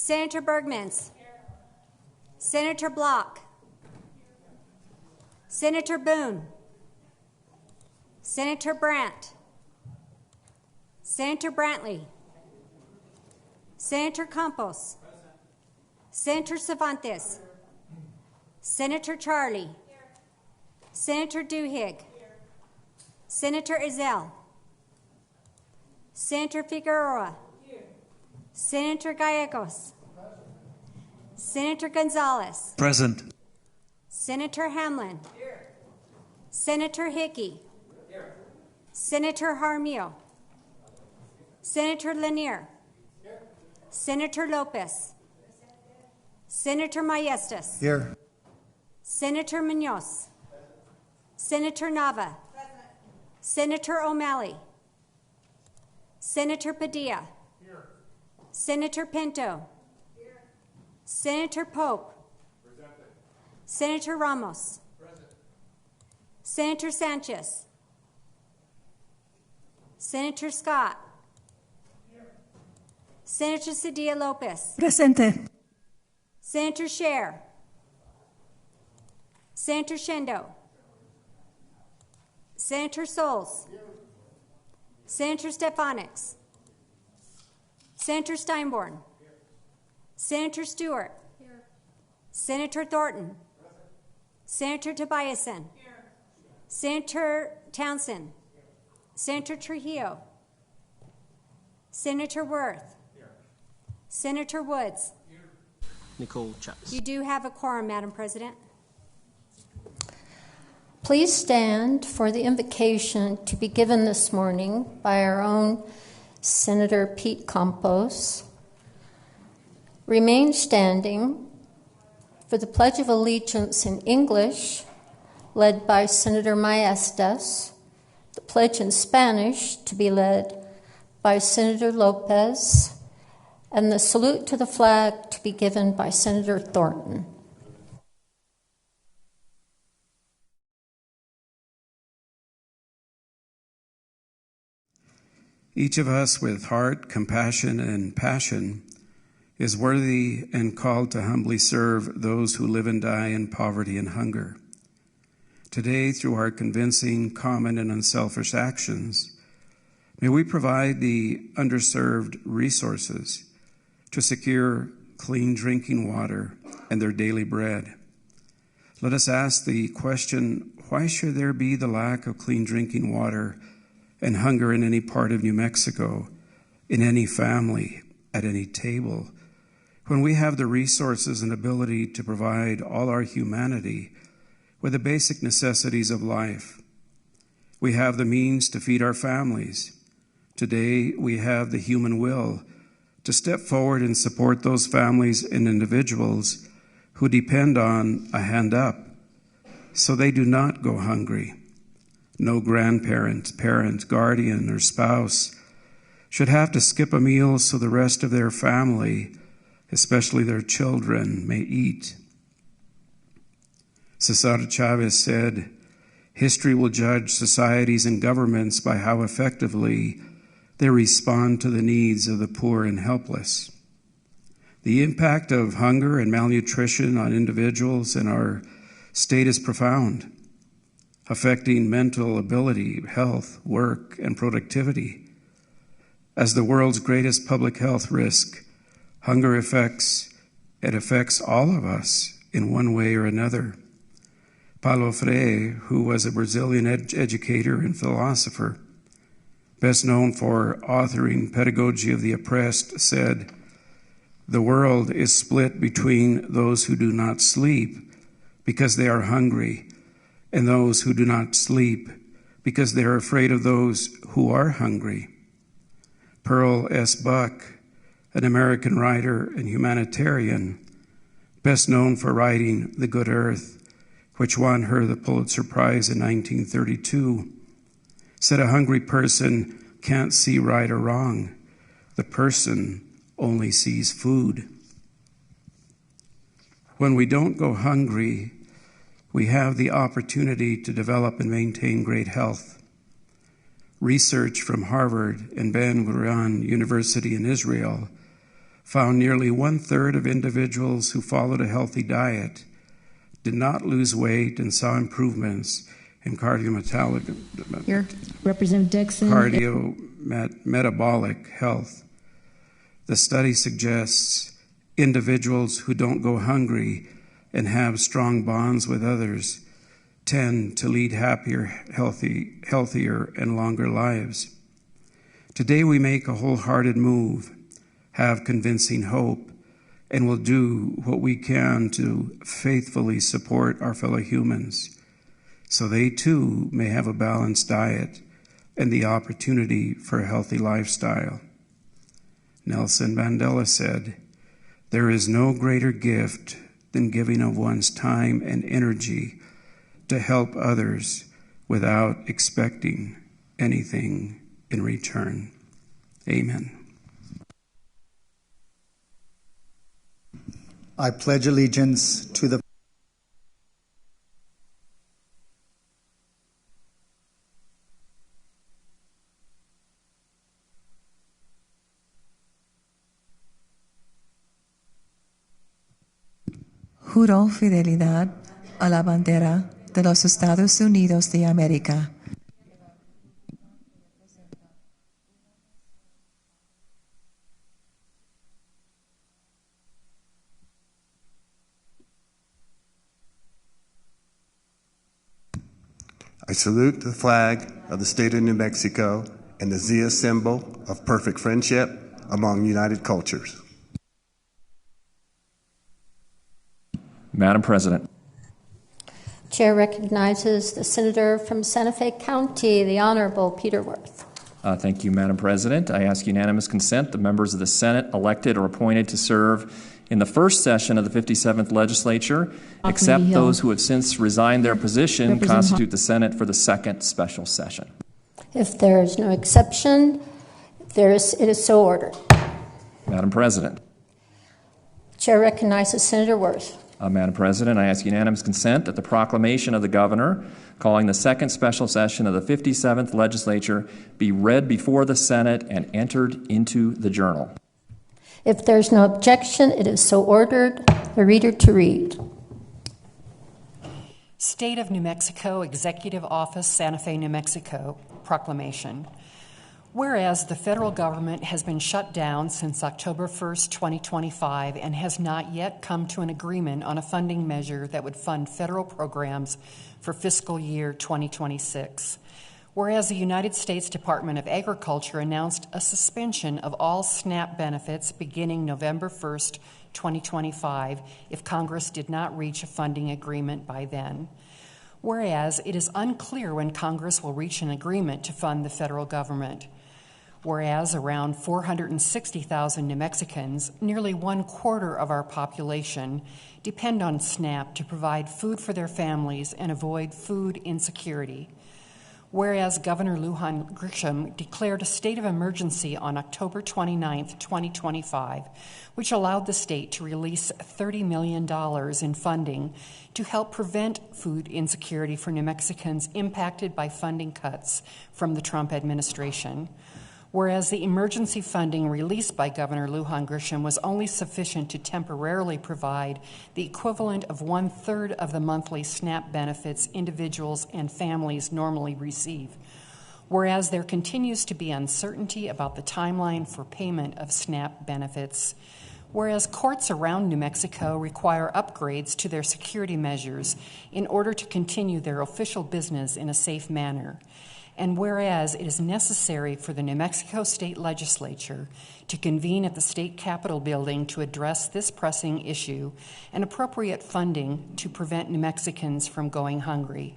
Senator Bergmans. Senator Block. Senator Boone. Senator Brandt. Senator Brantley. Senator Campos. Senator Cervantes. Senator Charlie. Senator Duhigg. Senator Ezell. Senator Figueroa. Senator Gallegos. Senator Gonzalez. Present. Senator Hamlin. Senator Hickey. Senator Jaramillo. Senator Lanier. Senator Lopez. Senator Maestas. Here. Senator Munoz. Senator Nava. Senator O'Malley. Senator Padilla. Senator Pinto. Senator Pope. Senator Ramos. Senator Sanchez. Senator Scott. Senator Cedillo Lopez. Presente. Senator Scher. Senator Shendo. Senator Souls. Senator Stefanix. Senator Steinborn. Senator Stewart. Senator Thornton. Senator Tobiasen. Senator Townsend. Senator Trujillo. Senator Worth. Senator Woods. Nicole Chavez. You do have a quorum, Madam President. Please stand for the invocation to be given this morning by our own Senator Pete Campos. Remain standing for the Pledge of Allegiance in English, led by Senator Maestas, the Pledge in Spanish to be led by Senator Lopez, and the salute to the flag to be given by Senator Thornton. Each of us with heart, compassion, and passion is worthy and called to humbly serve those who live and die in poverty and hunger. Today, through our convincing, common, and unselfish actions, may we provide the underserved resources to secure clean drinking water and their daily bread. Let us ask the question, why should there be the lack of clean drinking water and hunger in any part of New Mexico, in any family, at any table, when we have the resources and ability to provide all our humanity with the basic necessities of life? We have the means to feed our families. Today, we have the human will to step forward and support those families and individuals who depend on a hand up so they do not go hungry. No grandparent, parent, guardian, or spouse should have to skip a meal so the rest of their family, especially their children, may eat. Cesar Chavez said, "History will judge societies and governments by how effectively they respond to the needs of the poor and helpless." The impact of hunger and malnutrition on individuals in our state is profound, affecting mental ability, health, work, and productivity. As the world's greatest public health risk, hunger affects all of us in one way or another. Paulo Freire, who was a Brazilian educator and philosopher, best known for authoring Pedagogy of the Oppressed, said, "The world is split between those who do not sleep because they are hungry, and those who do not sleep because they are afraid of those who are hungry." Pearl S. Buck, an American writer and humanitarian, best known for writing The Good Earth, which won her the Pulitzer Prize in 1932, said a hungry person can't see right or wrong. The person only sees food. When we don't go hungry, we have the opportunity to develop and maintain great health. Research from Harvard and Ben Gurion University in Israel found nearly 1/3 of individuals who followed a healthy diet did not lose weight and saw improvements in Here, Representative Dixon. Cardiometabolic health. The study suggests individuals who don't go hungry and have strong bonds with others tend to lead happier, healthier, and longer lives. Today we make a wholehearted move, have convincing hope, and will do what we can to faithfully support our fellow humans so they too may have a balanced diet and the opportunity for a healthy lifestyle. Nelson Mandela said, "There is no greater gift than giving of one's time and energy to help others without expecting anything in return." Amen. I pledge allegiance to the Juro fidelidad a la bandera de los Estados Unidos de América. I salute the flag of the state of New Mexico and the Zia symbol of perfect friendship among united cultures. Madam President. Chair recognizes the senator from Santa Fe County, the Honorable Peter Wirth. Thank you, Madam President. I ask unanimous consent the members of the Senate elected or appointed to serve in the first session of the 57th Legislature, except those who have since resigned their position, constitute the Senate for the second special session. If there is no exception, it is so ordered. Madam President. Chair recognizes Senator Wirth. Madam President, I ask unanimous consent that the proclamation of the Governor calling the second special session of the 57th Legislature be read before the Senate and entered into the Journal. If there's no objection, it is so ordered. The reader to read. State of New Mexico, Executive Office, Santa Fe, New Mexico, proclamation. Whereas the federal government has been shut down since October 1st, 2025, and has not yet come to an agreement on a funding measure that would fund federal programs for fiscal year 2026. Whereas the United States Department of Agriculture announced a suspension of all SNAP benefits beginning November 1st, 2025, if Congress did not reach a funding agreement by then. Whereas it is unclear when Congress will reach an agreement to fund the federal government. Whereas around 460,000 New Mexicans, nearly 1/4 of our population, depend on SNAP to provide food for their families and avoid food insecurity. Whereas Governor Lujan Grisham declared a state of emergency on October 29, 2025, which allowed the state to release $30 million in funding to help prevent food insecurity for New Mexicans impacted by funding cuts from the Trump administration. Whereas the emergency funding released by Governor Lujan Grisham was only sufficient to temporarily provide the equivalent of 1/3 of the monthly SNAP benefits individuals and families normally receive. Whereas there continues to be uncertainty about the timeline for payment of SNAP benefits. Whereas courts around New Mexico require upgrades to their security measures in order to continue their official business in a safe manner. And whereas it is necessary for the New Mexico State Legislature to convene at the State Capitol building to address this pressing issue and appropriate funding to prevent New Mexicans from going hungry.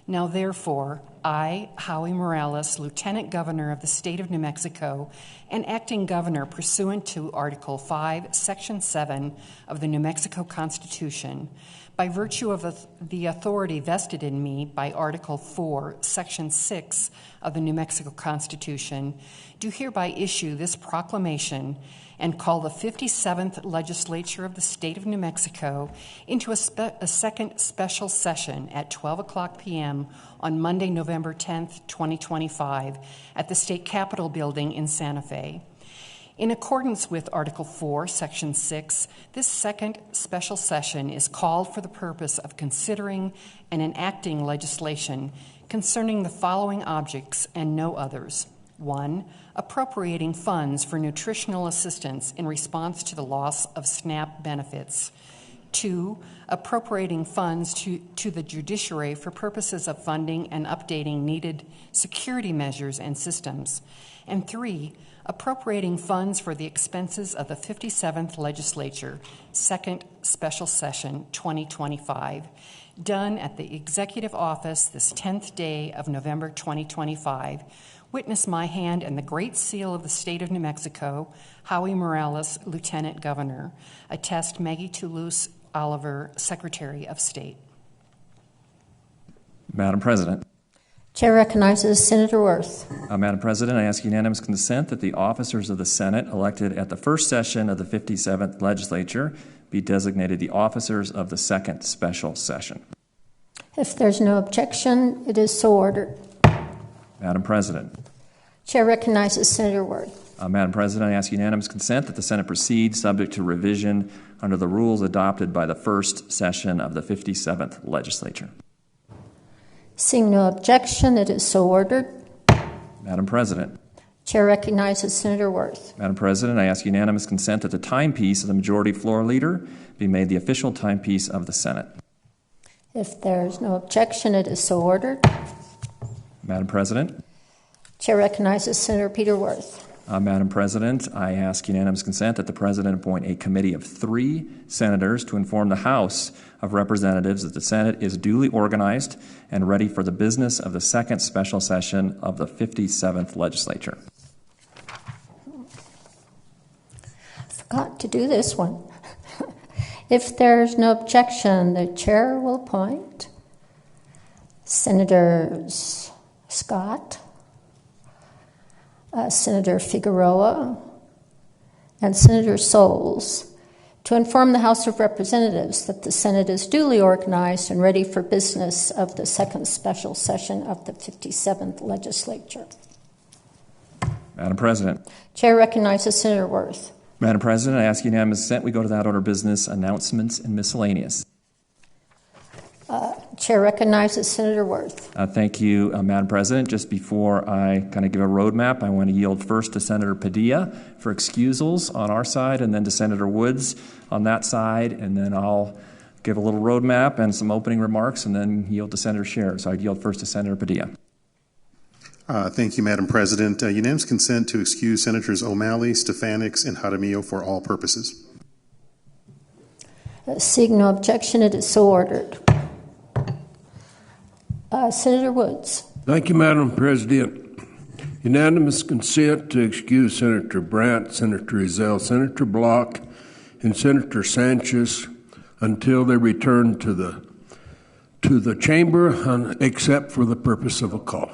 Now therefore, I, Howie Morales, Lieutenant Governor of the State of New Mexico and Acting Governor pursuant to Article 5, Section 7 of the New Mexico Constitution, by virtue of the authority vested in me by Article 4, Section 6 of the New Mexico Constitution, do hereby issue this proclamation and call the 57th Legislature of the State of New Mexico into a second special session at 12:00 p.m. on Monday, November 10th, 2025, at the State Capitol building in Santa Fe. In accordance with Article 4, Section 6, this second special session is called for the purpose of considering and enacting legislation concerning the following objects and no others. 1. Appropriating funds for nutritional assistance in response to the loss of SNAP benefits. 2. Appropriating funds to the judiciary for purposes of funding and updating needed security measures and systems. And 3. Appropriating funds for the expenses of the 57th Legislature, Second Special Session 2025, done at the Executive Office this 10th day of November 2025. Witness my hand and the Great Seal of the State of New Mexico, Howie Morales, Lieutenant Governor. Attest Maggie Toulouse Oliver, Secretary of State. Madam President. Chair recognizes Senator Worth. Madam President, I ask unanimous consent that the officers of the Senate elected at the first session of the 57th Legislature be designated the officers of the second special session. If there's no objection, it is so ordered. Madam President. Chair recognizes Senator Worth. Madam President, I ask unanimous consent that the Senate proceed subject to revision under the rules adopted by the first session of the 57th Legislature. Seeing no objection, it is so ordered. Madam President. Chair recognizes Senator Worth. Madam President, I ask unanimous consent that the timepiece of the Majority Floor Leader be made the official timepiece of the Senate. If there's no objection, it is so ordered. Madam President. Chair recognizes Senator Peter Worth. Madam President, I ask unanimous consent that the President appoint a committee of 3 senators to inform the House of Representatives that the Senate is duly organized and ready for the business of the second special session of the 57th Legislature. I forgot to do this one. If there's no objection, the chair will appoint Senators Scott, Senator Figueroa, and Senator Souls to inform the House of Representatives that the Senate is duly organized and ready for business of the second special session of the 57th Legislature. Madam President. Chair recognizes Senator Worth. Madam President, I ask unanimous consent we go to that order of business, announcements and miscellaneous. Chair recognizes Senator Worth. Thank you, Madam President. Just before I kind of give a roadmap, I want to yield first to Senator Padilla for excusals on our side, and then to Senator Woods on that side, and then I'll give a little roadmap and some opening remarks, and then yield to Senator Scher. So I'd yield first to Senator Padilla. Thank you, Madam President. Unanimous consent to excuse Senators O'Malley, Stefanik, and Jaramillo for all purposes. Seeing no objection, it is so ordered. Senator Woods. Thank you, Madam President. Unanimous consent to excuse Senator Brandt, Senator Ezell, Senator Block, and Senator Sanchez until they return to the chamber, except for the purpose of a call.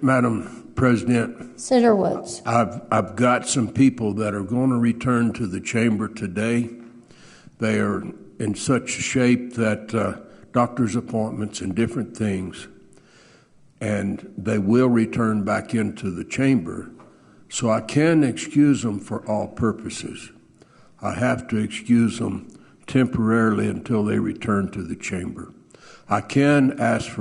Madam President. Senator Woods. I've got some people that are going to return to the chamber today. They are in such shape that doctor's appointments and different things, and they will return back into the chamber. So I can excuse them for all purposes. I have to excuse them temporarily until they return to the chamber. I can ask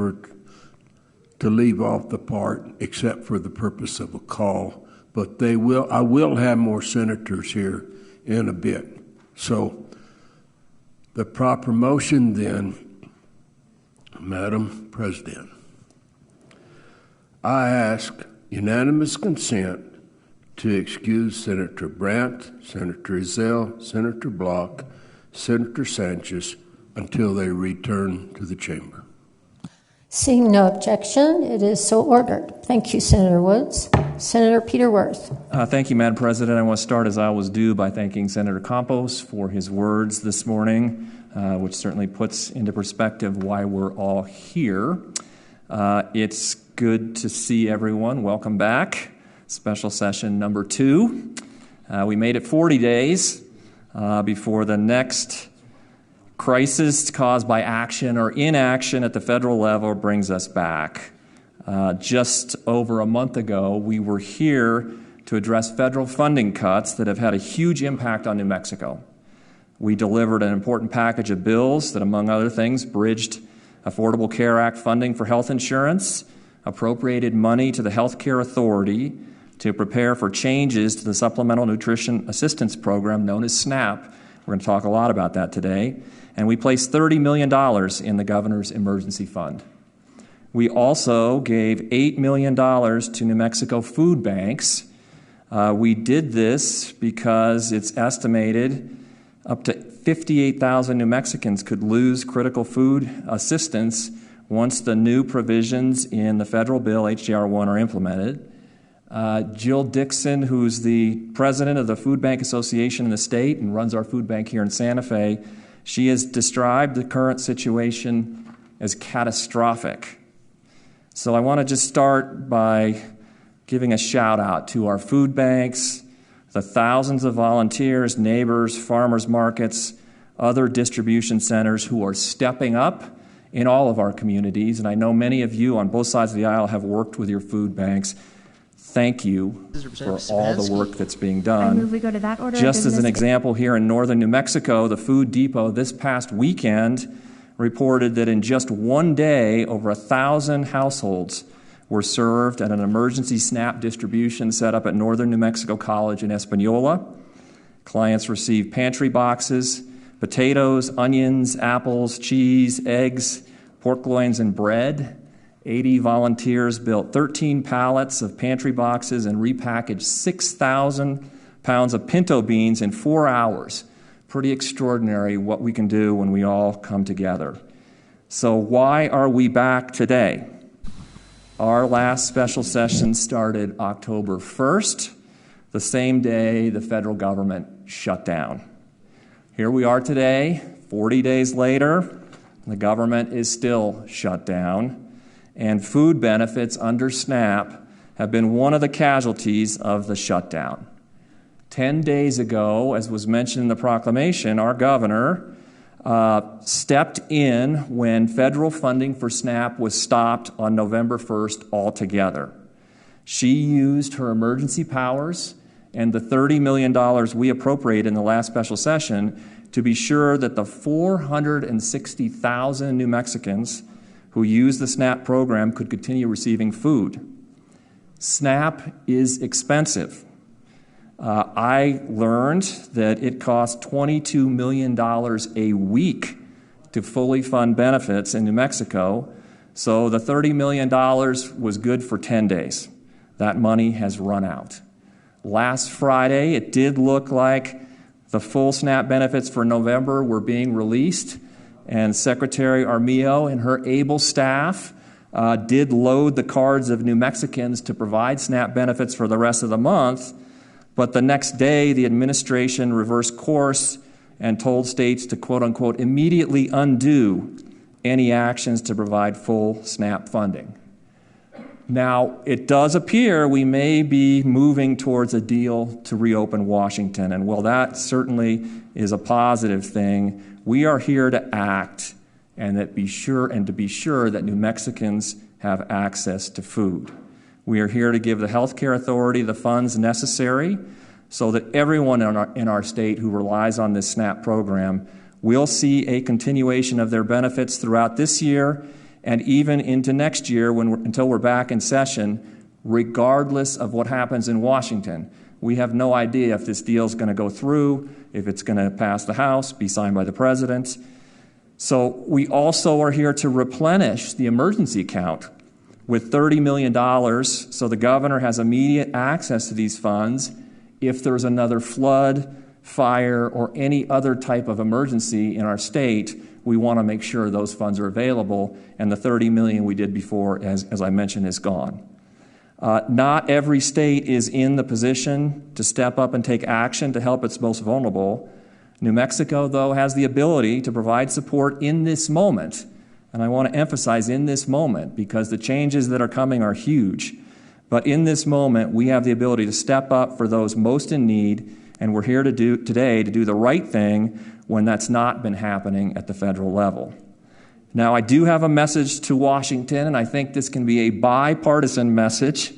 to leave off the part except for the purpose of a call, but I will have more senators here in a bit. So the proper motion then, Madam President, I ask unanimous consent to excuse Senator Brandt, Senator Ezell, Senator Block, Senator Sanchez until they return to the chamber. Seeing no objection, it is so ordered. Thank you, Senator Woods. Senator Peter Worth. Thank you, Madam President. I want to start, as I always do, by thanking Senator Campos for his words this morning, which certainly puts into perspective why we're all here. It's good to see everyone. Welcome back. Special session number 2. We made it 40 days before the next Crisis caused by action or inaction at the federal level brings us back. Just over a month ago, we were here to address federal funding cuts that have had a huge impact on New Mexico. We delivered an important package of bills that, among other things, bridged Affordable Care Act funding for health insurance, appropriated money to the Health Care Authority to prepare for changes to the Supplemental Nutrition Assistance Program known as SNAP. We're going to talk a lot about that today. And we placed $30 million in the governor's emergency fund. We also gave $8 million to New Mexico food banks. We did this because it's estimated up to 58,000 New Mexicans could lose critical food assistance once the new provisions in the federal bill, HJR 1, are implemented. Jill Dixon, who's the president of the Food Bank Association in the state and runs our food bank here in Santa Fe, she has described the current situation as catastrophic. So I want to just start by giving a shout out to our food banks, the thousands of volunteers, neighbors, farmers markets, other distribution centers who are stepping up in all of our communities. And I know many of you on both sides of the aisle have worked with your food banks. Thank you for all the work that's being done. I move we go to that order. Just as an example, here in northern New Mexico, the Food Depot this past weekend reported that in just one day, over 1,000 households were served at an emergency SNAP distribution set up at Northern New Mexico College in Espanola. Clients received pantry boxes, potatoes, onions, apples, cheese, eggs, pork loins, and bread. 80 volunteers built 13 pallets of pantry boxes and repackaged 6,000 pounds of pinto beans in 4 hours. Pretty extraordinary what we can do when we all come together. So why are we back today? Our last special session started October 1st, the same day the federal government shut down. Here we are today, 40 days later, the government is still shut down, and food benefits under SNAP have been one of the casualties of the shutdown. 10 days ago, as was mentioned in the proclamation, our governor stepped in when federal funding for SNAP was stopped on November 1st altogether. She used her emergency powers and the $30 million we appropriated in the last special session to be sure that the 460,000 New Mexicans who use the SNAP program could continue receiving food. SNAP is expensive. I learned that it costs $22 million a week to fully fund benefits in New Mexico, so the $30 million was good for 10 days. That money has run out. Last Friday, it did look like the full SNAP benefits for November were being released, and Secretary Armijo and her able staff did load the cards of New Mexicans to provide SNAP benefits for the rest of the month. But the next day, the administration reversed course and told states to, quote unquote, immediately undo any actions to provide full SNAP funding. Now, it does appear we may be moving towards a deal to reopen Washington. And while that certainly is a positive thing, we are here to act and to be sure that New Mexicans have access to food. We are here to give the Health Care Authority the funds necessary so that everyone in our state who relies on this SNAP program will see a continuation of their benefits throughout this year and even into next year until we're back in session, regardless of what happens in Washington. We have no idea if this deal is going to go through, if it's going to pass the House, be signed by the President. So we also are here to replenish the emergency account with $30 million so the governor has immediate access to these funds if there's another flood, fire, or any other type of emergency in our state. We want to make sure those funds are available, and the $30 million we did before, as I mentioned, is gone. Not every state is in the position to step up and take action to help its most vulnerable. New Mexico, though, has the ability to provide support in this moment. And I want to emphasize in this moment because the changes that are coming are huge. But in this moment, we have the ability to step up for those most in need And we're here today to do the right thing when that's not been happening at the federal level. Now, I do have a message to Washington, and I think this can be a bipartisan message.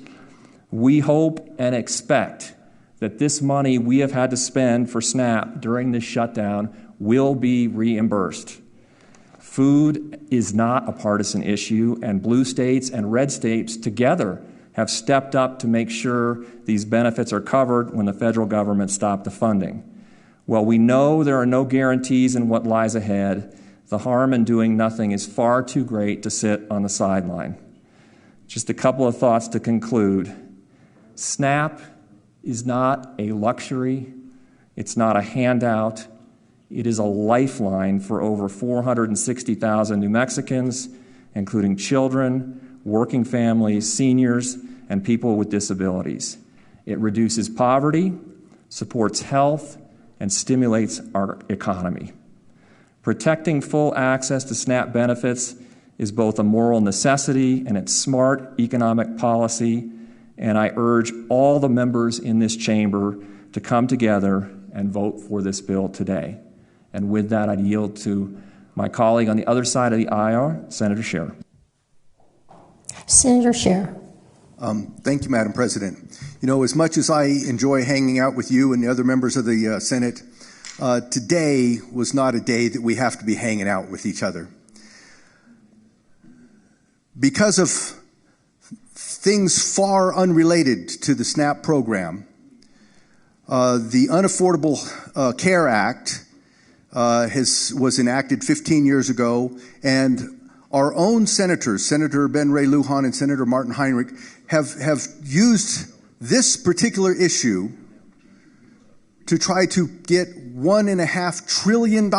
We hope and expect that this money we have had to spend for SNAP during this shutdown will be reimbursed. Food is not a partisan issue, and blue states and red states together have stepped up to make sure these benefits are covered when the federal government stopped the funding. While we know there are no guarantees in what lies ahead, the harm in doing nothing is far too great to sit on the sideline. Just a couple of thoughts to conclude. SNAP is not a luxury. It's not a handout. It is a lifeline for over 460,000 New Mexicans, including children, working families, seniors, and people with disabilities. It reduces poverty, supports health, and stimulates our economy. Protecting full access to SNAP benefits is both a moral necessity and it's smart economic policy, and I urge all the members in this chamber to come together and vote for this bill today. And with that, I'd yield to my colleague on the other side of the aisle, Senator Scher. Senator Scher. Thank you, Madam President. You know, as much as I enjoy hanging out with you and the other members of the Senate, today was not a day that we have to be hanging out with each other. Because of things far unrelated to the SNAP program, the Unaffordable Care Act was enacted 15 years ago, and our own senators, Senator Ben Ray Lujan and Senator Martin Heinrich, have used this particular issue to try to get $1.5 trillion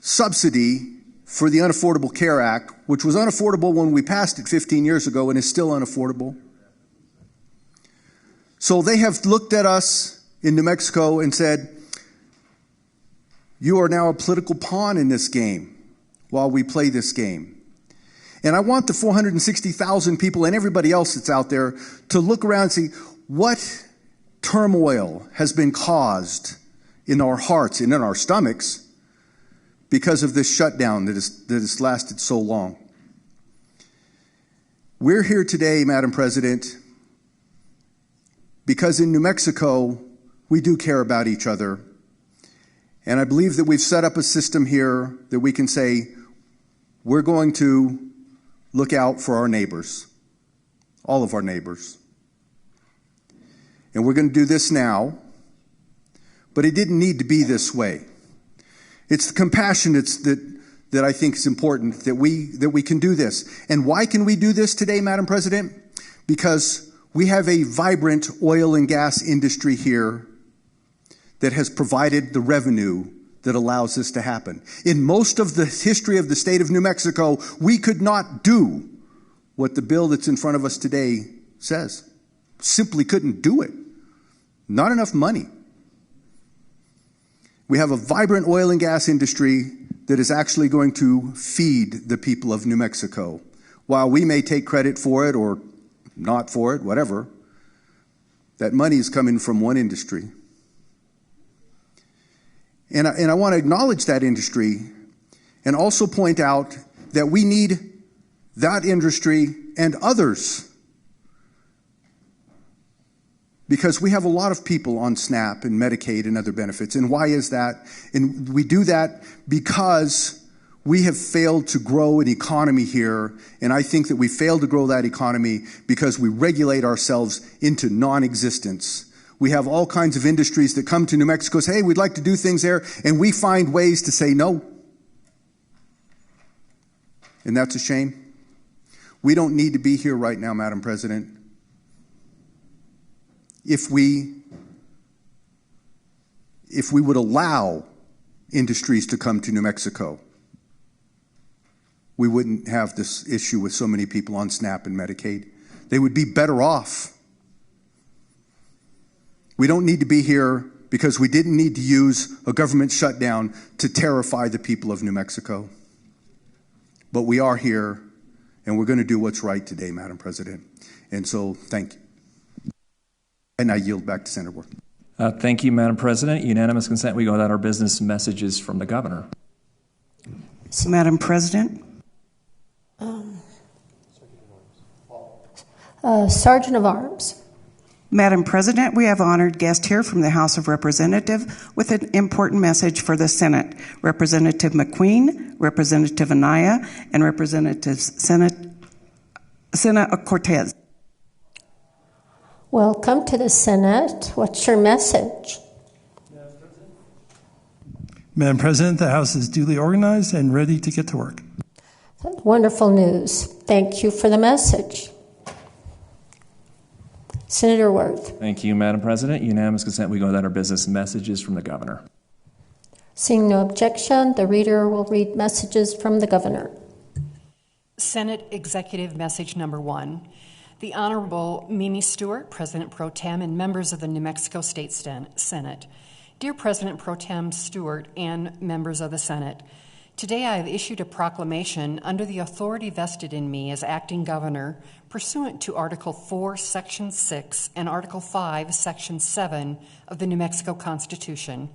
subsidy for the Unaffordable Care Act, which was unaffordable when we passed it 15 years ago and is still unaffordable. So they have looked at us in New Mexico and said, you are now a political pawn in this game while we play this game. And I want the 460,000 people and everybody else that's out there to look around and see what turmoil has been caused in our hearts and in our stomachs because of this shutdown that has lasted so long. We're here today, Madam President, because in New Mexico, we do care about each other. And I believe that we've set up a system here that we can say, we're going to look out for our neighbors, all of our neighbors. And we're going to do this now, but it didn't need to be this way. It's the compassion that I think is important, that we can do this. And why can we do this today, Madam President? Because we have a vibrant oil and gas industry here that has provided the revenue that allows this to happen. In most of the history of the state of New Mexico, we could not do what the bill that's in front of us today says. Simply couldn't do it. Not enough money. We have a vibrant oil and gas industry that is actually going to feed the people of New Mexico. While we may take credit for it or not for it, whatever, that money is coming from one industry. And I want to acknowledge that industry and also point out that we need that industry and others, because we have a lot of people on SNAP and Medicaid and other benefits. And why is that? And we do that because we have failed to grow an economy here. And I think that we failed to grow that economy because we regulate ourselves into non-existence. We have all kinds of industries that come to New Mexico and say, hey, we'd like to do things there. And we find ways to say no. And that's a shame. We don't need to be here right now, Madam President. If we would allow industries to come to New Mexico, we wouldn't have this issue with so many people on SNAP and Medicaid. They would be better off. We don't need to be here because we didn't need to use a government shutdown to terrify the people of New Mexico. But we are here, and we're going to do what's right today, Madam President. And so, thank you. And I yield back to Senator Ward. Thank you, Madam President. Unanimous consent. We go without our business messages from the governor. Madam President. Sergeant of Arms. Madam President, we have an honored guest here from the House of Representatives with an important message for the Senate. Representative McQueen, Representative Anaya, and Representative Sena Cortez. Welcome to the Senate. What's your message? Madam President, the House is duly organized and ready to get to work. Wonderful news. Thank you for the message. Senator Worth. Thank you, Madam President. Unanimous consent. We go without our business messages from the governor. Seeing no objection, the reader will read messages from the governor. Senate Executive Message Number 1. The Honorable Mimi Stewart, President Pro Tem, and members of the New Mexico State Senate. Dear President Pro Tem Stewart and members of the Senate, today I have issued a proclamation under the authority vested in me as acting governor pursuant to Article 4, Section 6 and Article 5, Section 7 of the New Mexico Constitution,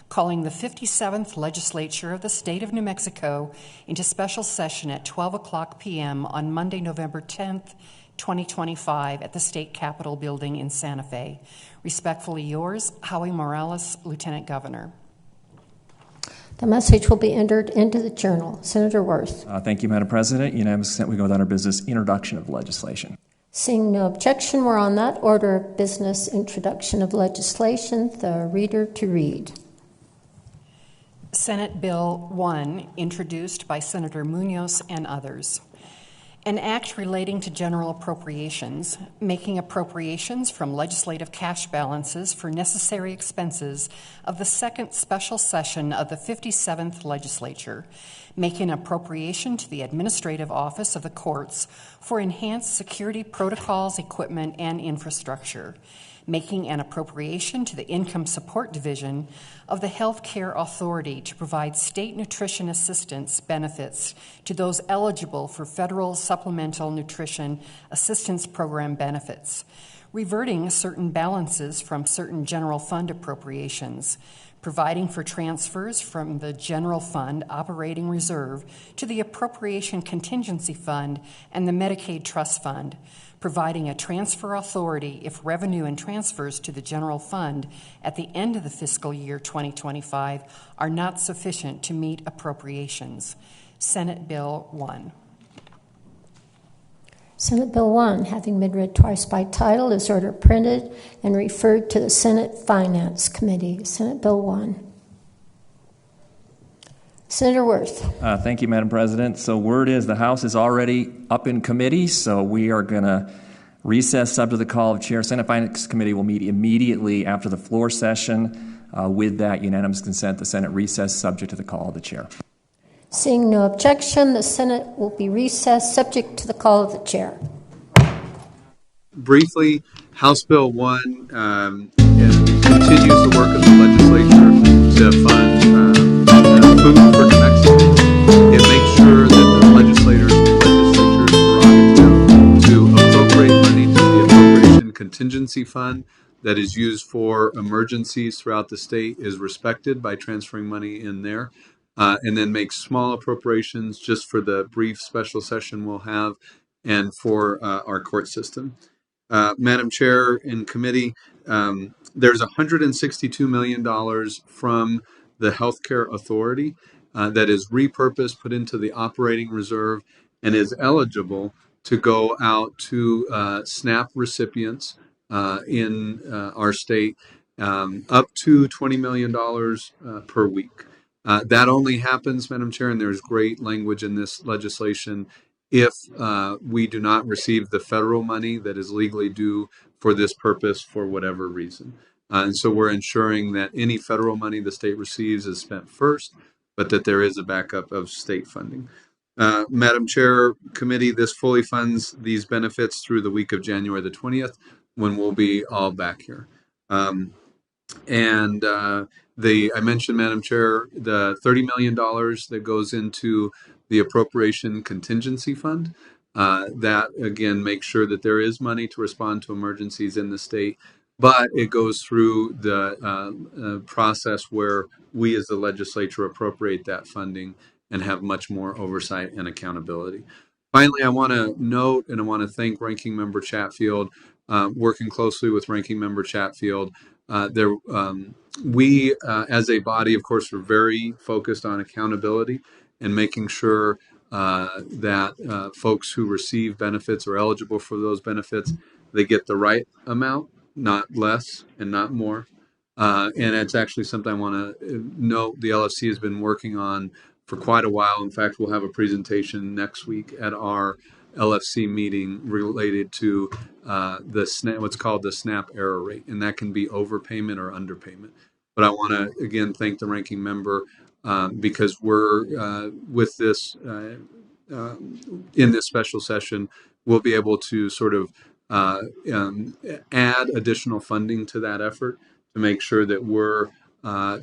calling the 57th Legislature of the State of New Mexico into special session at 12 o'clock p.m. on Monday, November 10th, 2025 at the State Capitol Building in Santa Fe. Respectfully yours, Howie Morales, Lieutenant Governor. The message will be entered into the journal. Senator Worth. Thank you, Madam President. Unanimous consent. We go without our business introduction of legislation. Seeing no objection, we're on that order of business introduction of legislation. The reader to read. Senate Bill 1, introduced by Senator Munoz and others. An act relating to general appropriations, making appropriations from legislative cash balances for necessary expenses of the second special session of the 57th Legislature, making appropriation to the Administrative Office of the Courts for enhanced security protocols, equipment, and infrastructure, making an appropriation to the Income Support Division of the Health Care Authority to provide state nutrition assistance benefits to those eligible for federal supplemental nutrition assistance program benefits, reverting certain balances from certain general fund appropriations, providing for transfers from the general fund operating reserve to the appropriation contingency fund and the Medicaid trust fund, providing a transfer authority if revenue and transfers to the general fund at the end of the fiscal year 2025 are not sufficient to meet appropriations. Senate Bill 1. Senate Bill 1, having been read twice by title, is ordered printed and referred to the Senate Finance Committee. Senate Bill 1. Senator Worth. Thank you, Madam President. So word is the House is already up in committee, so we are going to recess subject to the call of Chair. Senate Finance Committee will meet immediately after the floor session. With that unanimous consent, the Senate recess subject to the call of the Chair. Seeing no objection, the Senate will be recessed subject to the call of the Chair. Briefly, House Bill 1 continues the work of the legislature to fund food for New Mexico. It makes sure that the legislature's prerogative to appropriate money to the appropriation contingency fund that is used for emergencies throughout the state is respected by transferring money in there. And then make small appropriations just for the brief special session we'll have and for our court system. Madam Chair and committee, there's $162 million from the Healthcare Authority that is repurposed, put into the operating reserve, and is eligible to go out to SNAP recipients in our state up to $20 million per week. That only happens, Madam Chair, and there's great language in this legislation, if we do not receive the federal money that is legally due for this purpose for whatever reason. And so we're ensuring that any federal money the state receives is spent first, but that there is a backup of state funding. Madam Chair, committee, this fully funds these benefits through the week of January the 20th, when we'll be all back here. I mentioned, Madam Chair, the $30 million that goes into the appropriation contingency fund. That, again, makes sure that there is money to respond to emergencies in the state. but it goes through the process where we as the legislature appropriate that funding and have much more oversight and accountability. Finally, I want to note and I want to thank Ranking Member Chatfield, working closely with Ranking Member Chatfield. We, as a body, of course, are very focused on accountability and making sure that folks who receive benefits or eligible for those benefits, they get the right amount, not less and not more. And it's actually something I want to note the LFC has been working on for quite a while. In fact, we'll have a presentation next week at our LFC meeting related to what's called the SNAP error rate, and that can be overpayment or underpayment. But I want to again thank the ranking member because we're with this in this special session, we'll be able to sort of add additional funding to that effort to make sure that we're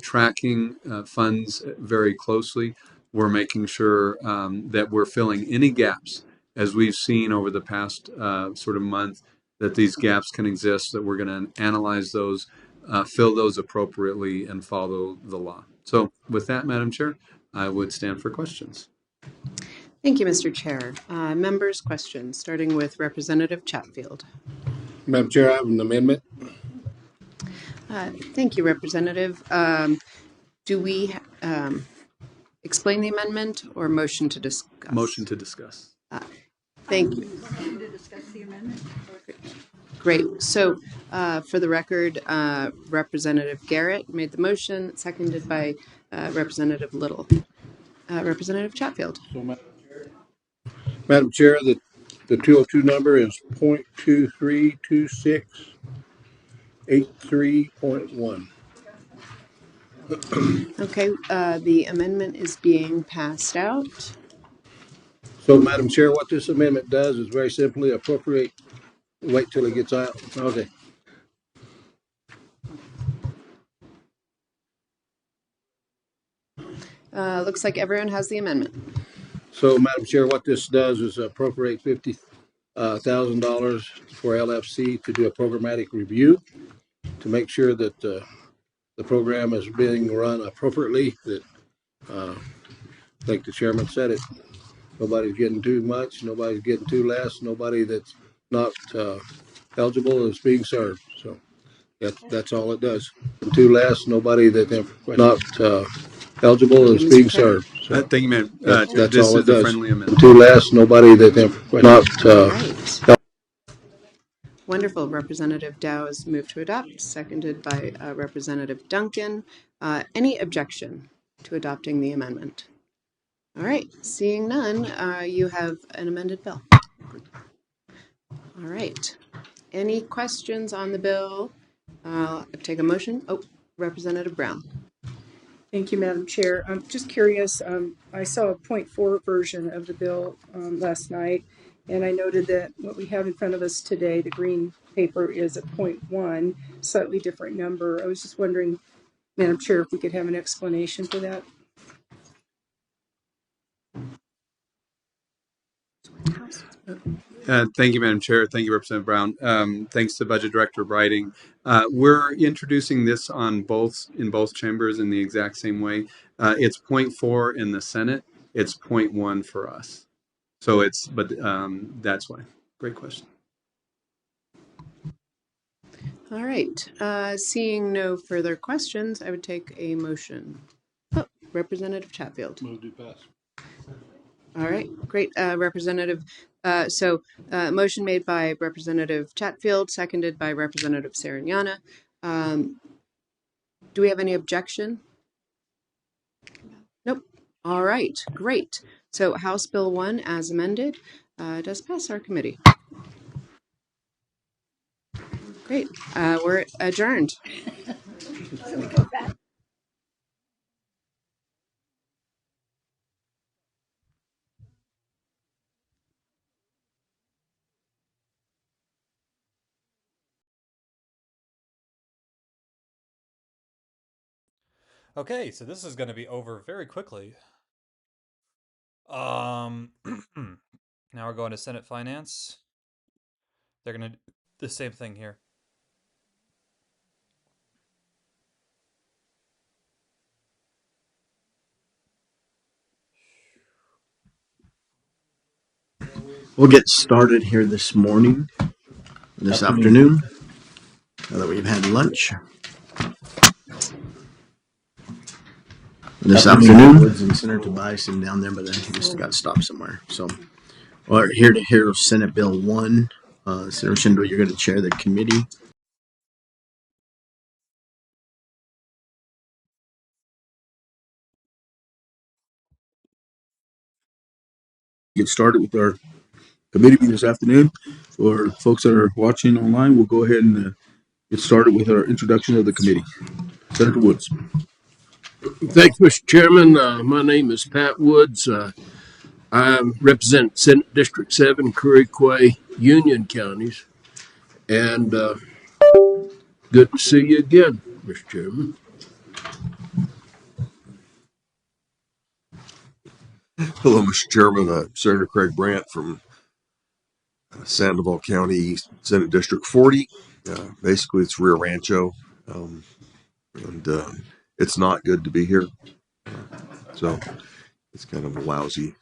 tracking funds very closely. We're making sure that we're filling any gaps, as we've seen over the past sort of month, that these gaps can exist, that we're going to analyze those, fill those appropriately, and follow the law. So with that, Madam Chair, I would stand for questions. Thank you, Mr. Chair. Members' questions, starting with Representative Chatfield. Madam Chair, I have an amendment. Thank you, Representative. Do we explain the amendment or motion to discuss? Motion to discuss. Thank you. Motion to discuss the amendment. Great. So for the record, Representative Garrett made the motion, seconded by Representative Little. Representative Chatfield. So, Madam Chair, the 202 number is 0.232683.1. Okay, the amendment is being passed out. So, Madam Chair, what this amendment does is very simply appropriate. Wait till it gets out. Okay. Looks like everyone has the amendment. So, Madam Chair, what this does is appropriate $50,000 for LFC to do a programmatic review to make sure that the program is being run appropriately. That, like the chairman said it, nobody's getting too much, nobody's getting too less, nobody that's not eligible is being served. So that's all it does. Too less, nobody that's not eligible is being served. So thank you, ma'am. That's this all is it does. a friendly amendment. Too less, nobody that's not. Wonderful. Representative Dow is moved to adopt, seconded by Representative Duncan. Any objection to adopting the amendment? All right. Seeing none, you have an amended bill. All right. Any questions on the bill? Take a motion. Oh, Representative Brown. Thank you, Madam Chair. I'm just curious. I saw a 0.4 version of the bill last night, and I noted that what we have in front of us today, the green paper, is a 0.1, slightly different number. I was just wondering, Madam Chair, if we could have an explanation for that. Thank you, Madam Chair. Thank you, Representative Brown. Thanks to Budget Director Brighting. We're introducing this in both chambers in the exact same way. It's 0.4 in the Senate. It's 0.1 for us. So that's why. Great question. All right. Seeing no further questions, I would take a motion. Oh, Representative Chatfield. Move to pass. All right, great. Representative, motion made by Representative Chatfield, seconded by Representative Sariñana. Do we have any objection? Nope. All right, great. So House Bill 1, as amended, does pass our committee. Great. We're adjourned. Okay, so this is going to be over very quickly. Now we're going to Senate Finance. They're going to do the same thing here. We'll get started here this morning, this afternoon, now that we've had lunch. This afternoon, Woods and Senator Tobias and down there, but then he just got stopped somewhere. So we're here to hear Senate Bill 1. Senator Schindler, you're going to chair the committee. Get started with our committee meeting this afternoon. For folks that are watching online, we'll go ahead and get started with our introduction of the committee. Senator Woods. Thanks, Mr. Chairman. My name is Pat Woods. I represent Senate District 7, Curry, Quay, Union counties. And good to see you again, Mr. Chairman. Hello, Mr. Chairman. Senator Craig Brandt from Sandoval County, Senate District 40. Basically, it's Rio Rancho, and it's not good to be here. So it's kind of a lousy,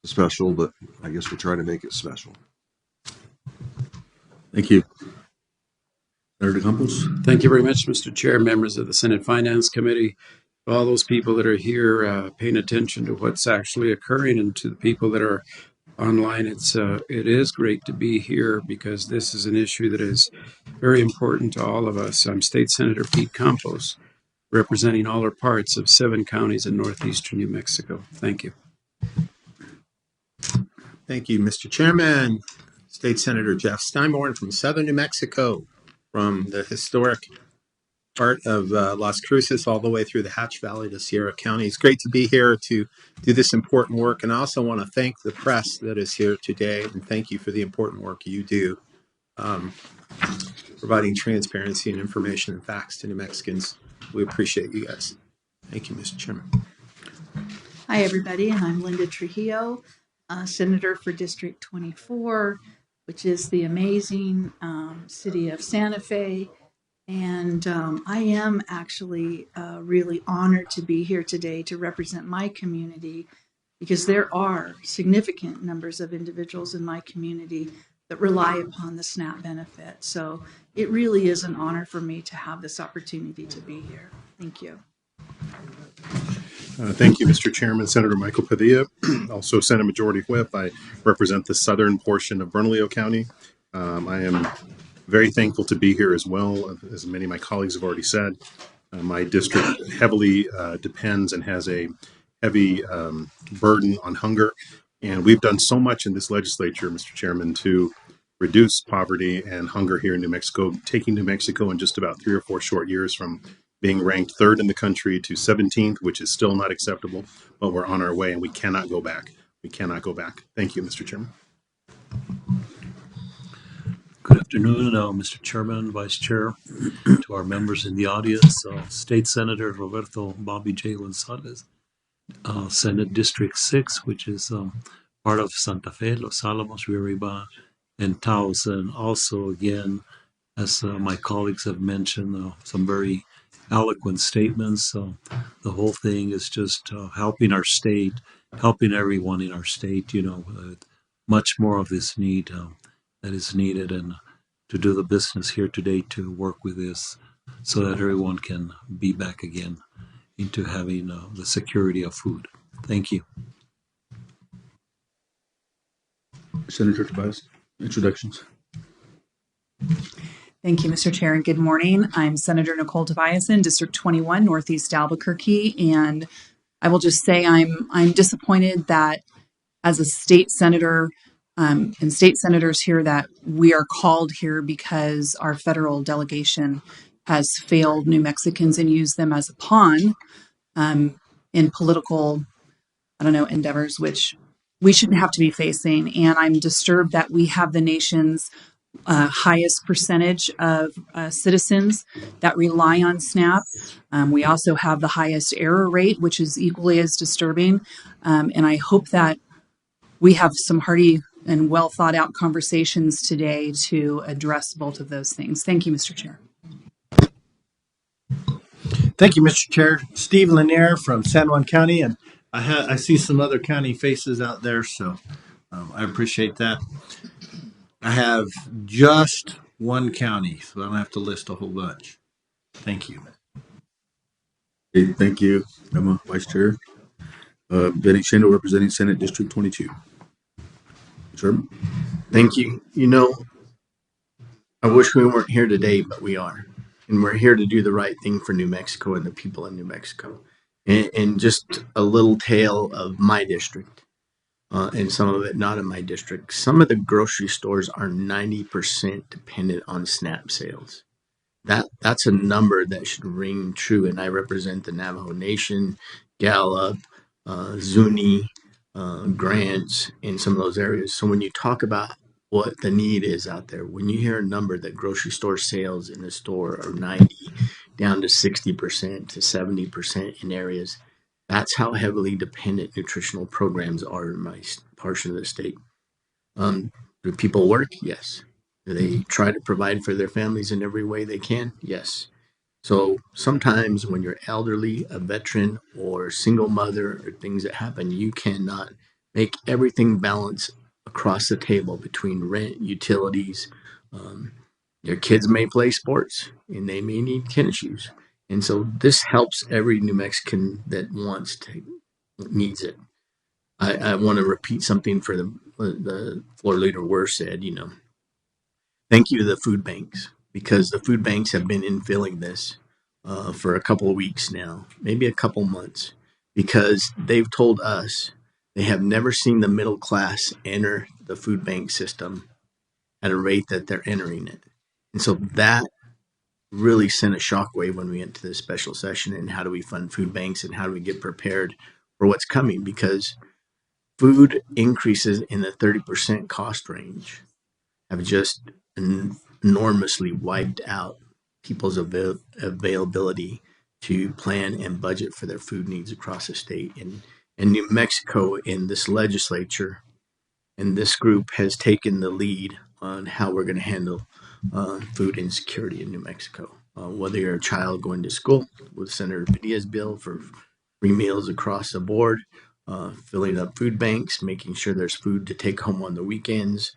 special, but I guess we're trying to make it special. Thank you. Senator Campos. Thank you very much, Mr. Chair, members of the Senate Finance Committee, all those people that are here paying attention to what's actually occurring, and to the people that are online. It is great to be here because this is an issue that is very important to all of us. I'm State Senator Pete Campos, representing all our parts of 7 counties in northeastern New Mexico. Thank you. Thank you, Mr. Chairman. State Senator Jeff Steinborn from southern New Mexico, from the historic part of Las Cruces all the way through the Hatch Valley to Sierra County. It's great to be here to do this important work. And I also want to thank the press that is here today, and thank you for the important work you do, providing transparency and information and facts to New Mexicans. We appreciate you guys. Thank you, Mr. Chairman. Hi, everybody, and I'm Linda Trujillo, Senator for District 24, which is the amazing city of Santa Fe. And I am actually really honored to be here today to represent my community, because there are significant numbers of individuals in my community that rely upon the SNAP benefit. So it really is an honor for me to have this opportunity to be here. Thank you. Thank you, Mr. Chairman. Senator Michael Padilla, also Senate Majority Whip. I represent the southern portion of Bernalillo County. I am very thankful to be here as well. As many of my colleagues have already said, my district heavily depends and has a heavy burden on hunger. And we've done so much in this legislature, Mr. Chairman, to reduce poverty and hunger here in New Mexico, taking New Mexico in just about 3 or 4 short years from being ranked 3rd in the country to 17th, which is still not acceptable, but we're on our way and we cannot go back. We cannot go back. Thank you, Mr. Chairman. Good afternoon, Mr. Chairman, Vice Chair, to our members in the audience, State Senator Roberto Bobby J. Gonzalez, Senate District 6, which is part of Santa Fe, Los Alamos, Riobamba, and Taos. And also, again, as my colleagues have mentioned, some very eloquent statements. The whole thing is just helping our state, helping everyone in our state, much more of this need that is needed, and to do the business here today to work with this so that everyone can be back again into having the security of food. Thank you. Senator Tobias, introductions. Thank you, Mr. Chair, and good morning. I'm Senator Nicole Tobiasen, District 21, Northeast Albuquerque, and I will just say I'm disappointed that as a state senator and state senators here that we are called here because our federal delegation has failed New Mexicans and used them as a pawn in political, endeavors, which we shouldn't have to be facing. And I'm disturbed that we have the nation's highest percentage of citizens that rely on SNAP. We also have the highest error rate, which is equally as disturbing. And I hope that we have some hearty and well thought out conversations today to address both of those things. Thank you, Mr. Chair. Thank you, Mr. Chair. Steve Lanier from San Juan County, and I see some other county faces out there, so I appreciate that. I have just one county, so I don't have to list a whole bunch. Thank you. Okay, thank you, Emma, Vice Chair. Benny Shando, representing Senate District 22. Chairman? Thank you. You know, I wish we weren't here today, but we are. And we're here to do the right thing for New Mexico and the people in New Mexico. And just a little tale of my district, and some of it not in my district. Some of the grocery stores are 90% dependent on SNAP sales. That's a number that should ring true. And I represent the Navajo Nation, Gallup, Zuni, Grants in some of those areas. So when you talk about what the need is out there, when you hear a number that grocery store sales in the store are 90 down to 60% to 70% in areas, that's how heavily dependent nutritional programs are in my portion of the state. Do people work? Yes. Do they try to provide for their families in every way they can? Yes. So sometimes when you're elderly, a veteran, or single mother, or things that happen, you cannot make everything balance across the table between rent, utilities. Your kids may play sports and they may need tennis shoes. And so this helps every New Mexican that needs it. I want to repeat something for the floor leader Werr said, thank you to the food banks, because the food banks have been infilling this for a couple of weeks now, maybe a couple months, because they've told us they have never seen the middle class enter the food bank system at a rate that they're entering it. And so that really sent a shockwave when we went to this special session, and how do we fund food banks and how do we get prepared for what's coming, because food increases in the 30% cost range have just enormously wiped out people's availability to plan and budget for their food needs across the state. And New Mexico in this legislature and this group has taken the lead on how we're going to handle food insecurity in New Mexico. Whether you're a child going to school with Senator Padilla's bill for free meals across the board, filling up food banks, making sure there's food to take home on the weekends.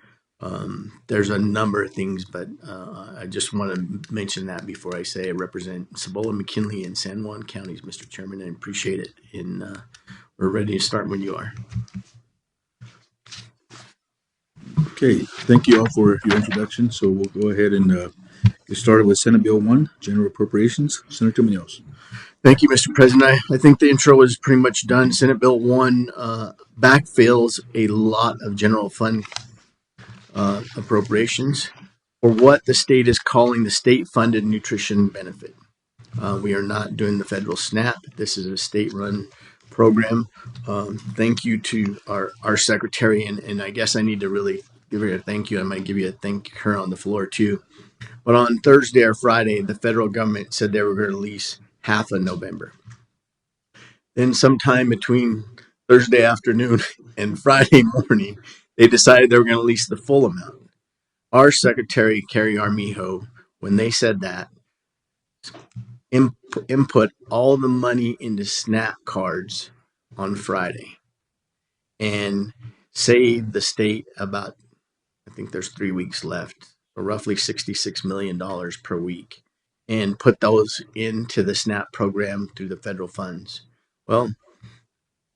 There's a number of things, but I just want to mention that before I say I represent Cibola, McKinley, and San Juan counties, Mr. Chairman, and appreciate it. And we're ready to start when you are. Okay, thank you all for your introduction. So we'll go ahead and get started with Senate Bill 1, General Appropriations. Senator Munoz. Thank you, Mr. President. I think the intro is pretty much done. Senate Bill 1 backfills a lot of general fund appropriations for what the state is calling the state-funded nutrition benefit. We are not doing the federal SNAP. This is a state-run program. Thank you to our secretary, and I guess I need to really give her a thank you. I might give you a thank her on the floor too. But on Thursday or Friday, the federal government said they were going to release half of November. Then sometime between Thursday afternoon and Friday morning, they decided they were going to release the full amount. Our secretary, Carrie Armijo, when they said that, input all the money into SNAP cards on Friday and saved the state about, I think there's 3 weeks left, so roughly $66 million per week, and put those into the SNAP program through the federal funds. Well,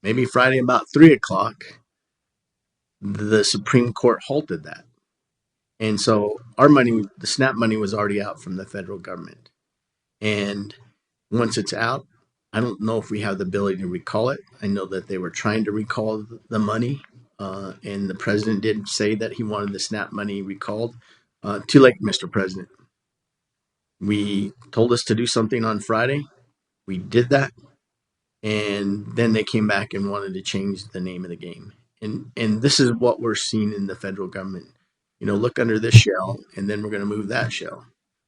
maybe Friday about 3 o'clock, the Supreme Court halted that. And so our money, the SNAP money, was already out from the federal government. And once it's out, I don't know if we have the ability to recall it. I know that they were trying to recall the money, and the president did say that he wanted the SNAP money recalled. Too late, Mr. President. We told us to do something on Friday. We did that. And then they came back and wanted to change the name of the game. And this is what we're seeing in the federal government. Look under this shell, and then we're going to move that shell.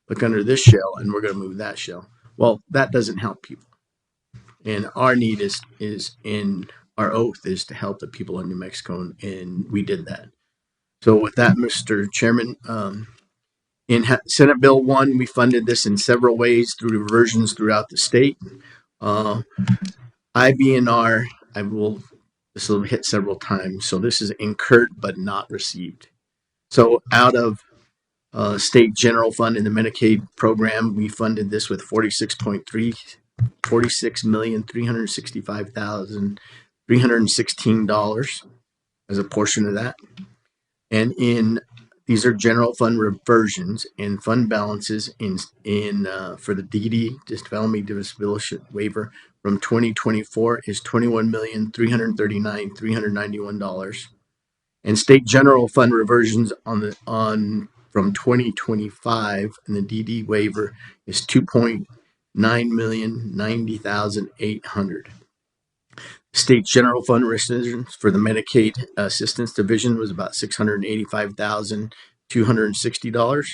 Look under this shell, and we're going to move that shell. Well, that doesn't help people. And our need is in our oath is to help the people in New Mexico, and we did that. So with that, Mr. Chairman, in Senate Bill 1, we funded this in several ways through reversions throughout the state. IBNR, I will This will hit several times. So this is incurred but not received. So out of state general fund in the Medicaid program, we funded this with $46,365,316 as a portion of that. And these are general fund reversions, and fund balances in for the DD, Disability Disability Waiver from 2024 is $21,339,391. And state general fund reversions on from 2025 and the DD waiver is $2,990,800. State general fund rescissions for the Medicaid Assistance Division was about $685,260.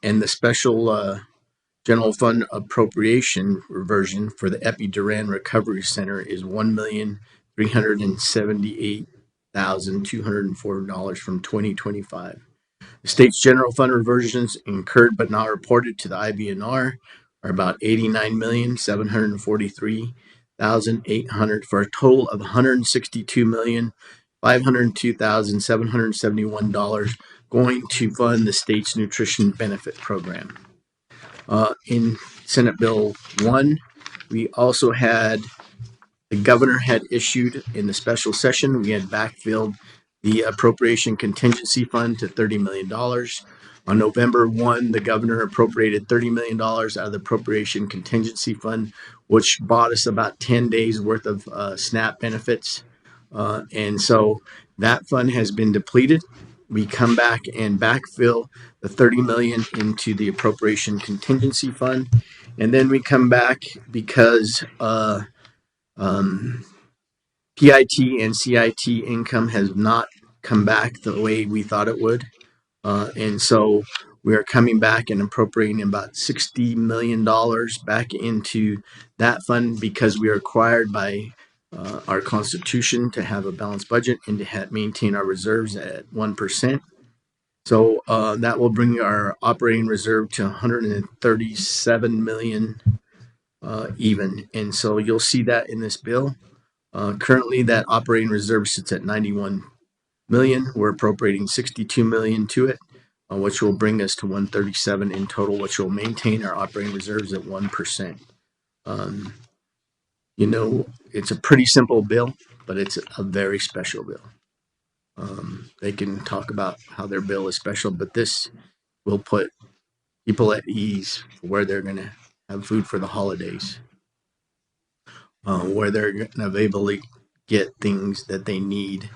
And the special general fund appropriation reversion for the Epi Duran Recovery Center is $1,378,204 from 2025. The state's general fund reversions incurred but not reported to the IBNR are about $89,743,800 for a total of $162,502,771 going to fund the state's nutrition benefit program. In Senate Bill 1, we also had, the governor had issued in the special session, we had backfilled the appropriation contingency fund to $30 million. On November 1, the governor appropriated $30 million out of the appropriation contingency fund, which bought us about 10 days worth of SNAP benefits. And so that fund has been depleted. We come back and backfill the $30 million into the appropriation contingency fund. And then we come back because PIT and CIT income has not come back the way we thought it would. And so we are coming back and appropriating about $60 million back into that fund because we are required by our Constitution to have a balanced budget and to maintain our reserves at 1%. So that will bring our operating reserve to $137 million even. And so you'll see that in this bill. Currently, that operating reserve sits at $91 million. We're appropriating $62 million to it, which will bring us to $137 in total, which will maintain our operating reserves at 1%. You know, it's a pretty simple bill, but it's a very special bill. They can talk about how their bill is special, but this will put people at ease for where they're going to have food for the holidays, where they're going to be able to get things that they need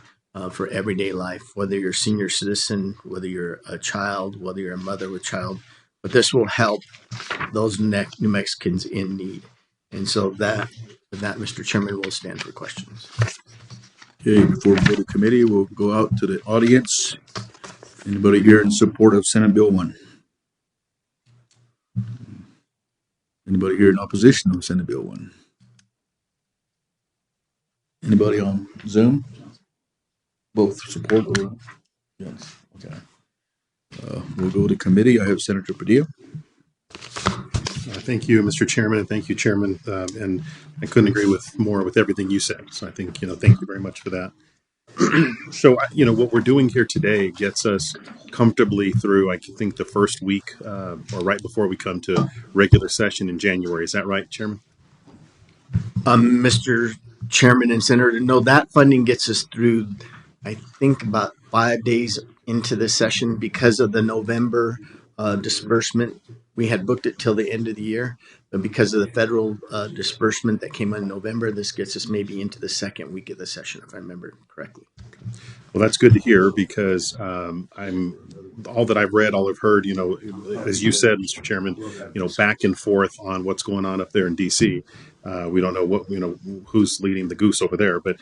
for everyday life, whether you're a senior citizen, whether you're a child, whether you're a mother with child. But this will help those New Mexicans in need. And so with that, Mr. Chairman, we'll stand for questions. Okay, before we go to committee, we'll go out to the audience. Anybody here in support of Senate Bill 1? Anybody here in opposition of Senate Bill 1? Anybody on Zoom? Both support or? Yes, okay. We'll go to committee. I have Senator Padilla. Thank you, Mr. Chairman, and thank you, Chairman. And I couldn't agree with everything you said. So I think, thank you very much for that. So, what we're doing here today gets us comfortably through, I think, the first week or right before we come to regular session in January. Is that right, Chairman? Mr. Chairman and Senator, no, that funding gets us through, I think, about 5 days into the session because of the November disbursement. We had booked it till the end of the year, but because of the federal disbursement that came in November, this gets us maybe into the second week of the session, if I remember correctly. Well, that's good to hear because all that I've read, all I've heard, as you said, Mr. Chairman, back and forth on what's going on up there in D.C. We don't know who's leading the goose over there, but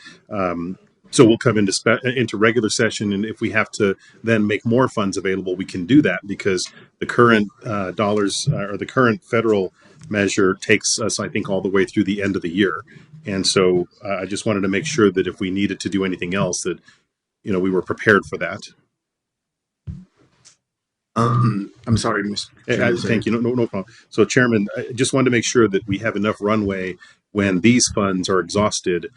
so we'll come into regular session, and if we have to then make more funds available, we can do that because the current dollars or the current federal measure takes us, I think, all the way through the end of the year. And so I just wanted to make sure that if we needed to do anything else, that we were prepared for that. I'm sorry, Mr. Chairman. Thank you. No problem. So, Chairman, I just wanted to make sure that we have enough runway when these funds are exhausted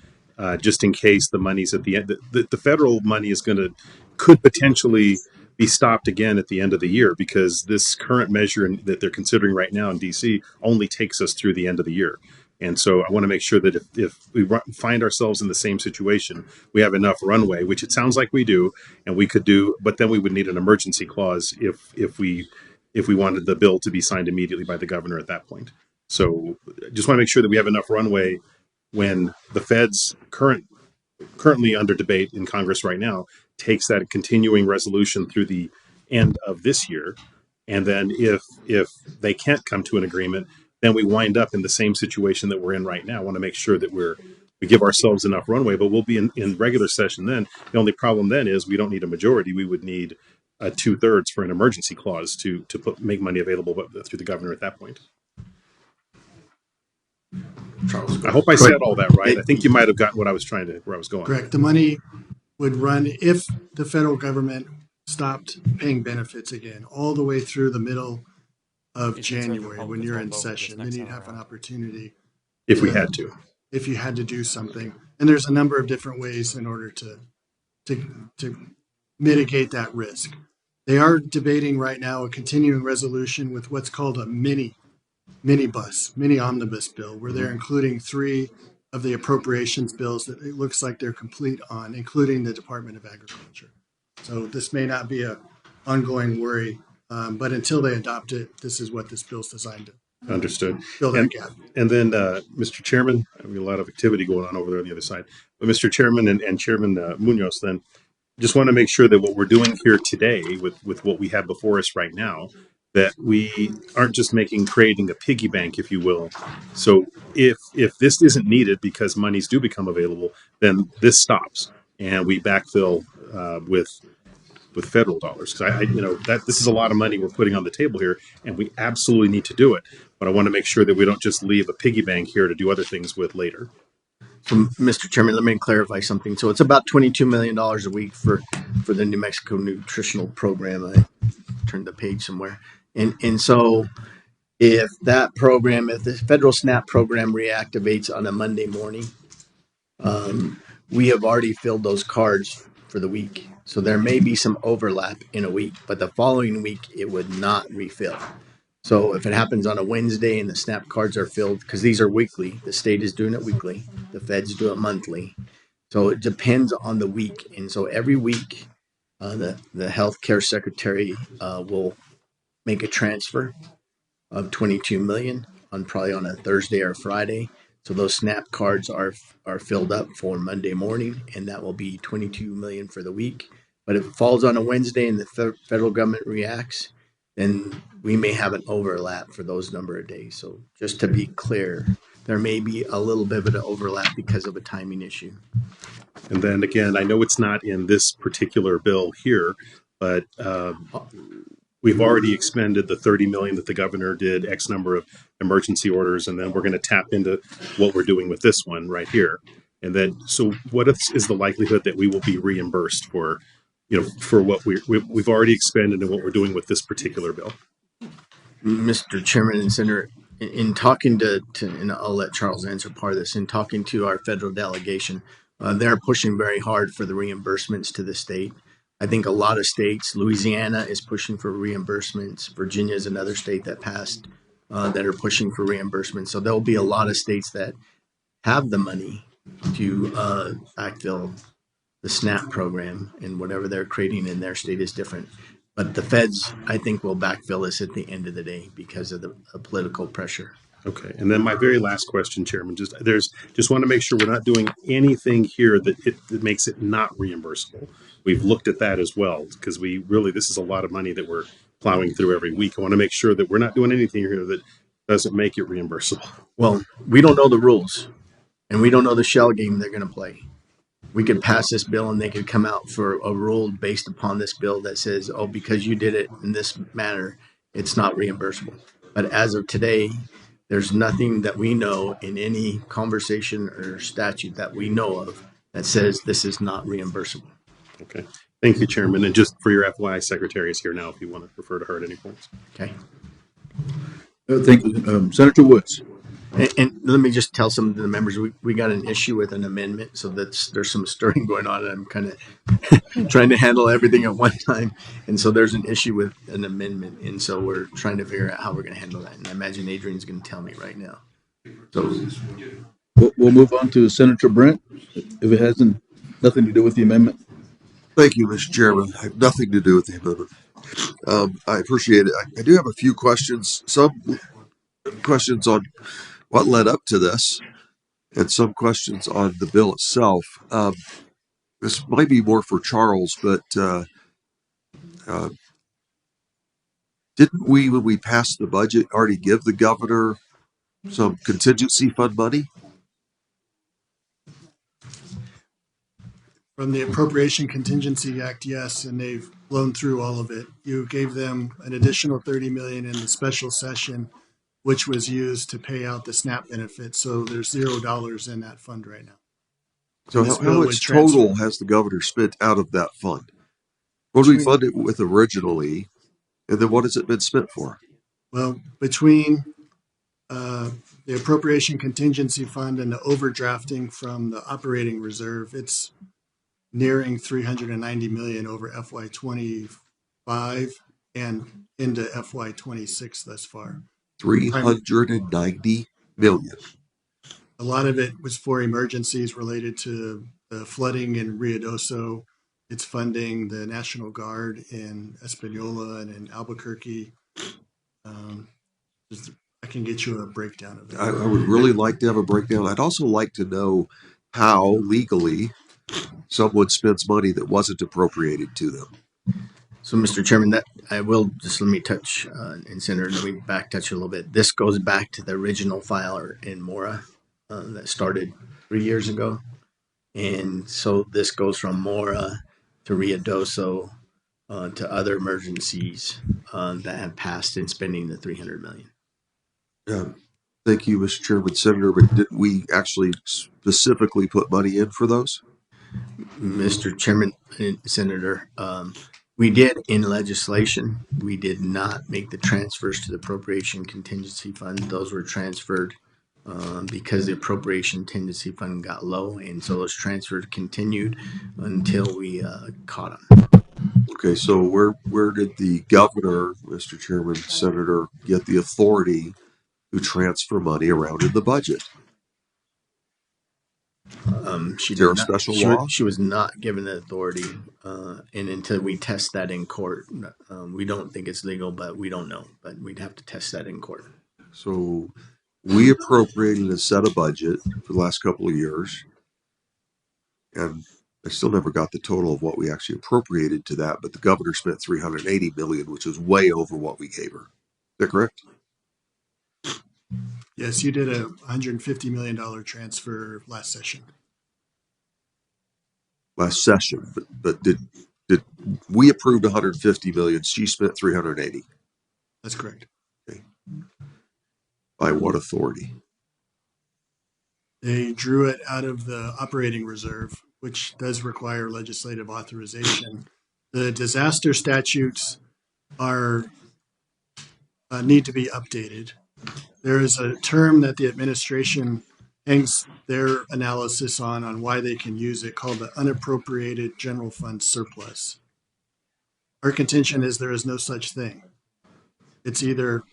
just in case the money's at the end. The federal money could potentially be stopped again at the end of the year, because this current measure that they're considering right now in DC only takes us through the end of the year. And so I want to make sure that if we find ourselves in the same situation, we have enough runway, which it sounds like we do, and we could do, but then we would need an emergency clause if we wanted the bill to be signed immediately by the governor at that point. So just want to make sure that we have enough runway when the Fed's currently under debate in Congress right now takes that continuing resolution through the end of this year. And then if they can't come to an agreement, then we wind up in the same situation that we're in right now. I want to make sure that we give ourselves enough runway, but we'll be in regular session then. The only problem then is we don't need a majority. We would need a 2/3 for an emergency clause to make money available through the governor at that point. Charles, I hope I said all that right. I think you might have gotten where I was going. Correct. The money would run if the federal government stopped paying benefits again, all the way through the middle of January when you're in session. Then you'd have an opportunity. If we had to. If you had to do something. And there's a number of different ways in order to mitigate that risk. They are debating right now a continuing resolution with what's called a mini omnibus bill, where they're including 3 of the appropriations bills that it looks like they're complete on, including the Department of Agriculture. So this may not be an ongoing worry, but until they adopt it, this is what this bill's designed to. Understood. Fill that gap. And then, Mr. Chairman, I have a lot of activity going on over there on the other side. But Mr. Chairman and Chairman Munoz, then, just want to make sure that what we're doing here today with what we have before us right now, that we aren't just creating a piggy bank, if you will. So if this isn't needed because monies do become available, then this stops and we backfill with federal dollars. Because this is a lot of money we're putting on the table here, and we absolutely need to do it. But I want to make sure that we don't just leave a piggy bank here to do other things with later. So, Mr. Chairman, let me clarify something. So it's about $22 million a week for the New Mexico Nutritional Program. I turned the page somewhere. And so if the federal SNAP program reactivates on a Monday morning, we have already filled those cards for the week. So there may be some overlap in a week, but the following week it would not refill. So if it happens on a Wednesday and the SNAP cards are filled, because these are weekly, the state is doing it weekly, the feds do it monthly. So it depends on the week. And so every week, the healthcare secretary will make a transfer of $22 million probably on a Thursday or Friday. So those SNAP cards are filled up for Monday morning, and that will be $22 million for the week. But if it falls on a Wednesday and the federal government reacts, then we may have an overlap for those number of days. So just to be clear, there may be a little bit of an overlap because of a timing issue. And then again, I know it's not in this particular bill here, but we've already expended the $30 million that the governor did, X number of emergency orders, and then we're going to tap into what we're doing with this one right here. And then, so what is the likelihood that we will be reimbursed for what we've already expended and what we're doing with this particular bill? Mr. Chairman and Senator, in talking to and I'll let Charles answer part of this, in talking to our federal delegation, they're pushing very hard for the reimbursements to the state. I think a lot of states, Louisiana is pushing for reimbursements. Virginia is another state that passed that are pushing for reimbursements. So there'll be a lot of states that have the money to backfill the SNAP program, and whatever they're creating in their state is different. But the feds, I think, will backfill this at the end of the day because of the political pressure. Okay. And then my very last question, Chairman, just want to make sure we're not doing anything here that makes it not reimbursable. We've looked at that as well, because this is a lot of money that we're plowing through every week. I want to make sure that we're not doing anything here that doesn't make it reimbursable. Well, we don't know the rules, and we don't know the shell game they're going to play. We could pass this bill and they could come out for a rule based upon this bill that says, oh, because you did it in this manner, it's not reimbursable. But as of today, there's nothing that we know in any conversation or statute that we know of that says this is not reimbursable. Okay. Thank you, Chairman. And just for your FYI, Secretary is here now if you want to refer to her at any points. Okay. Thank you. Senator Woods. And let me just tell some of the members, we got an issue with an amendment, so there's some stirring going on, and I'm kind of trying to handle everything at one time. And so there's an issue with an amendment, and so we're trying to figure out how we're going to handle that. And I imagine Adrian's going to tell me right now. So We'll move on to Senator Brent, if it hasn't nothing to do with the amendment. Thank you, Mr. Chairman. I have nothing to do with the amendment. I appreciate it. I do have a few questions. Some questions on what led up to this, and some questions on the bill itself. This might be more for Charles, but didn't we, when we passed the budget, already give the governor some contingency fund money? From the Appropriation Contingency Act, yes, and they've blown through all of it. You gave them an additional $30 million in the special session, which was used to pay out the SNAP benefits. So there's $0 in that fund right now. So how much total has the governor spent out of that fund? What did we fund it with originally, and then what has it been spent for? Well, between the Appropriation Contingency Fund and the overdrafting from the operating reserve, it's nearing $390 million over FY25 and into FY26 thus far. 390 million. A lot of it was for emergencies related to the flooding in Ruidoso. It's funding the National Guard in Espanola and in Albuquerque. I can get you a breakdown of it. I would really like to have a breakdown. I'd also like to know how legally someone spends money that wasn't appropriated to them. So, Mr. Chairman, that I will just let me touch, and Senator, let me back touch a little bit. This goes back to the original filer in Mora that started 3 years ago. And so this goes from Mora to Ruidoso to other emergencies that have passed in spending the $300 million. Thank you, Mr. Chairman. Senator, but didn't we actually specifically put money in for those? Mr. Chairman and Senator, we did in legislation. We did not make the transfers to the Appropriation Contingency Fund. Those were transferred because the Appropriation Contingency Fund got low, and so those transfers continued until we caught them. Okay, so where did the governor, Mr. Chairman, Senator, get the authority to transfer money around in the budget? She Is there a did not, special she, law? she was not given the authority, and until we test that in court, we don't think it's legal, but we don't know. But we'd have to test that in court. So we appropriated a set of budget for the last couple of years, and I still never got the total of what we actually appropriated to that, but the governor spent $380 million, which is way over what we gave her. Is that correct? Yes, you did a $150 million transfer last session. Last session, but did we approved 150 million? She spent 380. That's correct. Okay. By what authority? They drew it out of the operating reserve, which does require legislative authorization. The disaster statutes are need to be updated. There is a term that the administration hangs their analysis on why they can use it, called the unappropriated general fund surplus. Our contention is there is no such thing. It's either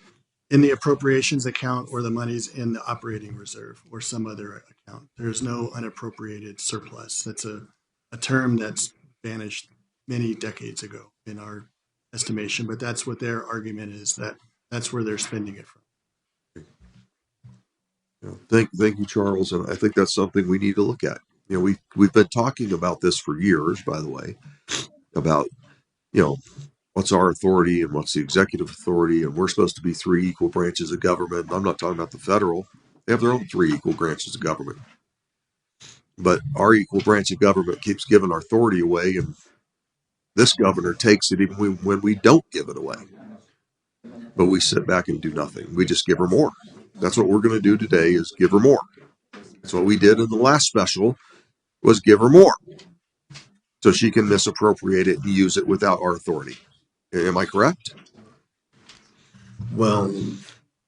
in the appropriations account or the money's in the operating reserve or some other account. There's no unappropriated surplus. That's a term that's vanished many decades ago in our estimation, but that's what their argument is, that's where they're spending it from. Thank you, Charles, and I think that's something we need to look at. You know, we've been talking about this for years, by the way, about, you know, what's our authority and what's the executive authority, and we're supposed to be three equal branches of government. I'm not talking about the federal. They have their own three equal branches of government. But our equal branch of government keeps giving our authority away, and this governor takes it even when we don't give it away. But we sit back and do nothing. We just give her more. That's what we're going to do today, is give her more. That's what we did in the last special, was give her more. So she can misappropriate it and use it without our authority. Am I correct? Well,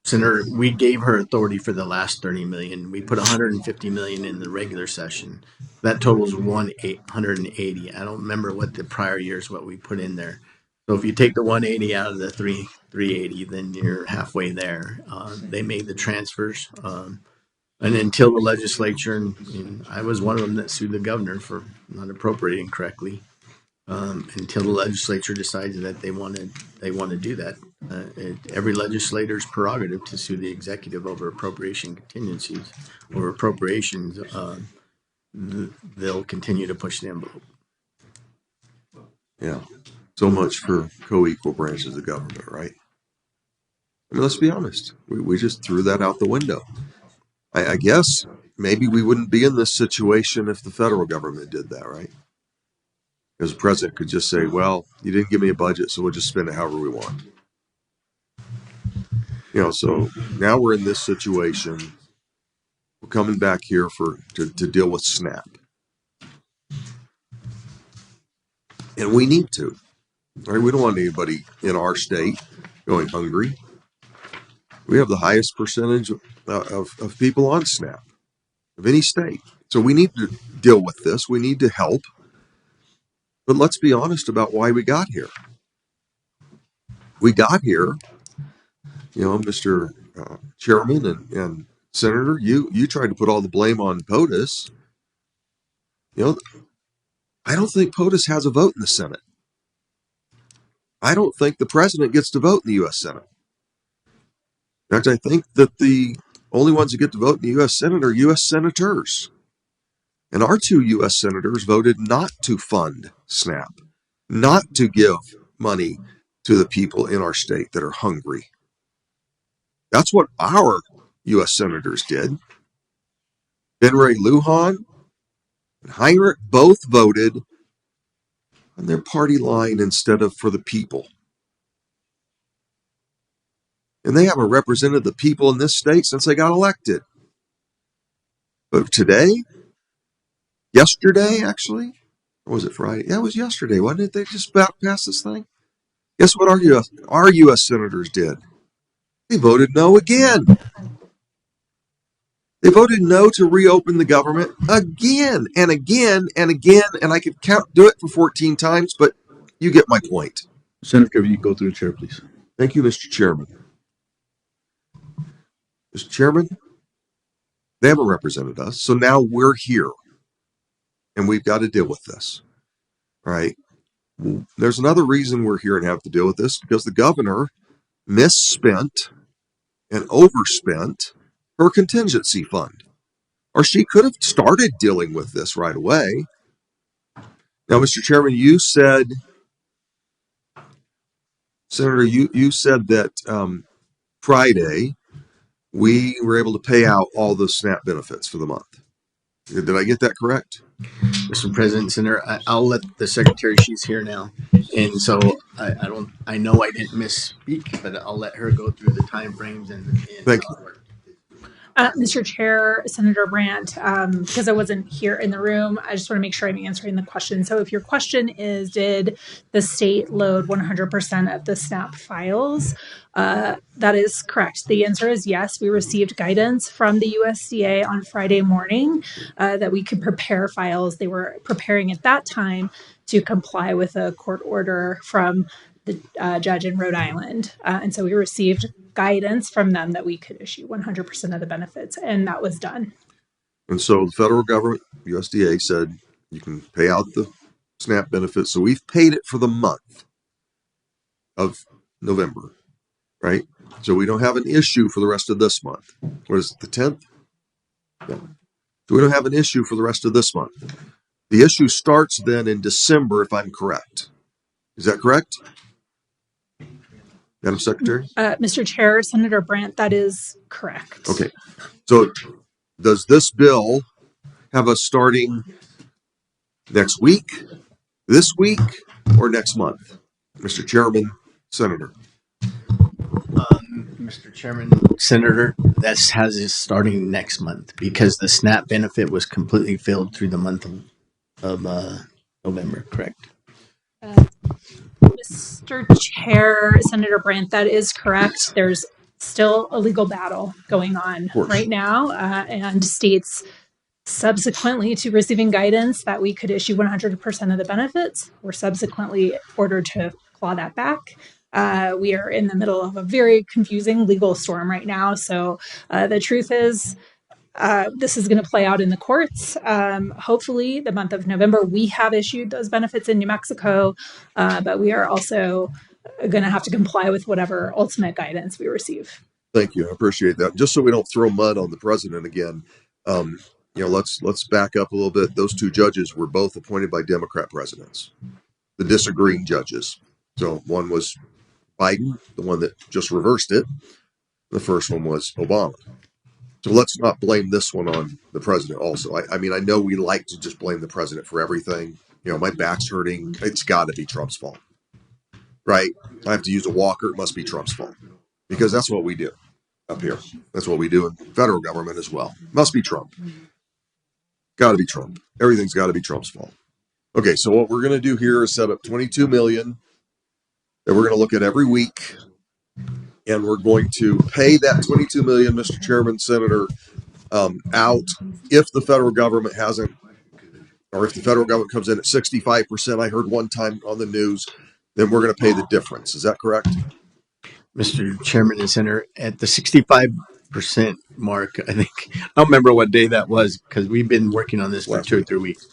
Senator, we gave her authority for the last 30 million. We put 150 million in the regular session. That totals 180. I don't remember what the prior years what we put in there. So if you take the 180 out of the 380, then you're halfway there. They made the transfers, and until the legislature, and I was one of them that sued the governor for not appropriating correctly. Until the legislature decides that they want to do that. Every legislator's prerogative to sue the executive over appropriation contingencies or appropriations. They'll continue to push the envelope. Yeah. So much for co-equal branches of government, right? I mean, let's be honest. We just threw that out the window. I guess maybe we wouldn't be in this situation if the federal government did that, right? Because the president could just say, well, you didn't give me a budget, so we'll just spend it however we want. So now we're in this situation. We're coming back here to deal with SNAP. And we need to. Right? We don't want anybody in our state going hungry. We have the highest percentage of people on SNAP of any state. So we need to deal with this. We need to help. But let's be honest about why we got here. We got here, Mr. Chairman and Senator, you tried to put all the blame on POTUS. I don't think POTUS has a vote in the Senate. I don't think the president gets to vote in the U.S. Senate. In fact, I think that the only ones who get to vote in the U.S. Senate are U.S. senators. And our 2 U.S. senators voted not to fund SNAP, not to give money to the people in our state that are hungry. That's what our U.S. senators did. Ben Ray Lujan and Heinrich both voted on their party line instead of for the people. And they haven't represented the people in this state since they got elected. But yesterday, actually, or was it Friday? Yeah, it was yesterday, wasn't it? They just about passed this thing. Guess what our U.S. senators did? They voted no again. They voted no to reopen the government again and again and again, and I could do it for 14 times, but you get my point. Senator, you go through the chair, please. Thank you, Mr. Chairman. Mr. Chairman, they haven't represented us, so now we're here. And we've got to deal with this, right? There's another reason we're here and have to deal with this, because the governor misspent and overspent her contingency fund. Or she could have started dealing with this right away. Now, Mr. Chairman, you said, Senator, you said that Friday we were able to pay out all the SNAP benefits for the month. Did I get that correct? Mr. President, Senator, I'll let the secretary, she's here now. And so I know I didn't misspeak, but I'll let her go through the timeframes and Thank you. Mr. Chair, Senator Brandt, because I wasn't here in the room, I just want to make sure I'm answering the question. So if your question is, did the state load 100% of the SNAP files? That is correct. The answer is yes. We received guidance from the USDA on Friday morning that we could prepare files. They were preparing at that time to comply with a court order from the judge in Rhode Island. And so we received guidance from them that we could issue 100% of the benefits, and that was done. And so the federal government, USDA, said you can pay out the SNAP benefits. So we've paid it for the month of November, right? So we don't have an issue for the rest of this month. What is it, the 10th? Yeah. So we don't have an issue for the rest of this month. The issue starts then in December, if I'm correct. Is that correct? Madam Secretary? Mr. Chair, Senator Brandt, that is correct. Okay. So does this bill have us starting next week, this week, or next month? Mr. Chairman, Senator. Mr. Chairman, Senator, that has us starting next month because the SNAP benefit was completely filled through the month of November, correct? Mr. Chair, Senator Brandt, that is correct. There's still a legal battle going on right now, and states subsequently to receiving guidance that we could issue 100% of the benefits were subsequently ordered to claw that back. We are in the middle of a very confusing legal storm right now. So the truth is, this is going to play out in the courts. Hopefully, the month of November, we have issued those benefits in New Mexico, but we are also going to have to comply with whatever ultimate guidance we receive. Thank you. I appreciate that. Just so we don't throw mud on the president again, let's back up a little bit. Those two judges were both appointed by Democrat presidents, the disagreeing judges. So one was Biden, the one that just reversed it. The first one was Obama. So let's not blame this one on the president also. I mean, I know we like to just blame the president for everything. My back's hurting. It's got to be Trump's fault, right? I have to use a walker. It must be Trump's fault because that's what we do up here. That's what we do in federal government as well. Must be Trump. Got to be Trump. Everything's got to be Trump's fault. Okay, so what we're going to do here is set up $22 million that we're going to look at every week. And we're going to pay that $22 million, Mr. Chairman, Senator, out if the federal government hasn't, or if the federal government comes in at 65%, I heard one time on the news, then we're going to pay the difference. Is that correct? Mr. Chairman and Senator, at the 65% mark, I think, I don't remember what day that was because we've been working on this for 2 or 3 weeks.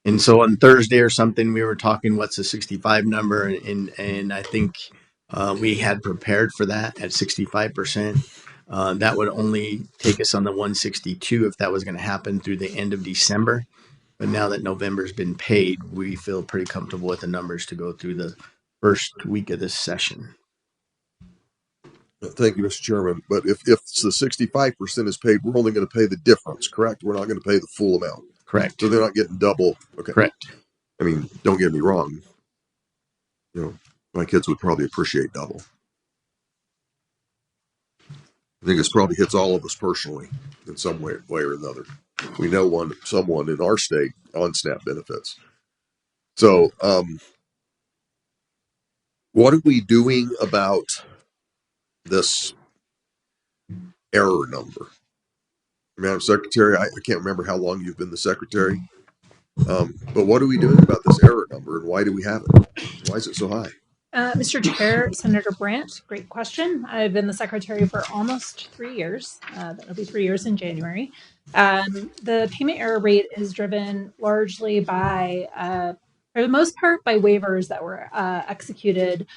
And so on Thursday or something, we were talking what's the 65 number, and I think we had prepared for that at 65%. That would only take us on the 162 if that was going to happen through the end of December. But now that November's been paid, we feel pretty comfortable with the numbers to go through the first week of this session. Thank you, Mr. Chairman. But if the 65% is paid, we're only going to pay the difference, correct? We're not going to pay the full amount. Correct. So they're not getting double. Okay. Correct. I mean, don't get me wrong. My kids would probably appreciate double. I think this probably hits all of us personally in some way or another. We know someone in our state on SNAP benefits. So, what are we doing about this error number? Madam Secretary, I can't remember how long you've been the secretary, but what are we doing about this error number and why do we have it? Why is it so high? Mr. Chair, Senator Brandt, great question. I've been the secretary for almost 3 years. That'll be 3 years in January. The payment error rate is driven largely by, for the most part, by waivers that were executed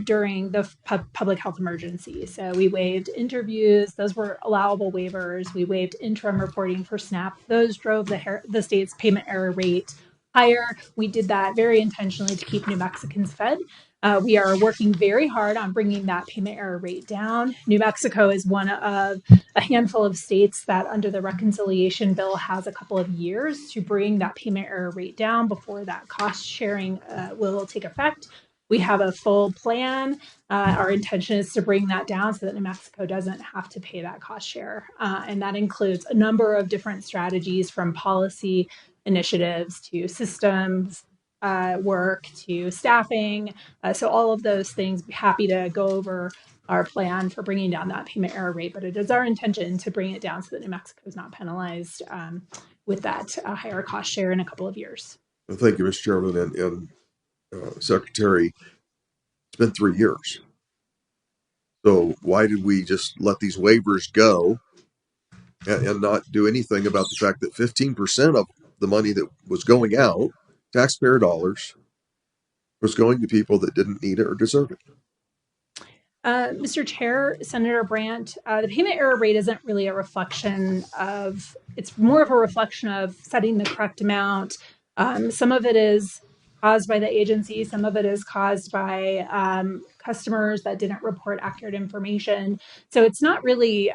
during the public health emergency. So we waived interviews. Those were allowable waivers. We waived interim reporting for SNAP. Those drove the state's payment error rate higher. We did that very intentionally to keep New Mexicans fed. We are working very hard on bringing that payment error rate down. New Mexico is one of a handful of states that under the reconciliation bill has a couple of years to bring that payment error rate down before that cost sharing will take effect. We have a full plan. Our intention is to bring that down so that New Mexico doesn't have to pay that cost share. And that includes a number of different strategies from policy initiatives to systems work to staffing. So all of those things, be happy to go over our plan for bringing down that payment error rate, but it is our intention to bring it down so that New Mexico is not penalized with that higher cost share in a couple of years. Well, thank you, Mr. Chairman and Secretary. It's been 3 years. So why did we just let these waivers go and not do anything about the fact that 15% of the money that was going out, taxpayer dollars, was going to people that didn't need it or deserve it? Mr. Chair, Senator Brandt, the payment error rate isn't really a reflection of, it's more of a reflection of setting the correct amount. Some of it is caused by the agency. Some of it is caused by customers that didn't report accurate information. So it's not really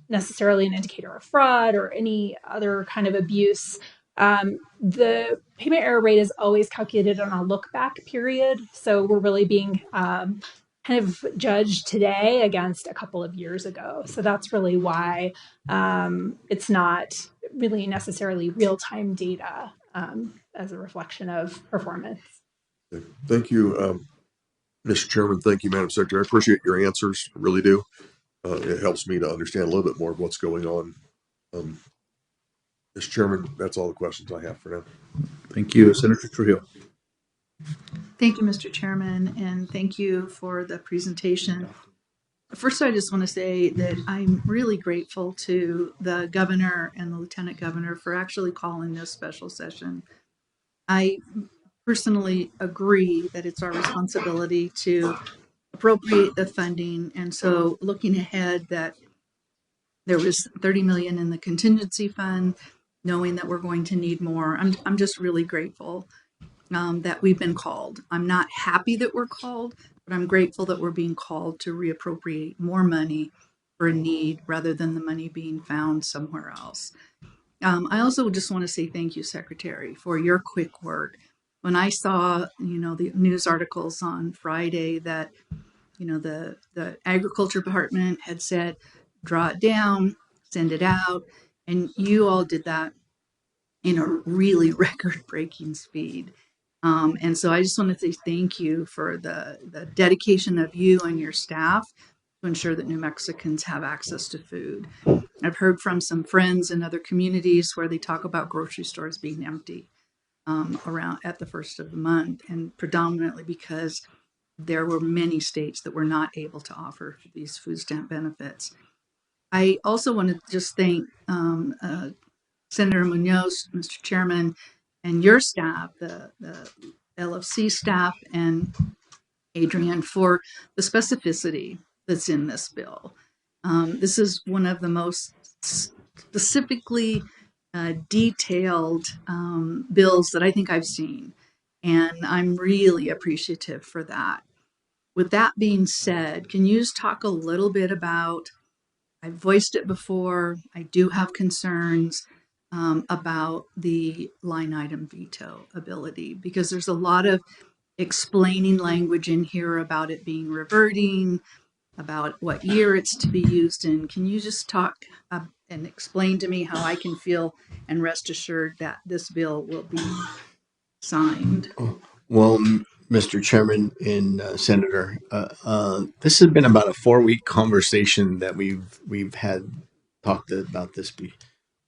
necessarily an indicator of fraud or any other kind of abuse. The payment error rate is always calculated on a look back period. So we're really being kind of judged today against a couple of years ago. So that's really why it's not really necessarily real-time data as a reflection of performance. Thank you, Mr. Chairman. Thank you, Madam Secretary. I appreciate your answers. I really do. It helps me to understand a little bit more of what's going on. Um, Mr. Chairman, that's all the questions I have for now. Thank you, Senator Trujillo. Thank you, Mr. Chairman, and thank you for the presentation. First, I just want to say that I'm really grateful to the governor and the lieutenant governor for actually calling this special session. I personally agree that it's our responsibility to appropriate the funding, and so looking ahead that there was 30 million in the contingency fund, knowing that we're going to need more. I'm just really grateful that we've been called. I'm not happy that we're called, but I'm grateful that we're being called to reappropriate more money for a need rather than the money being found somewhere else. I also just want to say thank you, Secretary, for your quick work. When I saw, the news articles on Friday that, the Agriculture Department had said, draw it down, send it out, and you all did that in a really record-breaking speed. And so I just want to say thank you for the dedication of you and your staff to ensure that New Mexicans have access to food. I've heard from some friends in other communities where they talk about grocery stores being empty around at the first of the month, and predominantly because there were many states that were not able to offer these food stamp benefits. I also want to just thank Senator Munoz, Mr. Chairman, and your staff, the LFC staff, and Adrian, for the specificity that's in this bill. This is one of the most specifically detailed bills that I think I've seen, and I'm really appreciative for that. With that being said, can you just talk a little bit about, I've voiced it before, I do have concerns about the line item veto ability, because there's a lot of explaining language in here about it being reverting, about what year it's to be used in. Can you just talk and explain to me how I can feel and rest assured that this bill will be signed? Well, Mr. Chairman and Senator, this has been about a 4-week conversation that we've had talked about this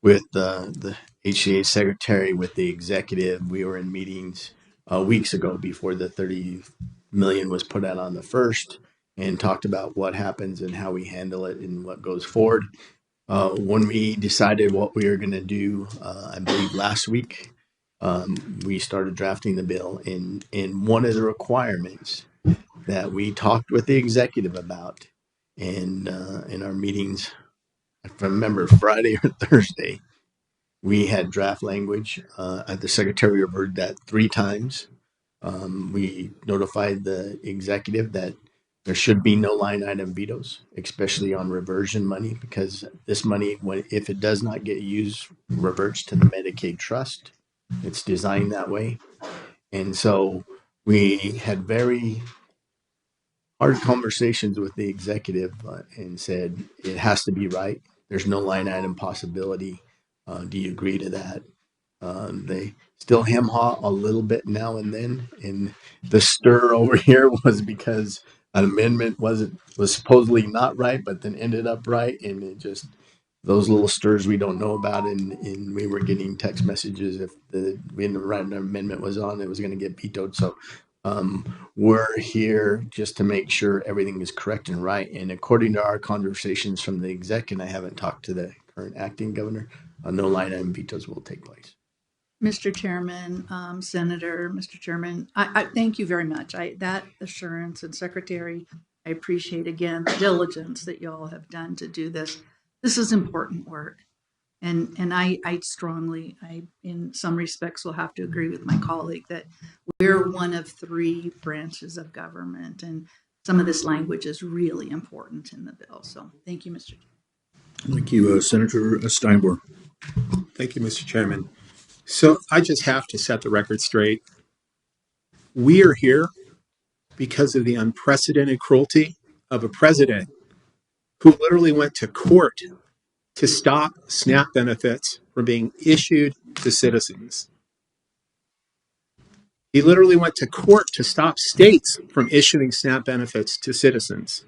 with the HCA secretary, with the executive. We were in meetings weeks ago before the 30 million was put out on the first, and talked about what happens and how we handle it and what goes forward. When we decided what we were going to do, I believe last week, we started drafting the bill, and one of the requirements that we talked with the executive about in our meetings, if I remember, Friday or Thursday, we had draft language. The secretary referred that 3 times. We notified the executive that there should be no line item vetoes, especially on reversion money, because this money, if it does not get used, reverts to the Medicaid trust. It's designed that way. And so we had very hard conversations with the executive and said, it has to be right. There's no line item possibility. Do you agree to that? They still hem-haw a little bit now and then. And the stir over here was because an amendment was supposedly not right, but then ended up right. And it just, those little stirs we don't know about. And we were getting text messages if the right amendment was on, it was going to get vetoed. So we're here just to make sure everything is correct and right. And according to our conversations from the exec, and I haven't talked to the current acting governor, no line item vetoes will take place. Mr. Chairman, Senator, Mr. Chairman, I thank you very much. that assurance, and Secretary, I appreciate again the diligence that you all have done to do this. This is important work. And I strongly, in some respects, will have to agree with my colleague that we're one of 3 branches of government, and some of this language is really important in the bill. So thank you, Mr. Chairman. Thank you, Senator Steinborn. Thank you, Mr. Chairman. So I just have to set the record straight. We are here because of the unprecedented cruelty of a president who literally went to court to stop SNAP benefits from being issued to citizens. He literally went to court to stop states from issuing SNAP benefits to citizens.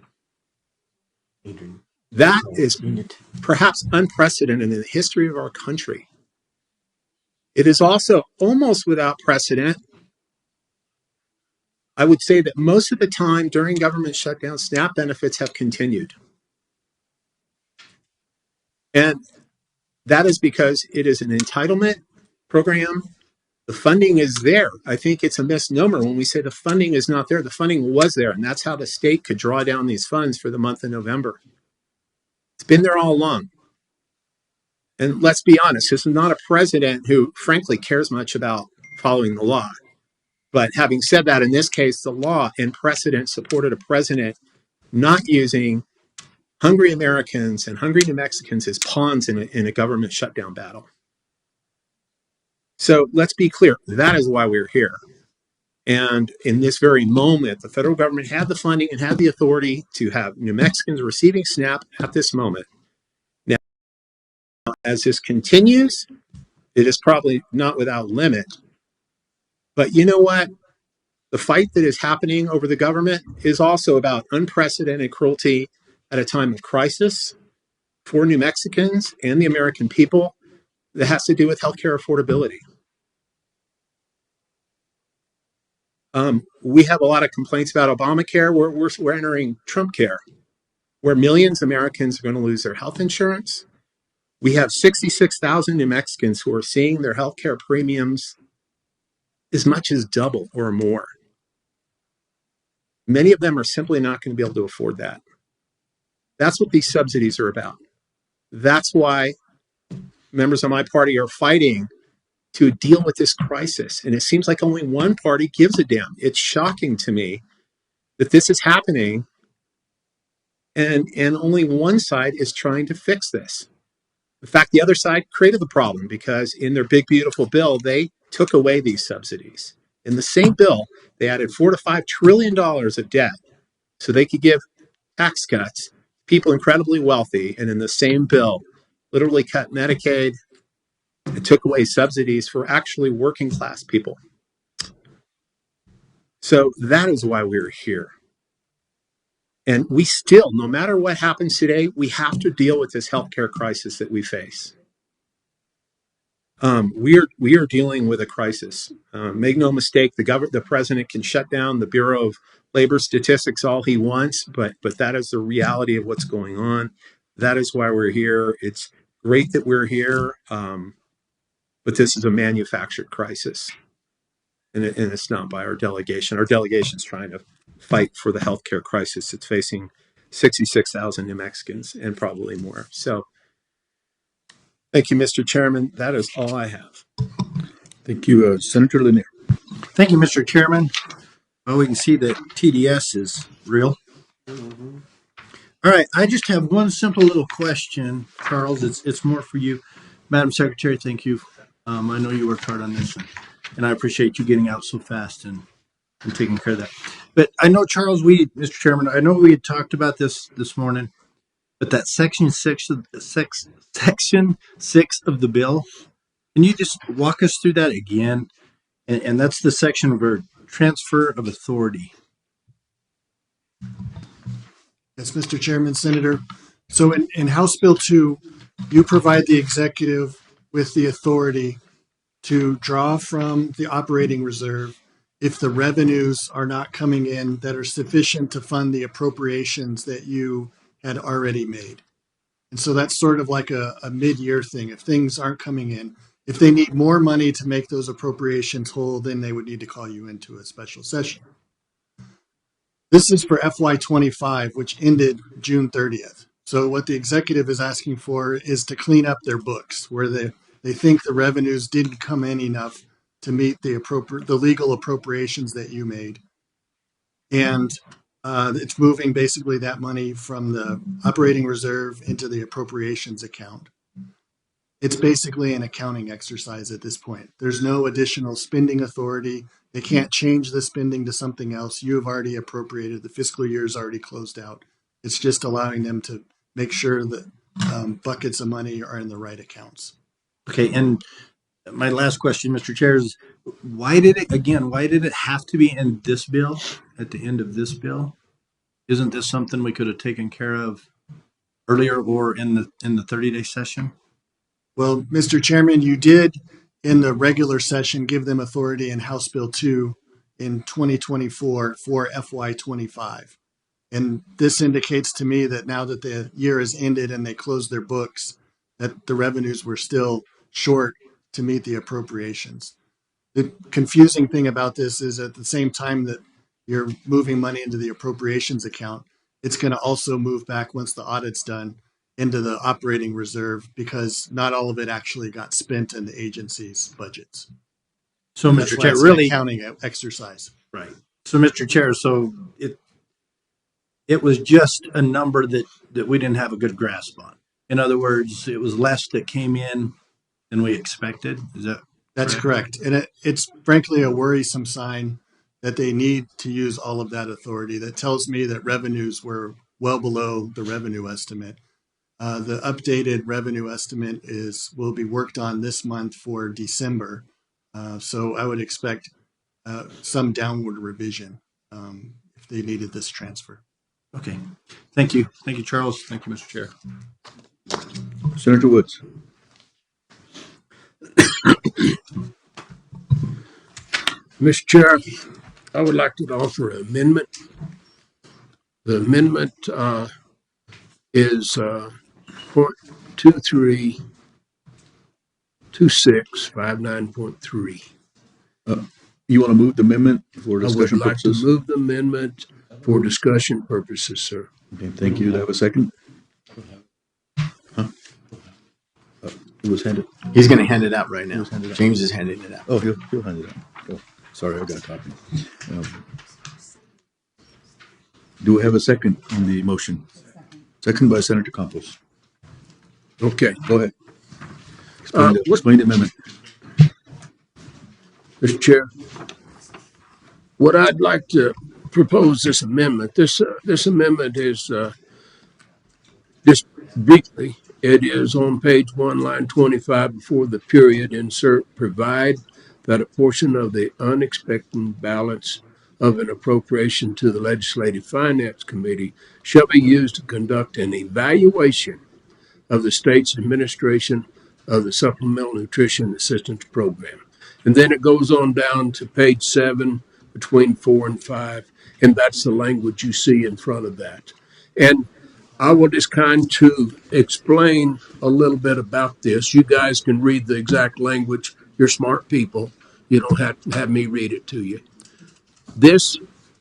Adrian. That is perhaps unprecedented in the history of our country. It is also almost without precedent. I would say that most of the time during government shutdown, SNAP benefits have continued. And that is because it is an entitlement program. The funding is there. I think it's a misnomer when we say the funding is not there. The funding was there, and that's how the state could draw down these funds for the month of November. It's been there all along. And let's be honest, this is not a president who, frankly, cares much about following the law. But having said that, in this case, the law and precedent supported a president not using hungry Americans and hungry New Mexicans as pawns in a government shutdown battle. So let's be clear, that is why we're here. And in this very moment, the federal government had the funding and had the authority to have New Mexicans receiving SNAP at this moment. Now, as this continues, it is probably not without limit. But you know what? The fight that is happening over the government is also about unprecedented cruelty at a time of crisis for New Mexicans and the American people that has to do with healthcare affordability. We have a lot of complaints about Obamacare. We're entering Trump care, where millions of Americans are going to lose their health insurance. We have 66,000 New Mexicans who are seeing their healthcare premiums as much as double or more. Many of them are simply not going to be able to afford that. That's what these subsidies are about. That's why members of my party are fighting to deal with this crisis. And it seems like only one party gives a damn. It's shocking to me that this is happening and only one side is trying to fix this. In fact, the other side created the problem because in their big, beautiful bill, they took away these subsidies. In the same bill, they added $4 to $5 trillion of debt so they could give tax cuts to people incredibly wealthy. And in the same bill, literally cut Medicaid and took away subsidies for actually working class people. So that is why we're here. And we still, no matter what happens today, we have to deal with this healthcare crisis that we face. We are dealing with a crisis. Make no mistake, the president can shut down the Bureau of Labor Statistics all he wants, but that is the reality of what's going on. That is why we're here. It's great that we're here, but this is a manufactured crisis, and it's not by our delegation. Our delegation's trying to fight for the healthcare crisis that's facing 66,000 New Mexicans and probably more. So thank you, Mr. Chairman. That is all I have. Thank you, Senator Lanier. Thank you, Mr. Chairman. Well, we can see that TDS is real. Mm-hmm. All right, I just have one simple little question, Charles. It's more for you. Madam Secretary, thank you. I know you worked hard on this, and I appreciate you getting out so fast and taking care of that. But I know, Charles, Mr. Chairman, I know we had talked about this morning, but that section 6 of the bill, can you just walk us through that again? And that's the section where transfer of authority. Yes, Mr. Chairman, Senator. So in House Bill 2, you provide the executive with the authority to draw from the operating reserve if the revenues are not coming in that are sufficient to fund the appropriations that you had already made. And so that's sort of like a mid-year thing. If things aren't coming in, if they need more money to make those appropriations whole, then they would need to call you into a special session. This is for FY25, which ended June 30th. So what the executive is asking for is to clean up their books where they think the revenues didn't come in enough to meet the legal appropriations that you made. And it's moving basically that money from the operating reserve into the appropriations account. It's basically an accounting exercise at this point. There's no additional spending authority. They can't change the spending to something else. You have already appropriated. The fiscal year is already closed out. It's just allowing them to make sure that buckets of money are in the right accounts. Okay, and my last question, Mr. Chair, is why did it have to be in this bill, at the end of this bill? Isn't this something we could have taken care of earlier or in the 30-day session? Well, Mr. Chairman, you did in the regular session give them authority in House Bill 2 in 2024 for FY25. And this indicates to me that now that the year has ended and they closed their books, that the revenues were still short to meet the appropriations. The confusing thing about this is at the same time that you're moving money into the appropriations account, it's going to also move back once the audit's done into the operating reserve because not all of it actually got spent in the agency's budgets. So, That's Mr. why Chair, it's really, an accounting exercise. right. So, Mr. Chair, so it was just a number that we didn't have a good grasp on. In other words, it was less that came in than we expected. Is that That's correct. And it's frankly a worrisome sign that they need to use all of that authority. That tells me that revenues were well below the revenue estimate. The updated revenue estimate will be worked on this month for December. So I would expect some downward revision if they needed this transfer. okay? Thank you. Thank you, Charles. Thank you, Mr. Chair. Senator Woods. Mr. Chair, I would like to offer an amendment. The amendment is 232659.3. You want to move the amendment for discussion I would like purposes? to move the amendment for discussion purposes, sir. Okay, thank you. Do I have a second? Huh? It was handed. He's going to hand it out right now. handed out. James is handing it out. Oh, he'll hand it out. Oh, sorry, I got a copy. Do we have a second on the motion? Second by Senator Campos. Okay. Go ahead. Explain the amendment. Mr. Chair, what I'd like to propose this amendment. This amendment is just briefly. It is on page 1, line 25, before the period. Insert provide that a portion of the unexpected balance of an appropriation to the Legislative Finance Committee shall be used to conduct an evaluation of the state's administration of the Supplemental Nutrition Assistance Program. And then it goes on down to page 7, between 4 and 5, and that's the language you see in front of that. And I will just kind to explain a little bit about this. You guys can read the exact language. You're smart people. You don't have to have me read it to you.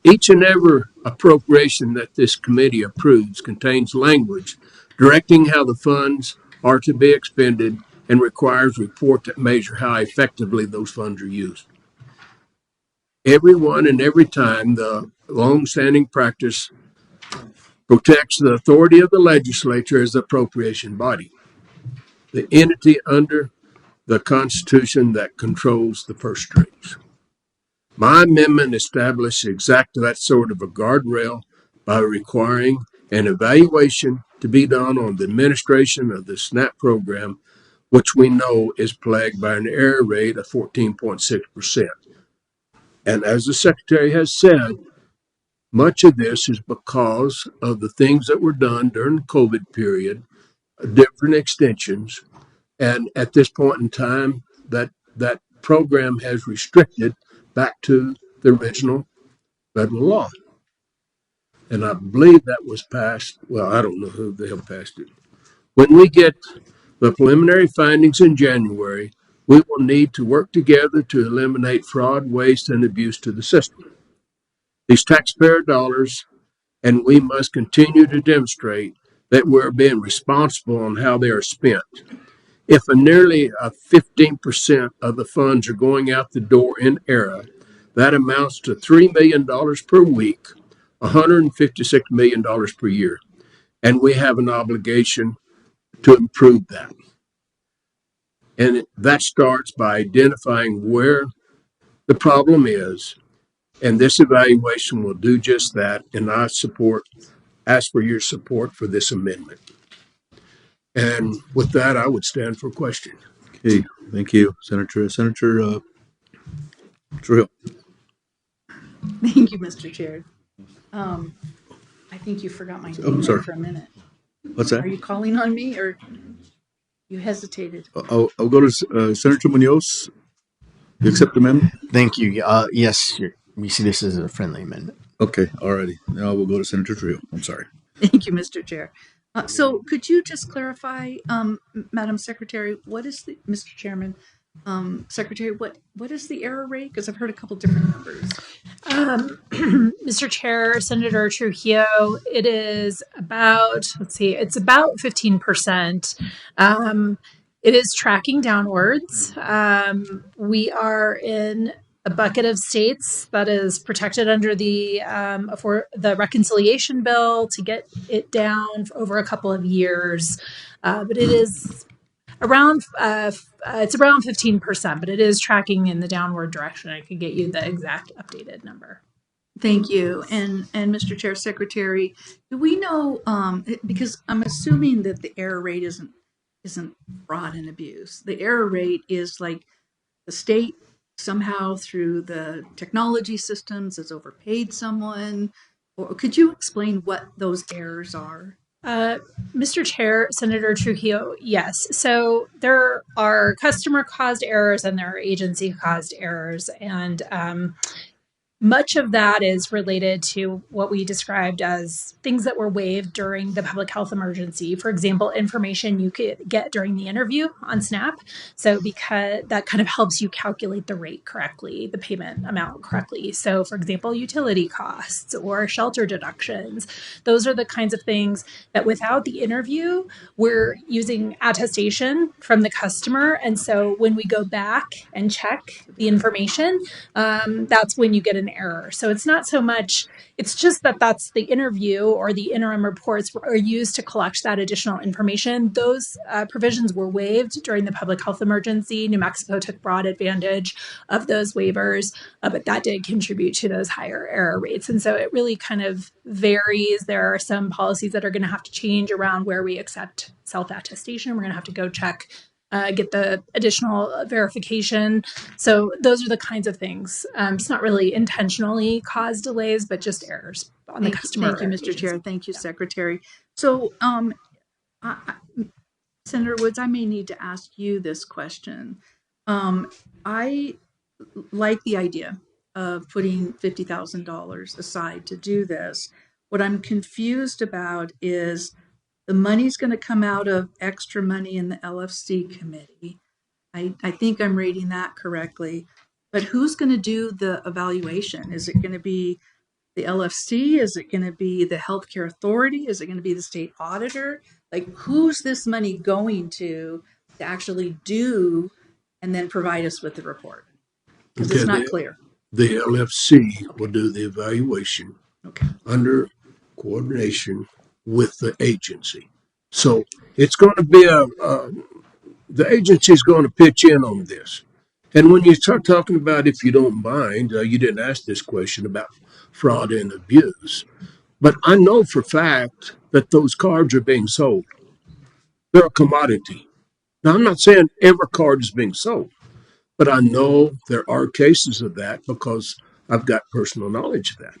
Each and every appropriation that this committee approves contains language directing how the funds are to be expended and requires report that measure how effectively those funds are used. Everyone and every time, the long-standing practice protects the authority of the legislature as the appropriation body, the entity under the Constitution that controls the purse strings. My amendment establishes exactly that sort of a guardrail by requiring an evaluation to be done on the administration of the SNAP program, which we know is plagued by an error rate of 14.6%. And as the Secretary has said, much of this is because of the things that were done during the COVID period, different extensions, and at this point in time, that program has restricted back to the original federal law. And I believe that was passed, well, I don't know who the hell passed it. When we get the preliminary findings in January, we will need to work together to eliminate fraud, waste, and abuse to the system. These taxpayer dollars, and we must continue to demonstrate that we're being responsible on how they are spent. If nearly 15% of the funds are going out the door in error, that amounts to $3 million per week, $156 million per year. And we have an obligation to improve that. And that starts by identifying where the problem is. And this evaluation will do just that. And I ask for your support for this amendment. And with that, I would stand for question. Okay, thank you, Senator Trujillo. Thank you, Mr. Chair. I think you forgot my name sorry. for a minute. What's that? Are you calling on me or you hesitated? I'll go to Senator Munoz. You accept the amendment? Thank you. Yes, we see this as a friendly amendment. Okay, alrighty. Now we'll go to Senator Trio. I'm sorry. Thank you, Mr. Chair. So could you just clarify, Madam Secretary, what is the, Mr. Chairman, Secretary, what is the error rate? Because I've heard a couple different numbers. Mr. Chair, Senator Trujillo, it is about, it's about 15%. It is tracking downwards. We are in a bucket of states that is protected under the reconciliation bill to get it down for over a couple of years, but it is around it's around 15%, but it is tracking in the downward direction. I could get you the exact updated number. Thank you. And Mr. Chair, Secretary, do we know, because I'm assuming that the error rate isn't fraud and abuse. The error rate is like the state somehow through the technology systems has overpaid someone, or could you explain what those errors are? Mr. Chair, Senator Trujillo, yes. So there are customer caused errors and there are agency caused errors. And much of that is related to what we described as things that were waived during the public health emergency. For example, information you could get during the interview on SNAP. So because that kind of helps you calculate the rate correctly, the payment amount correctly. So for example, utility costs or shelter deductions. Those are the kinds of things that without the interview, we're using attestation from the customer. And so when we go back and check the information, that's when you get an error. So it's not so much, it's just that that's the interview or the interim reports are used to collect that additional information. Those provisions were waived during the public health emergency. New Mexico took broad advantage of those waivers, but that did contribute to those higher error rates. And so it really kind of varies. There are some policies that are going to have to change around where we accept self-attestation. We're going to have to go check get the additional verification. So those are the kinds of things. It's not really intentionally caused delays, but just errors on the customer. Thank you, Mr. Chair. Thank you, Secretary. So, Senator Woods, I may need to ask you this question. I like the idea of putting $50,000 aside to do this. What I'm confused about is the money's going to come out of extra money in the LFC committee. I think I'm reading that correctly. But who's going to do the evaluation? Is it going to be the LFC? Is it going to be the healthcare authority? Is it going to be the state auditor? Like, who's this money going to actually do and then provide us with the report? Because it's not clear. The LFC will do the evaluation under coordination with the agency. So it's going to be the agency is going to pitch in on this. And when you start talking about, if you don't mind, you didn't ask this question about fraud and abuse, but I know for a fact that those cards are being sold. They're a commodity. Now, I'm not saying every card is being sold, but I know there are cases of that because I've got personal knowledge of that.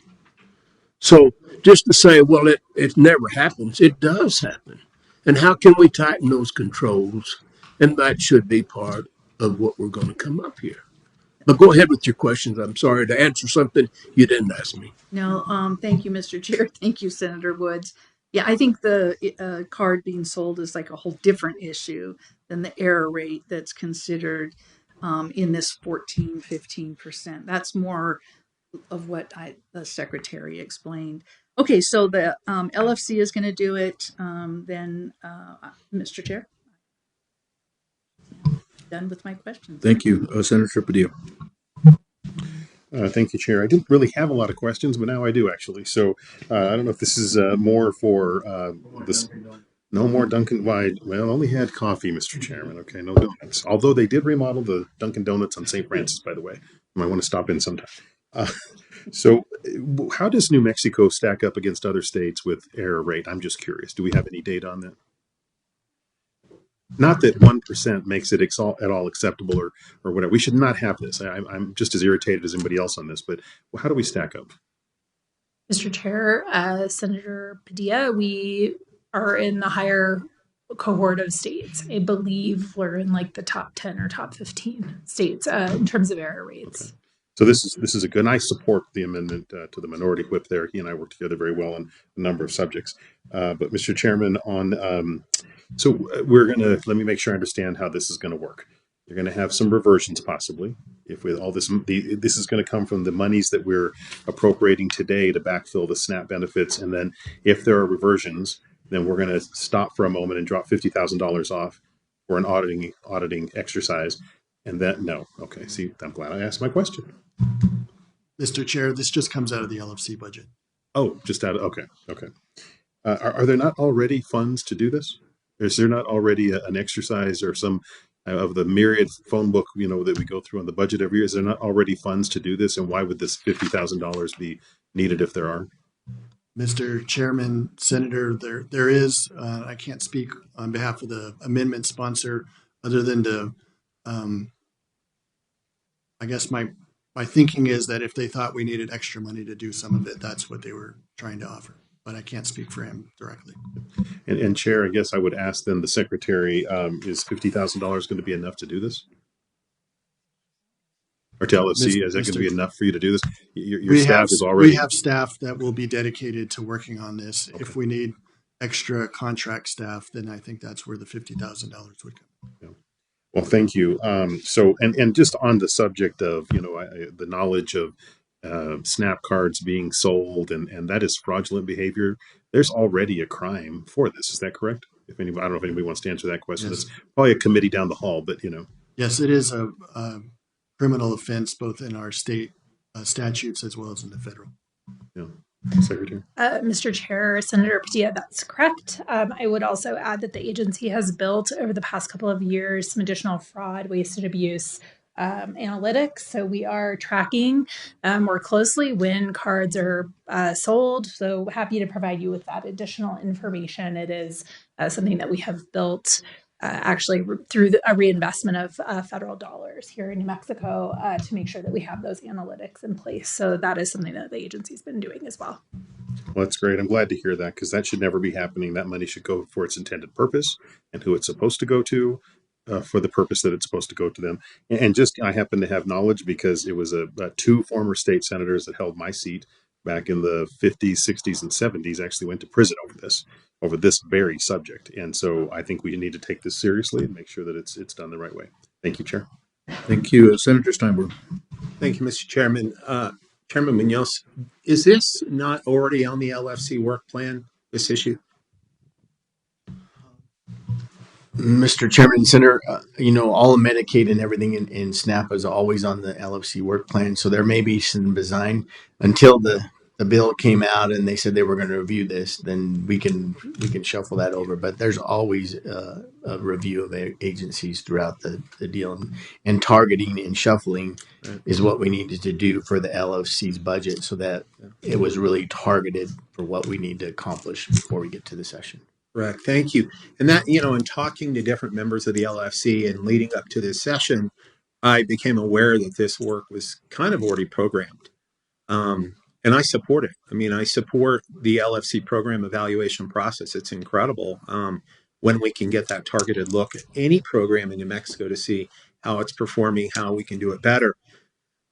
So just to say, well, it never happens, it does happen. And how can we tighten those controls? And that should be part of what we're going to come up here. But go ahead with your questions. I'm sorry to answer something you didn't ask me. No, thank you, Mr. Chair. Thank you, Senator Woods. Yeah, I think the card being sold is like a whole different issue than the error rate that's considered in this 15%. That's more of what the Secretary explained. Okay, so the LFC is going to do it. Then, Mr. Chair, done with my questions. Thank you, Senator Padilla. Thank you, Chair. I didn't really have a lot of questions, but now I do actually. So I don't know if this is more for this. No more Dunkin'. Well, only had coffee, Mr. Chairman. Okay, no donuts. Although they did remodel the Dunkin' Donuts on St. Francis, by the way. You might want to stop in sometime. So how does New Mexico stack up against other states with error rate? I'm just curious. Do we have any data on that? Not that 1% makes it at all acceptable or whatever. We should not have this. I'm just as irritated as anybody else on this, but how do we stack up? Mr. Chair, Senator Padilla, we are in the higher cohort of states. I believe we're in like the top 10 or top 15 states in terms of error rates. Okay. So this is a good, and I support the amendment to the minority whip there. He and I work together very well on a number of subjects. But Mr. Chairman, let me make sure I understand how this is going to work. You're going to have some reversions possibly. If with all this, this is going to come from the monies that we're appropriating today to backfill the SNAP benefits. And then if there are reversions, then we're going to stop for a moment and drop $50,000 off for an auditing exercise. And then, no. Okay. See, I'm glad I asked my question. Mr. Chair, this just comes out of the LFC budget. Oh, just out of, okay. Are there not already funds to do this? Is there not already an exercise or some of the myriad phone book, that we go through on the budget every year? Is there not already funds to do this? And why would this $50,000 be needed if there are? Mr. Chairman, Senator, there is, I can't speak on behalf of the amendment sponsor other than to, I guess my thinking is that if they thought we needed extra money to do some of it, that's what they were trying to offer. But I can't speak for him directly. And Chair, I guess I would ask then the Secretary, is $50,000 going to be enough to do this? Or to LFC, is that going to be enough for you to do this? Your staff is already... We have staff that will be dedicated to working on this. Okay. If we need extra contract staff, then I think that's where the $50,000 would come. Yeah. Well, thank you. So just on the subject of, the knowledge of SNAP cards being sold, and that is fraudulent behavior, there's already a crime for this. Is that correct? I don't know if anybody wants to answer that question. Yes. It's probably a committee down the hall, but Yes, it is a criminal offense, both in our state statutes as well as in the federal. Yeah. Secretary. Mr. Chair, Senator Padilla, that's correct. I would also add that the agency has built over the past couple of years some additional fraud, waste, and abuse analytics. So we are tracking more closely when cards are sold. So happy to provide you with that additional information. It is something that we have built actually through a reinvestment of federal dollars here in New Mexico to make sure that we have those analytics in place. So that is something that the agency's been doing as well. Well, that's great. I'm glad to hear that, because that should never be happening. That money should go for its intended purpose and who it's supposed to go to for the purpose that it's supposed to go to them. And just, I happen to have knowledge because it was two former state senators that held my seat back in the 50s, 60s, and 70s actually went to prison over this very subject. And so I think we need to take this seriously and make sure that it's done the right way. Thank you, Chair. Thank you, Senator Steinberg. Thank you, Mr. Chairman. Chairman Munoz, is this not already on the LFC work plan, this issue? Mr. Chairman, Senator, all of Medicaid and everything in SNAP is always on the LFC work plan. So there may be some design until the bill came out and they said they were going to review this, then we can shuffle that over. But there's always a review of agencies throughout the deal, and targeting and shuffling is what we needed to do for the LFC's budget, so that it was really targeted for what we need to accomplish before we get to the session. Correct. Thank you. And that, in talking to different members of the LFC and leading up to this session, I became aware that this work was kind of already programmed. And I support it. I support the LFC program evaluation process. It's incredible when we can get that targeted look at any program in New Mexico to see how it's performing, how we can do it better.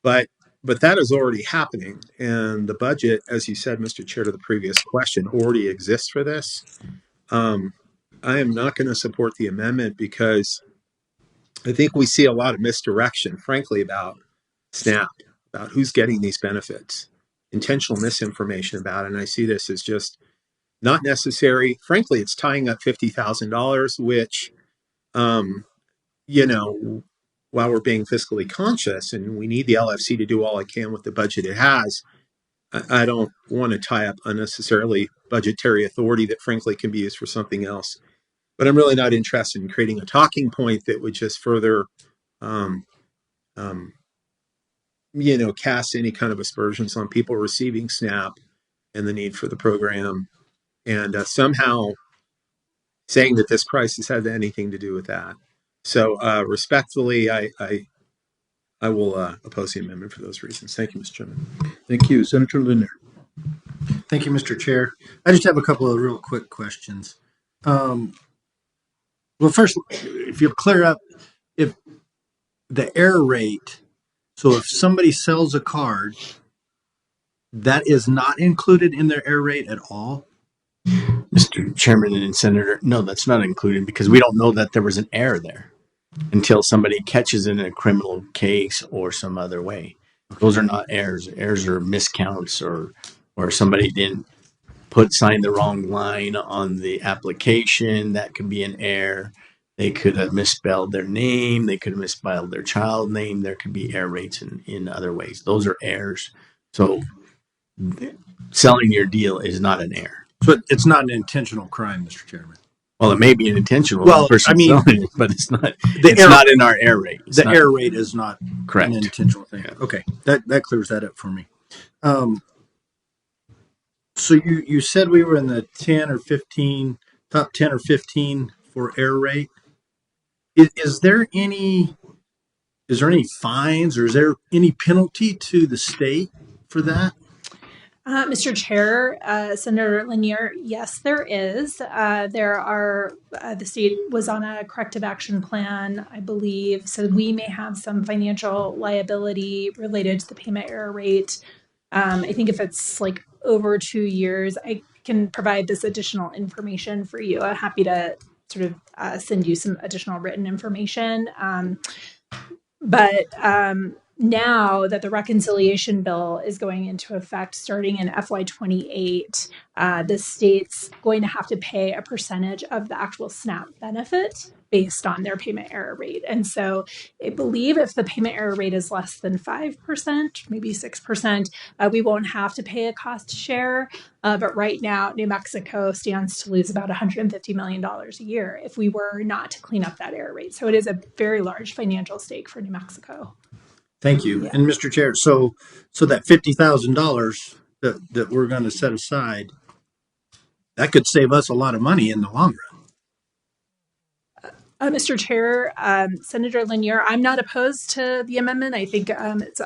But that is already happening. And the budget, as you said, Mr. Chair, to the previous question, already exists for this. I am not going to support the amendment because I think we see a lot of misdirection, frankly, about SNAP, about who's getting these benefits, intentional misinformation about it. And I see this as just not necessary. Frankly, it's tying up $50,000, which, while we're being fiscally conscious and we need the LFC to do all it can with the budget it has, I don't want to tie up unnecessarily budgetary authority that frankly can be used for something else. But I'm really not interested in creating a talking point that would just further, cast any kind of aspersions on people receiving SNAP and the need for the program, and somehow saying that this crisis had anything to do with that. So respectfully, I will oppose the amendment for those reasons. Thank you, Mr. Chairman. Thank you, Senator Lindner. Thank you, Mr. Chair. I just have a couple of real quick questions. Well, first, if you'll clear up, if the air rate, so if somebody sells a card, that is not included in their air rate at all? Mr. Chairman and Senator, no, that's not included because we don't know that there was an error there until somebody catches it in a criminal case or some other way. Those are not errors. Errors are miscounts or somebody didn't sign the wrong line on the application. That could be an error. They could have misspelled their name. They could have misspelled their child name. There could be error rates in other ways. Those are errors. So selling your deal is not an error. So it's not an intentional crime, Mr. Chairman. Well, it may be an intentional. Well, I mean, selling it, but it's not. It's not in our air rate. It's the not, air rate is not correct. An intentional thing. Okay, that clears that up for me. So you said we were in the 10 or 15 top 10 or 15 for air rate. Is there any fines or is there any penalty to the state for that? Mr. Chair, Senator Lanier, yes, there is. There are, the state was on a corrective action plan, I believe, so we may have some financial liability related to the payment error rate. I think if it's like over 2 years, I can provide this additional information for you. I'm happy to sort of send you some additional written information. But now that the reconciliation bill is going into effect starting in FY28, the state's going to have to pay a percentage of the actual SNAP benefit based on their payment error rate. And so I believe if the payment error rate is less than 5%, maybe 6%, we won't have to pay a cost share. But right now, New Mexico stands to lose about $150 million a year if we were not to clean up that error rate. So it is a very large financial stake for New Mexico. Thank you. Yeah. And Mr. Chair, so that $50,000 that we're going to set aside, that could save us a lot of money in the long run. Mr. Chair, Senator Lanier, I'm not opposed to the amendment. I think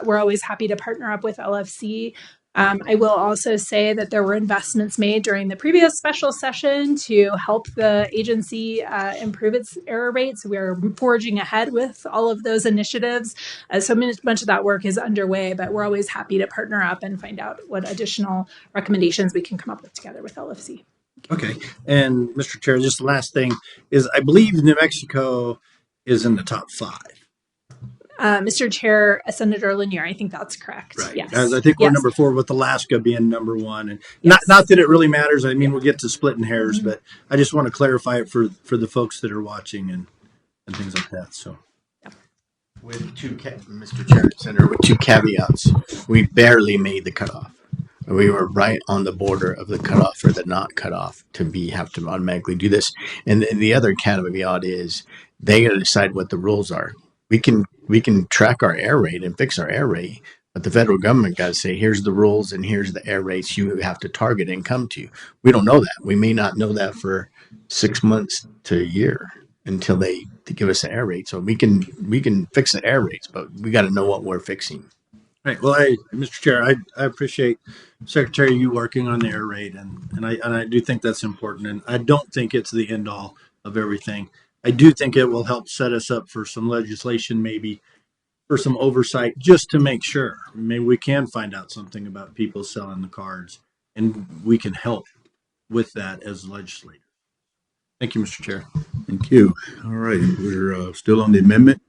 we're always happy to partner up with LFC. I will also say that there were investments made during the previous special session to help the agency improve its error rate. So we are forging ahead with all of those initiatives. So much of that work is underway, but we're always happy to partner up and find out what additional recommendations we can come up with together with LFC. Okay. And Mr. Chair, just the last thing is I believe New Mexico is in the top 5. Mr. Chair, Senator Lanier, I think that's correct. Right. Yes. As I think we're number 4 with Alaska being number 1. And not that it really matters. I mean, we'll get to splitting hairs, but I just want to clarify it for the folks that are watching and things like that. So. With Mr. Chair, Senator, with 2 caveats, we barely made the cutoff. We were right on the border of the cutoff or the not cutoff to have to automatically do this. And the other caveat is they got to decide what the rules are. We can track our air rate and fix our air rate, but the federal government got to say, here's the rules and here's the air rates you have to target and come to. We don't know that. We may not know that for 6 months to a year until they give us the air rate. So we can fix the air rates, but we got to know what we're fixing. Right. Well, Mr. Chair, I appreciate Secretary you working on the air rate, and I do think that's important. And I don't think it's the end all of everything. I do think it will help set us up for some legislation, maybe for some oversight, just to make sure. Maybe we can find out something about people selling the cards, and we can help with that as legislators. Thank you, Mr. Chair. Thank you. All right, we're still on the amendment.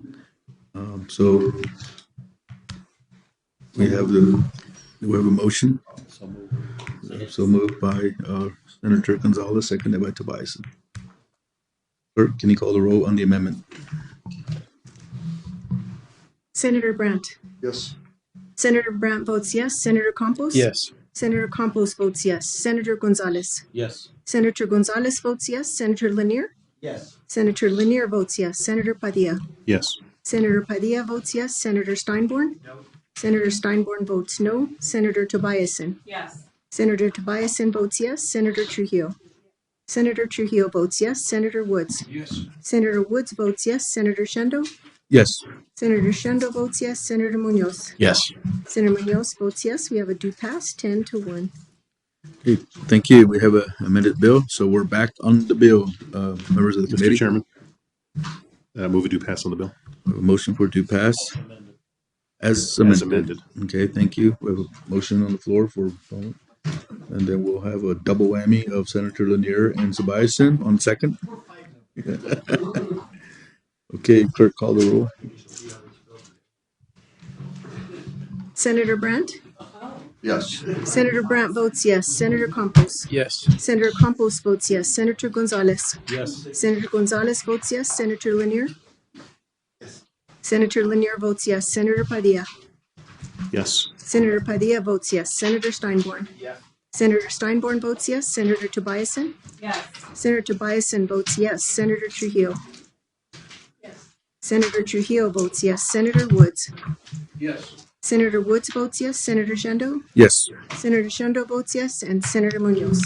So we have a motion. So moved by Senator Gonzalez, seconded by Tobias. Clerk, can you call the roll on the amendment? Senator Brandt. Yes. Senator Brandt votes yes. Senator Campos? Yes. Senator Campos votes yes. Senator Gonzalez? Yes. Senator Gonzalez votes yes. Senator Lanier? Yes. Senator Lanier votes yes. Senator Padilla? Yes. Senator Padilla votes yes. Senator Steinborn? No. Senator Steinborn votes no. Senator Tobiasen? Yes. Senator Tobiasen votes yes. Senator Trujillo? Senator Trujillo votes yes. Senator Woods? Yes. Senator Woods votes yes. Senator Shendo? Yes. Senator Shendo votes yes. Senator Munoz? Yes. Senator Munoz votes yes. We have a due pass, 10-1. Okay, thank you. We have a amended bill, so we're back on the bill. Members of the committee. Mr. Chairman, move it to pass on the bill. A motion for to pass as amended. As amended. Okay, thank you. We have a motion on the floor for, and then we'll have a double whammy of Senator Lanier and Zabiasen on second. Okay, clerk, call the roll. Senator Brandt? Yes. Senator Brandt votes yes. Senator Campos? Yes. Senator Campos votes yes. Senator Gonzalez? Yes. Senator Gonzalez votes yes. Senator Lanier? Senator Lanier votes yes. Senator Padilla? Yes. Senator Padilla votes yes. Senator Steinborn? Yes. Senator Steinborn votes yes. Senator Tobiasen? Yes. Senator Tobiasen votes yes. Senator Trujillo? Yes. Senator Trujillo votes yes. Senator Woods? Yes. Senator Woods votes yes. Senator Shando? Yes. Senator Shando votes yes. And Senator Munoz?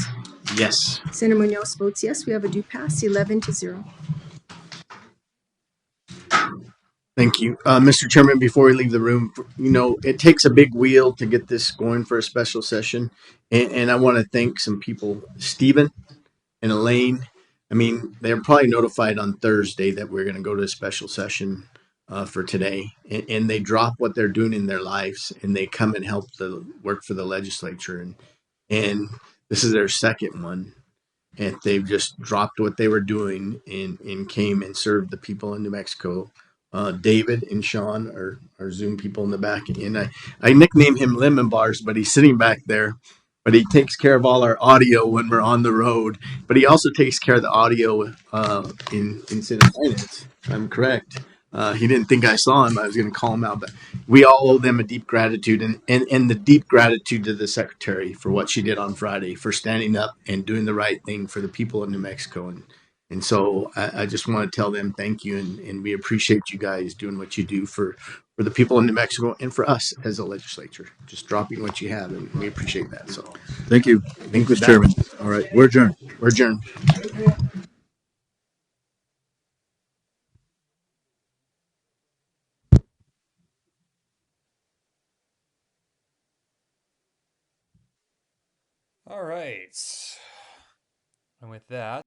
Yes. Senator Munoz votes yes. We have a due pass, 11-0. Thank you. Mr. Chairman, before we leave the room, it takes a big wheel to get this going for a special session. And I want to thank some people, Stephen and Elaine. I mean, they're probably notified on Thursday that we're going to go to a special session for today. And they drop what they're doing in their lives and they come and help the work for the legislature. And this is their second one. And they've just dropped what they were doing and came and served the people in New Mexico. David and Sean are Zoom people in the back. And I nickname him Lemon Bars, but he's sitting back there. But he takes care of all our audio when we're on the road. But he also takes care of the audio in Senate Finance. I'm correct. He didn't think I saw him. I was going to call him out. But we all owe them a deep gratitude and the deep gratitude to the secretary for what she did on Friday, for standing up and doing the right thing for the people of New Mexico. And so I just want to tell them thank you, and we appreciate you guys doing what you do for the people in New Mexico and for us as a legislature, just dropping what you have, and we appreciate that. So thank you. Thank you, Mr. Chairman. All right, we're adjourned. We're adjourned. All right. And with that,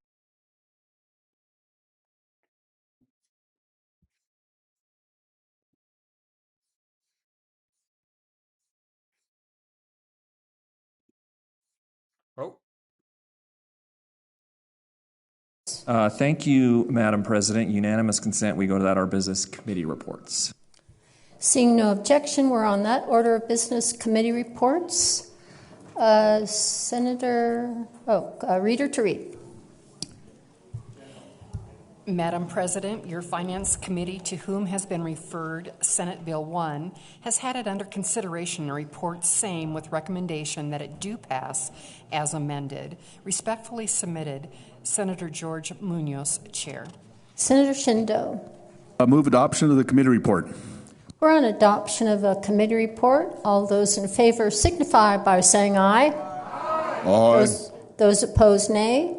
Thank you, Madam President. Unanimous consent. We go to our business committee reports. Seeing no objection, we're on that order of business committee reports. Reader to read. Madam President, your Finance Committee, to whom has been referred Senate Bill 1, has had it under consideration and reports same with recommendation that it do pass as amended. Respectfully submitted, Senator George Munoz, Chair. Senator Shindo. Move adoption of the committee report. We're on adoption of a committee report. All those in favor signify by saying aye. Aye. Those opposed, nay.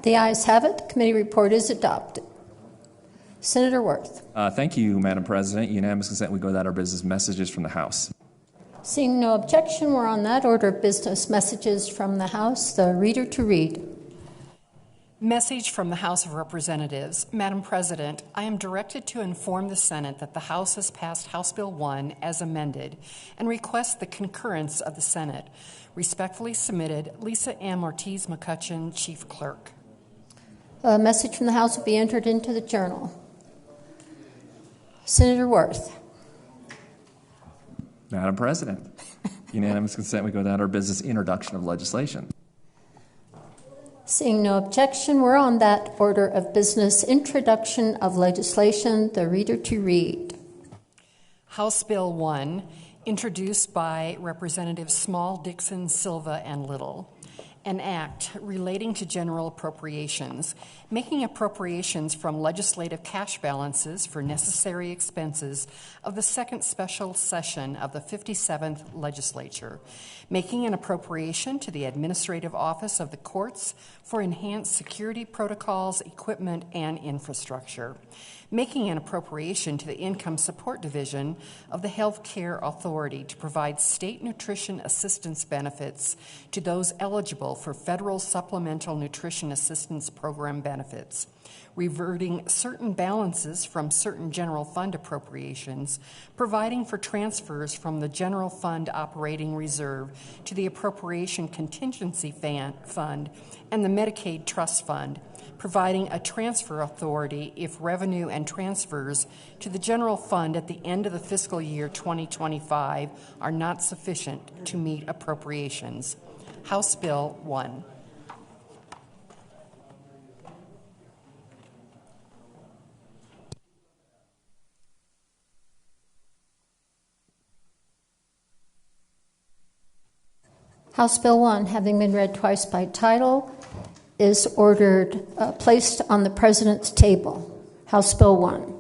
The ayes have it. The committee report is adopted. Senator Worth. Thank you, Madam President. Unanimous consent. We go to our business messages from the House. Seeing no objection, we're on that order of business messages from the House. The reader to read. Message from the House of Representatives. Madam President, I am directed to inform the Senate that the House has passed House Bill 1 as amended and request the concurrence of the Senate. Respectfully submitted, Lisa M. Ortiz McCutcheon, Chief Clerk. A message from the House will be entered into the Journal. Senator Worth. Madam President, unanimous consent. We go down to our business introduction of legislation. Seeing no objection, we're on that order of business introduction of legislation. The reader to read. House Bill 1, introduced by Representatives Small, Dixon, Silva, and Little. An act relating to general appropriations, making appropriations from legislative cash balances for necessary expenses of the second special session of the 57th legislature, making an appropriation to the Administrative Office of the Courts for enhanced security protocols, equipment, and infrastructure, making an appropriation to the Income Support Division of the Health Care Authority to provide state nutrition assistance benefits to those eligible for federal Supplemental Nutrition Assistance Program benefits, reverting certain balances from certain general fund appropriations, providing for transfers from the general fund operating reserve to the appropriation contingency fund and the Medicaid trust fund, providing a transfer authority if revenue and transfers to the general fund at the end of the fiscal year 2025 are not sufficient to meet appropriations. House Bill 1. House Bill 1, having been read twice by title, is ordered placed on the President's table. House Bill 1.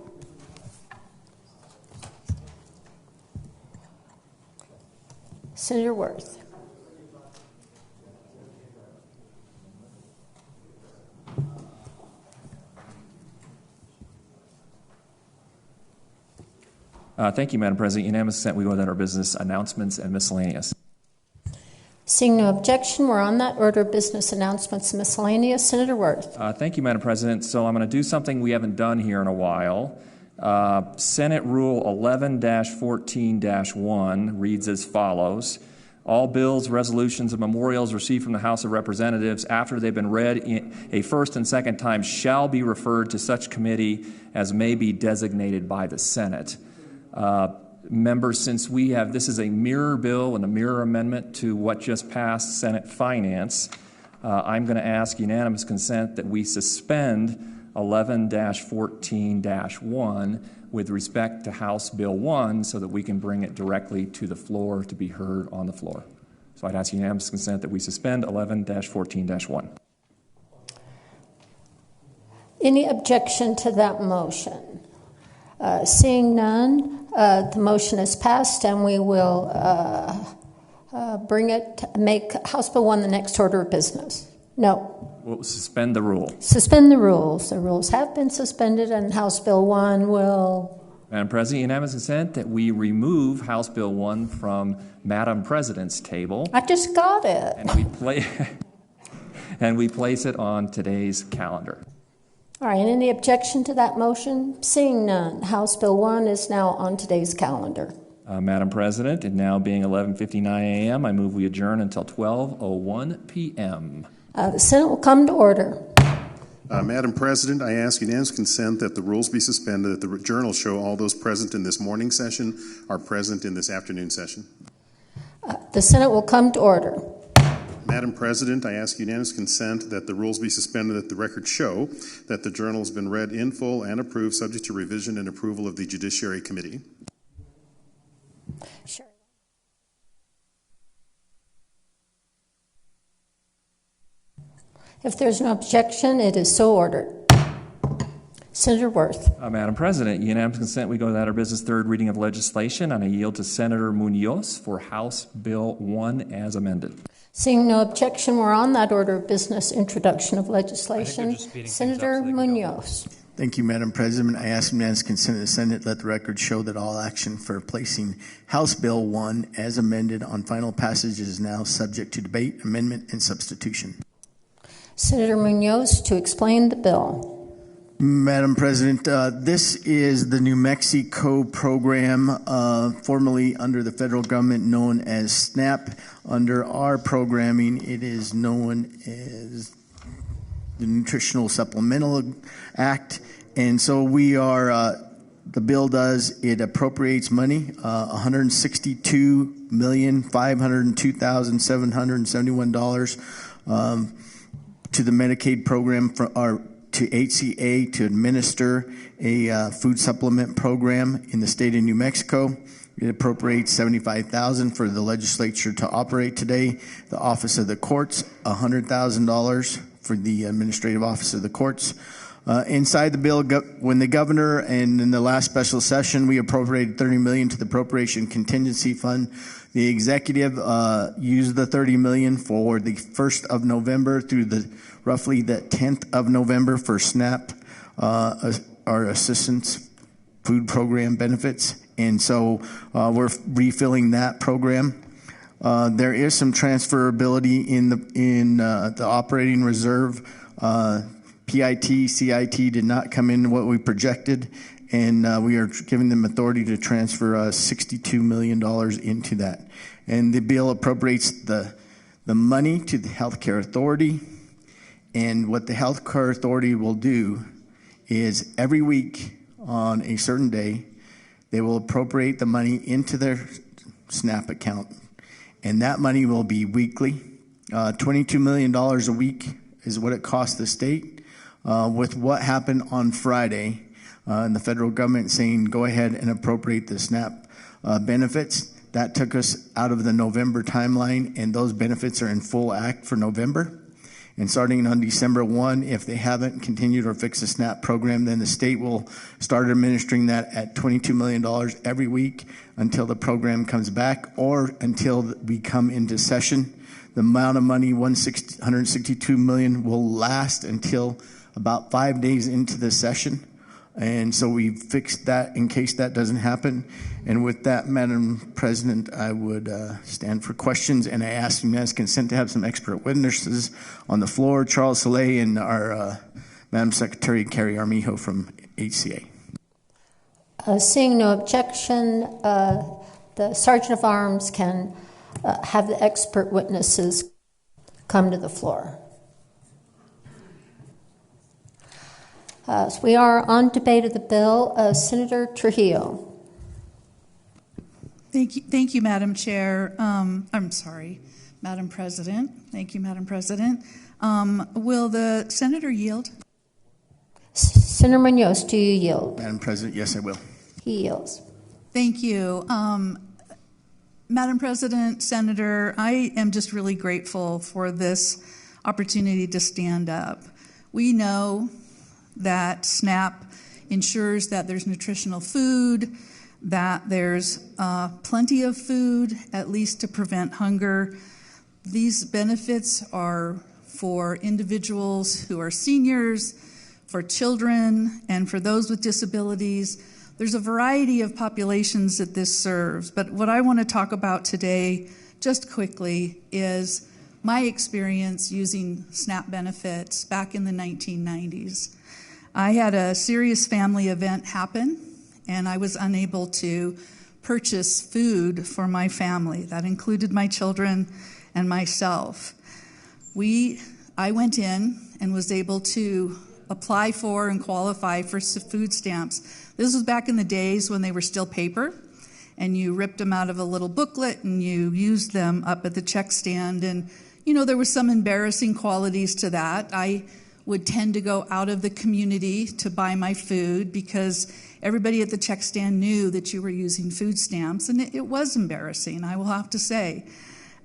Senator Worth. Thank you, Madam President. Unanimous consent. We go to our business announcements and miscellaneous. Seeing no objection, we're on that order of business announcements and miscellaneous. Senator Worth. Thank you, Madam President. So I'm going to do something we haven't done here in a while. Senate Rule 11-14-1 reads as follows. All bills, resolutions, and memorials received from the House of Representatives after they've been read a first and second time shall be referred to such committee as may be designated by the Senate. Members, since this is a mirror bill and a mirror amendment to what just passed Senate Finance, I'm going to ask unanimous consent that we suspend 11-14-1 with respect to House Bill 1 so that we can bring it directly to the floor to be heard on the floor. So I'd ask unanimous consent that we suspend 11-14-1. Any objection to that motion? Seeing none, the motion is passed, and we will make House Bill 1 the next order of business. No. We'll suspend the rule. Suspend the rules. The rules have been suspended, and House Bill 1 will... Madam President, unanimous consent that we remove House Bill 1 from Madam President's table. I just got it. And we place it on today's calendar. All right, any objection to that motion? Seeing none, House Bill 1 is now on today's calendar. Madam President, it now being 11:59 a.m., I move we adjourn until 12:01 p.m. The Senate will come to order. Madam President, I ask unanimous consent that the rules be suspended, that the journal show all those present in this morning session are present in this afternoon session. The Senate will come to order. Madam President, I ask unanimous consent that the rules be suspended, that the record show that the journal has been read in full and approved, subject to revision and approval of the Judiciary Committee. Sure. If there's no objection, it is so ordered. Senator Worth. Madam President, unanimous consent, we go to that our business third reading of legislation, and I yield to Senator Munoz for House Bill 1 as amended. Seeing no objection, we're on that order of business, introduction of legislation. Senator Munoz. Thank you, Madam President. I ask unanimous consent of the Senate, let the record show that all action for placing House Bill 1 as amended on final passage is now subject to debate, amendment, and substitution. Senator Munoz to explain the bill. Madam President, this is the New Mexico program, formerly under the federal government known as SNAP. Under our programming, it is known as the Nutritional Supplemental Act. And so we are, the bill it appropriates money, $162,502,771 to the Medicaid program to HCA to administer a food supplement program in the state of New Mexico. It appropriates $75,000 for the legislature to operate today. The Office of the Courts, $100,000 for the Administrative Office of the Courts. Inside the bill, when the governor and in the last special session, we appropriated $30 million to the Appropriation Contingency Fund. The executive used the $30 million for the 1st of November through roughly the 10th of November for SNAP our assistance food program benefits. And so we're refilling that program. There is some transferability in the operating reserve. PIT, CIT did not come in what we projected, and we are giving them authority to transfer $62 million into that. And the bill appropriates the money to the Healthcare Authority. And what the Healthcare Authority will do is every week on a certain day, they will appropriate the money into their SNAP account. And that money will be weekly. $22 million a week is what it costs the state. With what happened on Friday, and the federal government saying, go ahead and appropriate the SNAP benefits, that took us out of the November timeline, and those benefits are in full act for November. And starting on December 1, if they haven't continued or fixed the SNAP program, then the state will start administering that at $22 million every week until the program comes back or until we come into session. The amount of money, $162 million, will last until about 5 days into the session. And so we fixed that in case that doesn't happen. And with that, Madam President, I would stand for questions, and I ask unanimous consent to have some expert witnesses on the floor, Charles Soleil and our Madam Secretary Carrie Armijo from HCA. Seeing no objection, the Sergeant of Arms can have the expert witnesses come to the floor. So we are on debate of the bill. Senator Trujillo. Thank you, Madam Chair. I'm sorry, Madam President. Thank you, Madam President. Will the Senator yield? Senator Munoz, do you yield? Madam President, yes, I will. He yields. Thank you. Madam President, Senator, I am just really grateful for this opportunity to stand up. We know that SNAP ensures that there's nutritional food, that there's plenty of food, at least to prevent hunger. These benefits are for individuals who are seniors, for children, and for those with disabilities. There's a variety of populations that this serves, but what I want to talk about today, just quickly, is my experience using SNAP benefits back in the 1990s. I had a serious family event happen, and I was unable to purchase food for my family. That included my children and myself. I went in and was able to apply for and qualify for food stamps. This was back in the days when they were still paper, and you ripped them out of a little booklet and you used them up at the check stand. And, you know, there were some embarrassing qualities to that. I would tend to go out of the community to buy my food because everybody at the check stand knew that you were using food stamps, and it was embarrassing, I will have to say.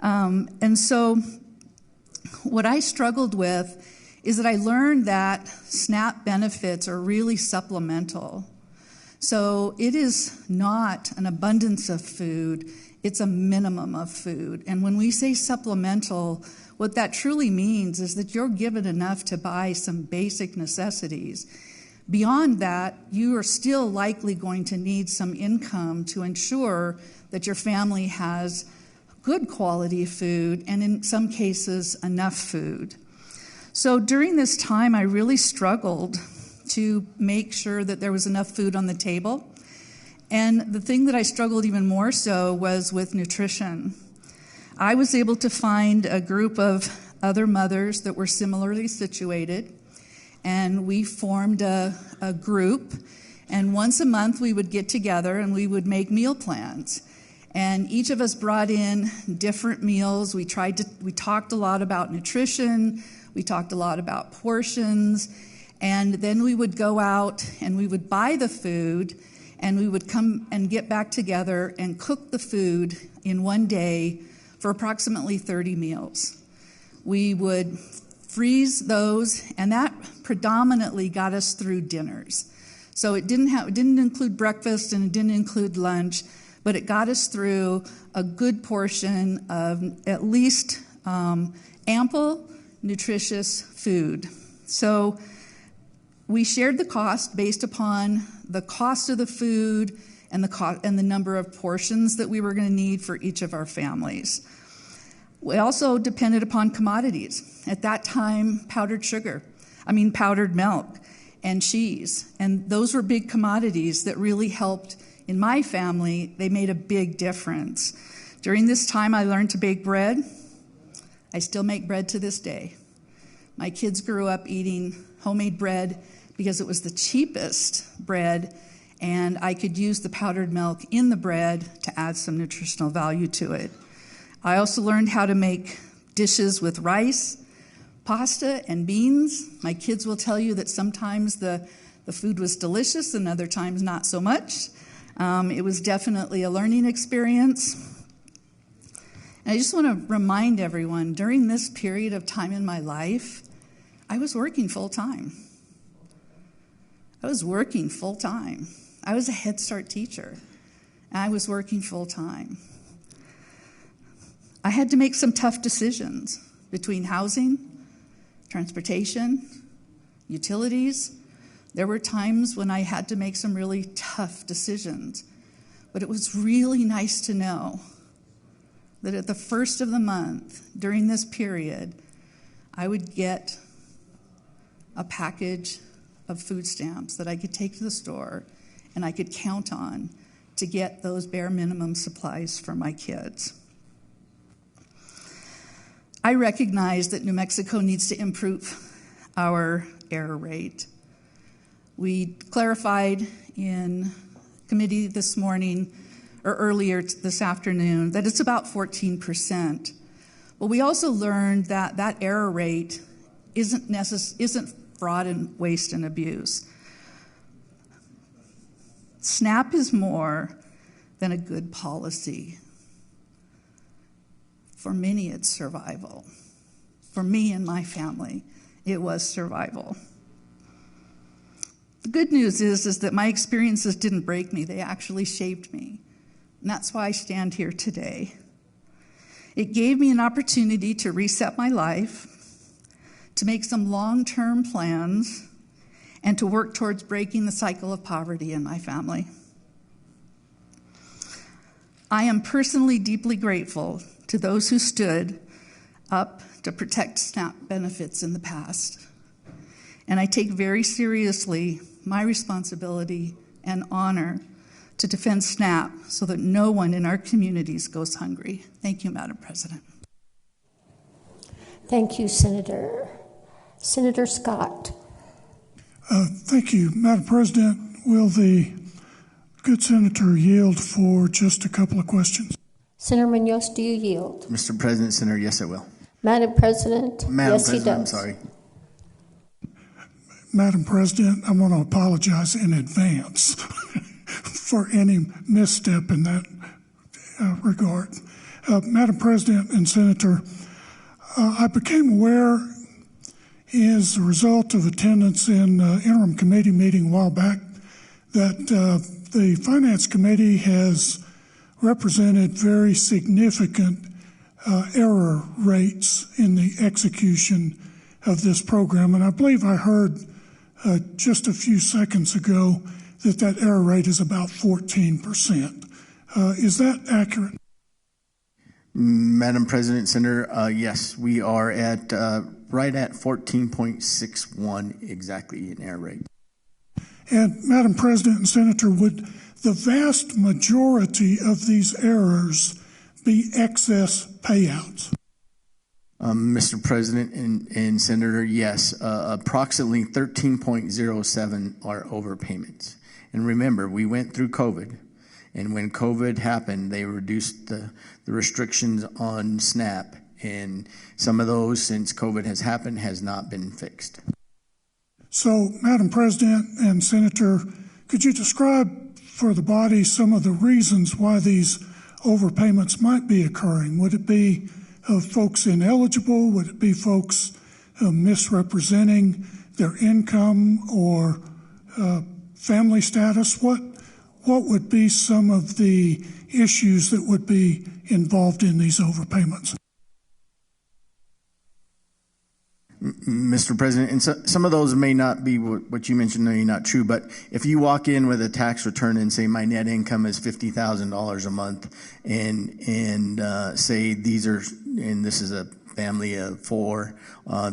And so what I struggled with is that I learned that SNAP benefits are really supplemental. So it is not an abundance of food, it's a minimum of food. And when we say supplemental, what that truly means is that you're given enough to buy some basic necessities. Beyond that, you are still likely going to need some income to ensure that your family has good quality food and in some cases enough food. So during this time, I really struggled to make sure that there was enough food on the table. And the thing that I struggled even more so was with nutrition. I was able to find a group of other mothers that were similarly situated, and we formed a group, and once a month we would get together and we would make meal plans. And each of us brought in different meals. We talked a lot about nutrition, we talked a lot about portions, and then we would go out and we would buy the food, and we would come and get back together and cook the food in one day for approximately 30 meals. We would freeze those, and that predominantly got us through dinners. So it didn't include breakfast and it didn't include lunch, but it got us through a good portion of at least ample, nutritious food. So We shared the cost based upon the cost of the food and the number of portions that we were going to need for each of our families. We also depended upon commodities. At that time, powdered milk and cheese. And those were big commodities that really helped in my family. They made a big difference. During this time, I learned to bake bread. I still make bread to this day. My kids grew up eating homemade bread because it was the cheapest bread, and I could use the powdered milk in the bread to add some nutritional value to it. I also learned how to make dishes with rice, pasta, and beans. My kids will tell you that sometimes the food was delicious and other times not so much. It was definitely a learning experience. And I just want to remind everyone, during this period of time in my life, I was working full-time. I was a Head Start teacher, and I was working full-time. I had to make some tough decisions between housing, transportation, utilities. There were times when I had to make some really tough decisions, but it was really nice to know that at the first of the month, during this period, I would get a package of food stamps that I could take to the store and I could count on to get those bare minimum supplies for my kids. I recognize that New Mexico needs to improve our error rate. We clarified in committee this morning, or earlier this afternoon, that it's about 14%. But we also learned that that error rate isn't fraud and waste and abuse. SNAP is more than a good policy. For many, it's survival. For me and my family, it was survival. The good news is that my experiences didn't break me. They actually shaped me. And that's why I stand here today. It gave me an opportunity to reset my life, to make some long-term plans, and to work towards breaking the cycle of poverty in my family. I am personally deeply grateful to those who stood up to protect SNAP benefits in the past. And I take very seriously my responsibility and honor to defend SNAP so that no one in our communities goes hungry. Thank you, Madam President. Thank you, Senator. Senator Scott. Thank you, Madam President. Will the good senator yield for just a couple of questions? Senator Munoz, do you yield? Mr. President, Senator, yes, I will. Madam President, yes, President, he does. I'm sorry. Madam President, I want to apologize in advance for any misstep in that regard. Madam President and Senator, I became aware as a result of attendance in interim committee meeting a while back that the Finance Committee has represented very significant error rates in the execution of this program. And I believe I heard just a few seconds ago that error rate is about 14%. Is that accurate? Madam President, Senator, yes, we are at right at 14.61 exactly in error rate. And Madam President and Senator, would the vast majority of these errors be excess payouts? Mr. President and Senator, yes, approximately 13.07 are overpayments. And remember, we went through COVID, and when COVID happened, they reduced the restrictions on SNAP, and some of those, since COVID has happened, has not been fixed. So, Madam President and Senator, could you describe for the body some of the reasons why these overpayments might be occurring? Would it be folks ineligible? Would it be folks misrepresenting their income or family status? What would be some of the issues that would be involved in these overpayments? Mr. President, and some of those may not be what you mentioned, may not true, but if you walk in with a tax return and say my net income is $50,000 a month, and say this is a family of four,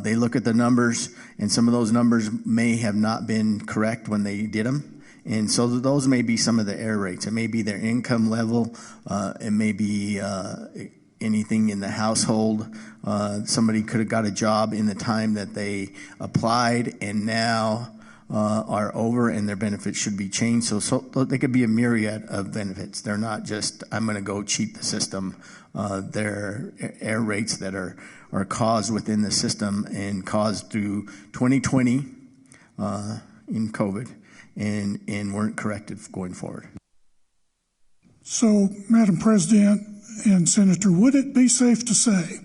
they look at the numbers, and some of those numbers may have not been correct when they did them. And so those may be some of the error rates. It may be their income level. It may be anything in the household. Somebody could have got a job in the time that they applied and now are over and their benefits should be changed. So they could be a myriad of benefits. They're not just, I'm going to go cheat the system. They're error rates that are caused within the system and caused through 2020 in COVID and weren't corrected going forward. So, Madam President and Senator, would it be safe to say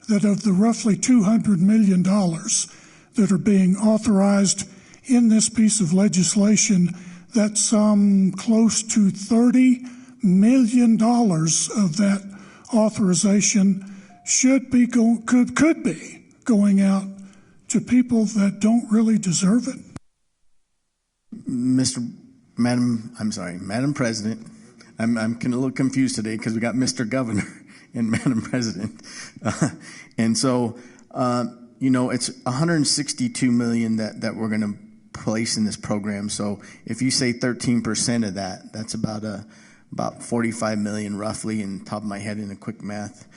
that of the roughly $200 million that are being authorized in this piece of legislation, that some close to $30 million of that authorization should be could be going out to people that don't really deserve it? Madam President, I'm a little confused today because we got Mr. Governor and Madam President. And so, it's $162 million that we're going to place in this program. So if you say 13% of that, that's about $45 million roughly, in the top of my head in a quick math.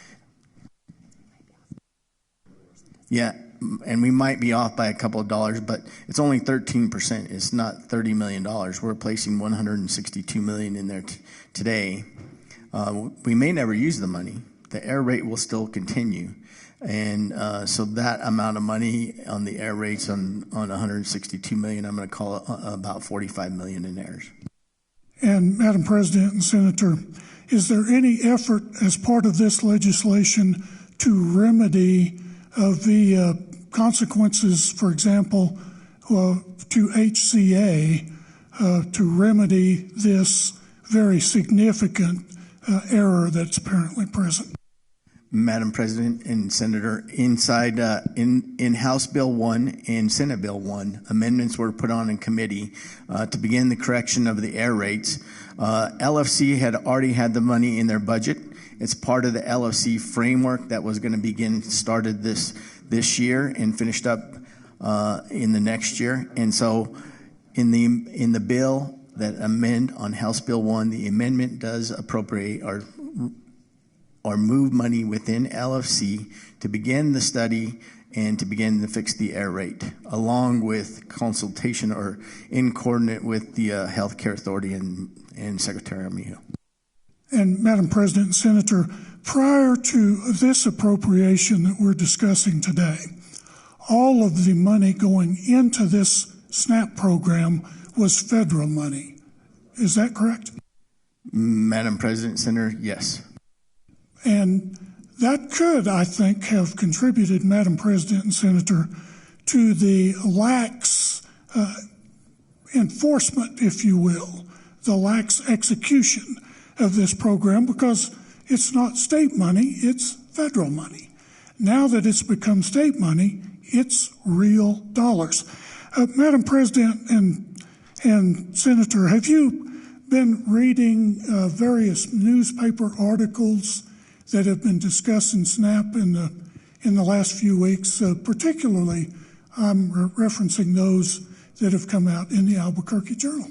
Yeah, and we might be off by a couple of dollars, but it's only 13%. It's not $30 million. We're placing $162 million in there today. We may never use the money. The error rate will still continue. And so that amount of money on the error rates on $162 million, I'm going to call it about $45 million in errors. And Madam President and Senator, is there any effort as part of this legislation to remedy the consequences, for example, to HCA, to remedy this very significant error that's apparently present? Madam President and Senator, inside in House Bill 1 and Senate Bill 1, amendments were put on in committee to begin the correction of the error rates. LFC had already had the money in their budget. It's part of the LFC framework that was going to started this year and finished up in the next year. And so in the bill that amend on House Bill 1, the amendment does appropriate or move money within LFC to begin the study and to begin to fix the error rate, along with consultation or in coordinate with the Healthcare Authority and Secretary Armijo. And Madam President and Senator, prior to this appropriation that we're discussing today, all of the money going into this SNAP program was federal money. Is that correct? Madam President, Senator, yes. And that could, I think, have contributed, Madam President and Senator, to the lax enforcement, if you will, the lax execution of this program, because it's not state money, it's federal money. Now that it's become state money, it's real dollars. Madam President and Senator, have you been reading various newspaper articles that have been discussing SNAP in the last few weeks? Particularly, I'm referencing those that have come out in the Albuquerque Journal.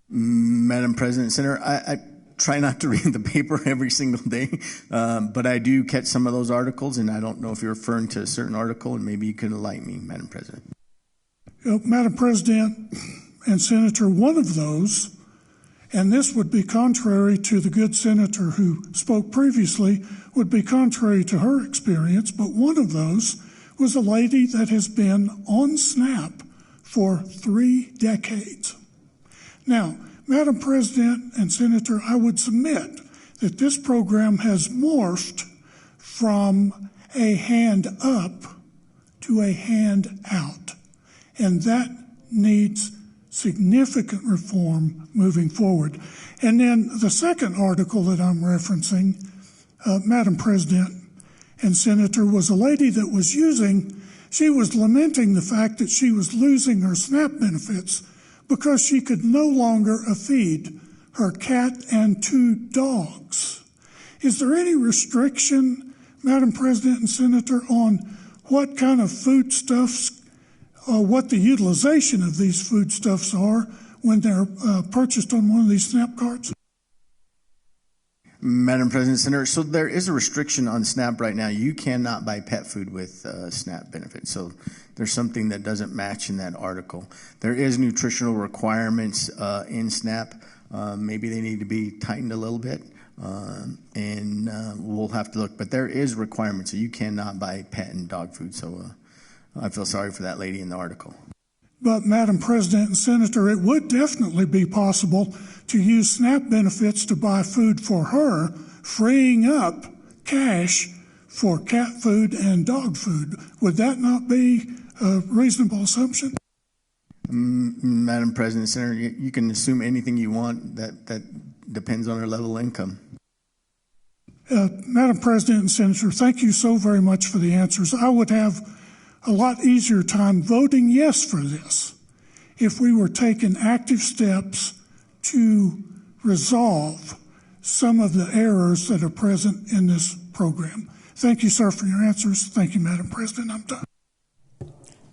Madam President, Senator, I try not to read the paper every single day, but I do catch some of those articles, and I don't know if you're referring to a certain article, and maybe you could enlighten me, Madam President. Madam President and Senator, one of those, and this would be contrary to the good senator who spoke previously, would be contrary to her experience, but one of those was a lady that has been on SNAP for 3 decades. Now, Madam President and Senator, I would submit that this program has morphed from a hand up to a hand out, and that needs significant reform moving forward. And then the second article that I'm referencing, Madam President and Senator, was a lady that was using She was lamenting the fact that she was losing her SNAP benefits because she could no longer feed her cat and 2 dogs. Is there any restriction, Madam President and Senator, on what kind of foodstuffs, what the utilization of these foodstuffs are when they're purchased on one of these SNAP cards? Madam President, Senator, so there is a restriction on SNAP right now. You cannot buy pet food with SNAP benefits. So there's something that doesn't match in that article. There is nutritional requirements in SNAP. Maybe they need to be tightened a little bit, and we'll have to look. But there is requirements. So you cannot buy pet and dog food. So I feel sorry for that lady in the article. But, Madam President and Senator, it would definitely be possible to use SNAP benefits to buy food for her, freeing up cash for cat food and dog food. Would that not be a reasonable assumption? Madam President, Senator, you can assume anything you want. That depends on her level of income. Madam President and Senator, thank you so very much for the answers. I would have a lot easier time voting yes for this if we were taking active steps to resolve some of the errors that are present in this program. Thank you, sir, for your answers. Thank you, Madam President. I'm done.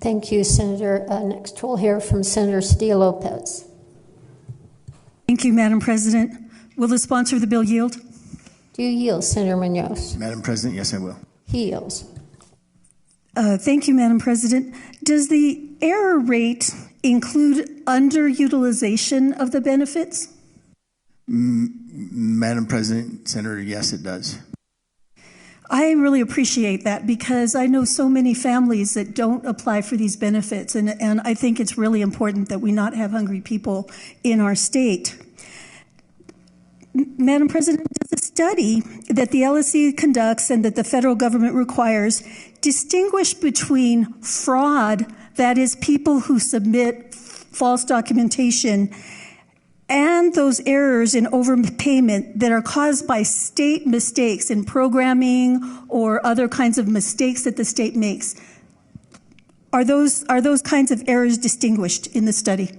Thank you, Senator. Next, we'll hear from Senator Cedillo-Lopez. Thank you, Madam President. Will the sponsor of the bill yield? Do you yield, Senator Munoz? Madam President, yes, I will. He yields. Thank you, Madam President. Does the error rate include underutilization of the benefits? Madam President, Senator, yes, it does. I really appreciate that because I know so many families that don't apply for these benefits, and I think it's really important that we not have hungry people in our state. Madam President, does the study that the LSC conducts and that the federal government requires distinguish between fraud, that is, people who submit false documentation, and those errors in overpayment that are caused by state mistakes in programming or other kinds of mistakes that the state makes? Are those kinds of errors distinguished in the study?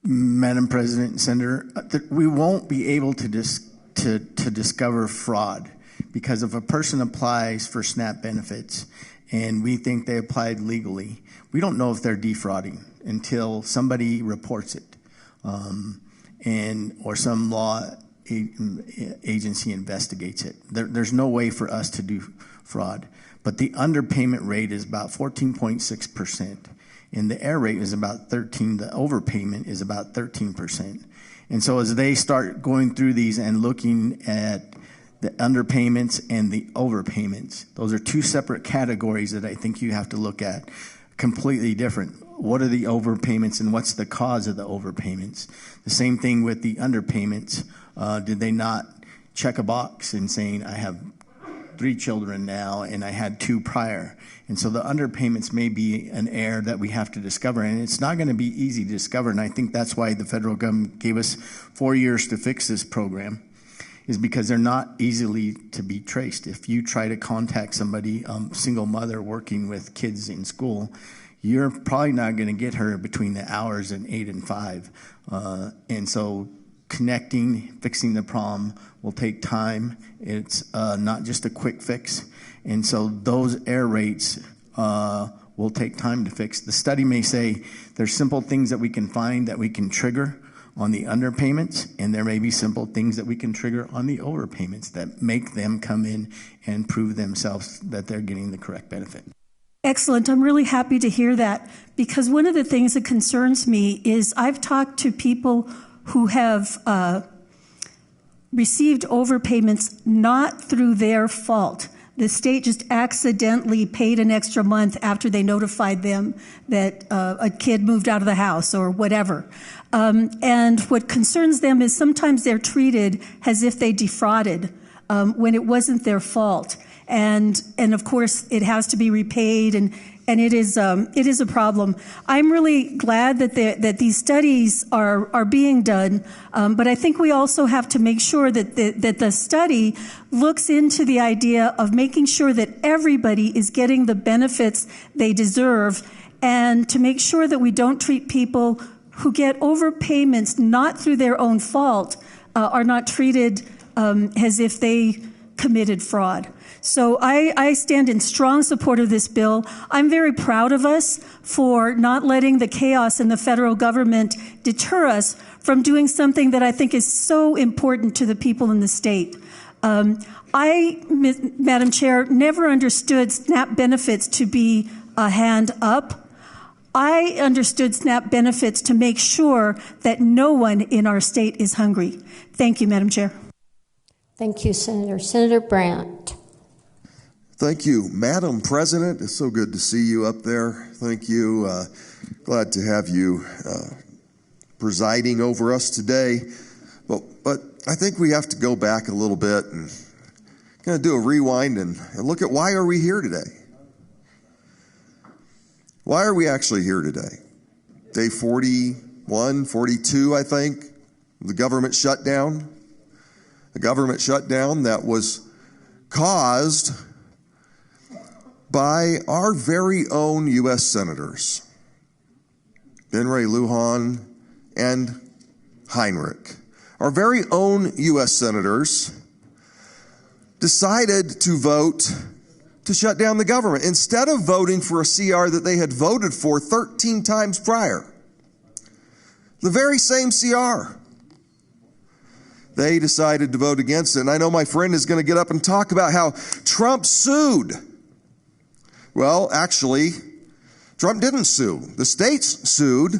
Madam President, Senator, we won't be able to discover fraud because if a person applies for SNAP benefits and we think they applied legally, we don't know if they're defrauding until somebody reports it. Or some law agency investigates it. There's no way for us to do fraud. But the underpayment rate is about 14.6%. And the error rate is about 13%. The overpayment is about 13%. And so as they start going through these and looking at the underpayments and the overpayments, those are two separate categories that I think you have to look at, completely different. What are the overpayments and what's the cause of the overpayments? The same thing with the underpayments. Did they not check a box and saying, I have 3 children now and I had 2 prior? And so the underpayments may be an error that we have to discover, and it's not going to be easy to discover. And I think that's why the federal government gave us 4 years to fix this program, is because they're not easily to be traced. If you try to contact somebody, single mother working with kids in school, you're probably not going to get her between the hours of 8 and 5. And so connecting, fixing the problem will take time. It's not just a quick fix. And so those error rates will take time to fix. The study may say there's simple things that we can find that we can trigger on the underpayments, and there may be simple things that we can trigger on the overpayments that make them come in and prove themselves that they're getting the correct benefit. Excellent. I'm really happy to hear that because one of the things that concerns me is I've talked to people who have received overpayments not through their fault. The state just accidentally paid an extra month after they notified them that a kid moved out of the house or whatever. And what concerns them is sometimes they're treated as if they defrauded when it wasn't their fault. and of course it has to be repaid, and it is a problem. I'm really glad that these studies are being done, but I think we also have to make sure that the study looks into the idea of making sure that everybody is getting the benefits they deserve, and to make sure that we don't treat people who get overpayments not through their own fault are not treated as if they committed fraud. So I stand in strong support of this bill. I'm very proud of us for not letting the chaos in the federal government deter us from doing something that I think is so important to the people in the state. Madam Chair, never understood SNAP benefits to be a hand up. I understood SNAP benefits to make sure that no one in our state is hungry. Thank you, Madam Chair. Thank you, Senator. Senator Brandt. Thank you, Madam President. It's so good to see you up there. Thank you. Glad to have you presiding over us today. But I think we have to go back a little bit and kind of do a rewind and look at why are we here today? Why are we actually here today? Day 41, 42, I think, the government shutdown. The government shutdown that was caused by our very own U.S. Senators, Ben Ray Lujan and Heinrich. Our very own U.S. Senators decided to vote to shut down the government instead of voting for a CR that they had voted for 13 times prior. The very same CR. They decided to vote against it. And I know my friend is going to get up and talk about how Trump sued. Well, actually, Trump didn't sue. The states sued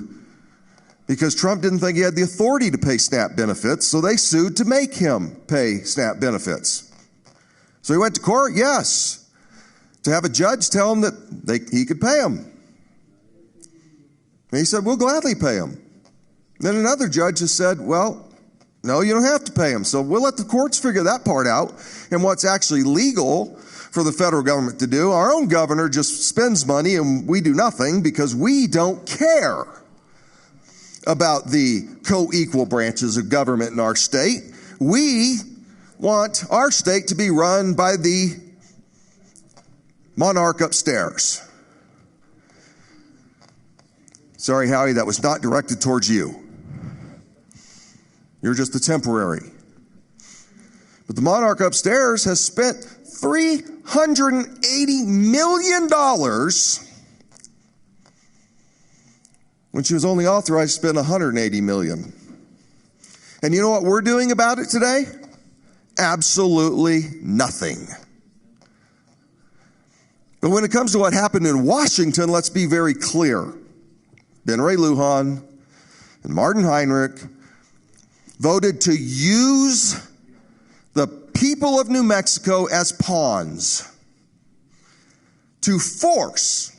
because Trump didn't think he had the authority to pay SNAP benefits, so they sued to make him pay SNAP benefits. So he went to court, yes, to have a judge tell him that he could pay them. And he said, we'll gladly pay them. Then another judge has said, well, no, you don't have to pay them. So we'll let the courts figure that part out and what's actually legal for the federal government to do. Our own governor just spends money and we do nothing because we don't care about the co-equal branches of government in our state. We want our state to be run by the monarch upstairs. Sorry, Howie, that was not directed towards you. You're just a temporary. But the monarch upstairs has spent $380 million when she was only authorized to spend $180 million. And you know what we're doing about it today? Absolutely nothing. But when it comes to what happened in Washington, let's be very clear. Ben Ray Lujan and Martin Heinrich voted to use the people of New Mexico as pawns to force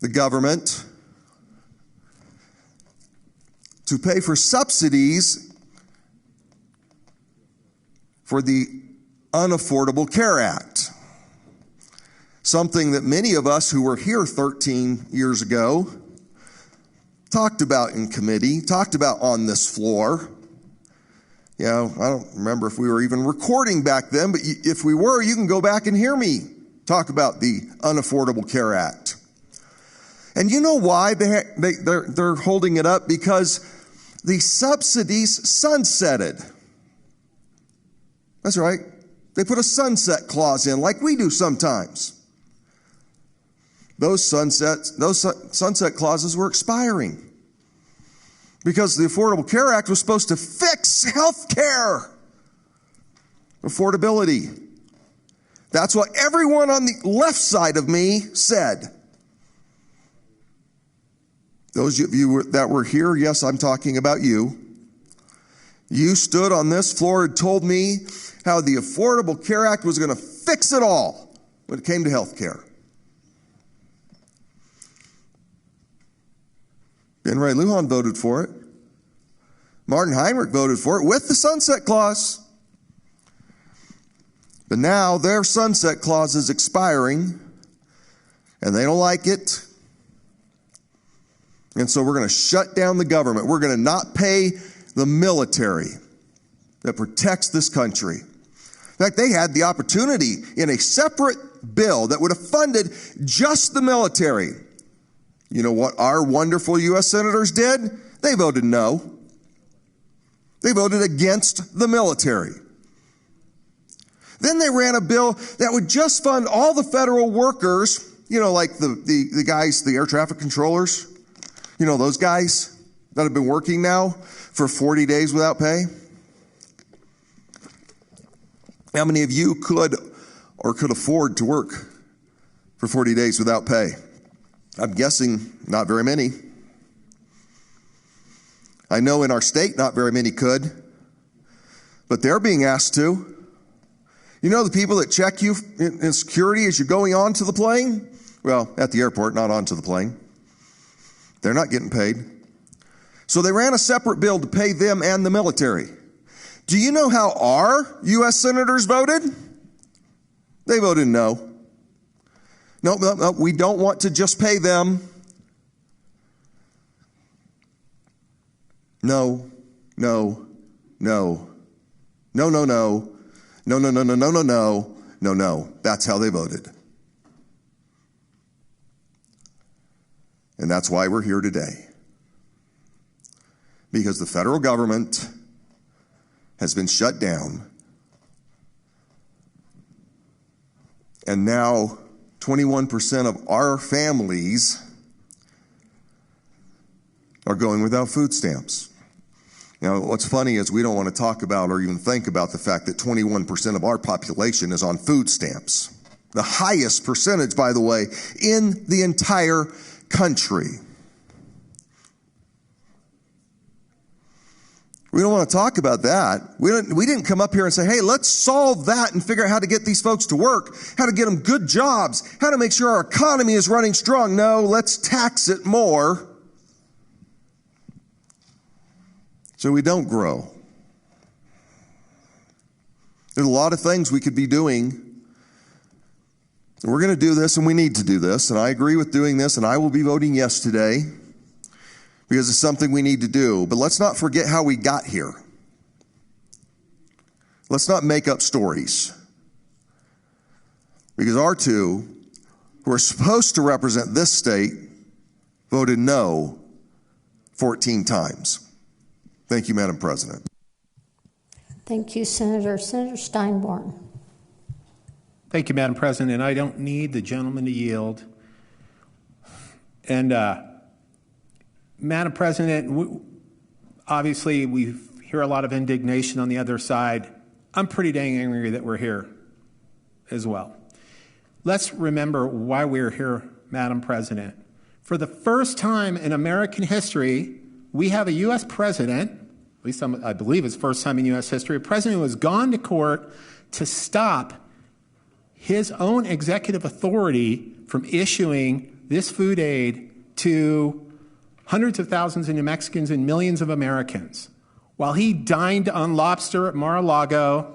the government to pay for subsidies for the Unaffordable Care Act. Something that many of us who were here 13 years ago talked about in committee, talked about on this floor. You know, I don't remember if we were even recording back then, but if we were, you can go back and hear me talk about the Unaffordable Care Act. And you know why they're holding it up? Because the subsidies sunsetted. That's right. They put a sunset clause in like we do sometimes. Those sunset clauses were expiring because the Affordable Care Act was supposed to fix health care affordability. That's what everyone on the left side of me said. Those of you that were here, yes, I'm talking about you. You stood on this floor and told me how the Affordable Care Act was going to fix it all when it came to health care. Ben Ray Lujan voted for it. Martin Heinrich voted for it with the sunset clause. But now their sunset clause is expiring, and they don't like it. And so we're going to shut down the government. We're going to not pay the military that protects this country. In fact, they had the opportunity in a separate bill that would have funded just the military. You know what our wonderful U.S. senators did? They voted no. They voted against the military. Then they ran a bill that would just fund all the federal workers, you know, like the guys, the air traffic controllers, you know, those guys that have been working now for 40 days without pay. How many of you could afford to work for 40 days without pay? I'm guessing not very many. I know in our state not very many could, but they're being asked to. You know the people that check you in security as you're going on to the plane? Well, at the airport, not onto the plane. They're not getting paid. So they ran a separate bill to pay them and the military. Do you know how our U.S. senators voted? They voted no. No, we don't want to just pay them. No. That's how they voted. And that's why we're here today. Because the federal government has been shut down. And now 21% of our families are going without food stamps. Now, what's funny is we don't want to talk about or even think about the fact that 21% of our population is on food stamps. The highest percentage, by the way, in the entire country. We don't want to talk about that. We didn't come up here and say, hey, let's solve that and figure out how to get these folks to work, how to get them good jobs, how to make sure our economy is running strong. No, let's tax it more so we don't grow. There's a lot of things we could be doing. We're going to do this, and we need to do this, and I agree with doing this, and I will be voting yes today because it's something we need to do. But let's not forget how we got here. Let's not make up stories. Because our two, who are supposed to represent this state, voted no 14 times. Thank you, Madam President. Thank you, Senator. Senator Steinborn. Thank you, Madam President. I don't need the gentleman to yield. And, Madam President, obviously we hear a lot of indignation on the other side. I'm pretty dang angry that we're here as well. Let's remember why we're here, Madam President. For the first time in American history, we have a U.S. president, at least I believe it's first time in U.S. history, a president who has gone to court to stop his own executive authority from issuing this food aid to hundreds of thousands of New Mexicans and millions of Americans. While he dined on lobster at Mar-a-Lago,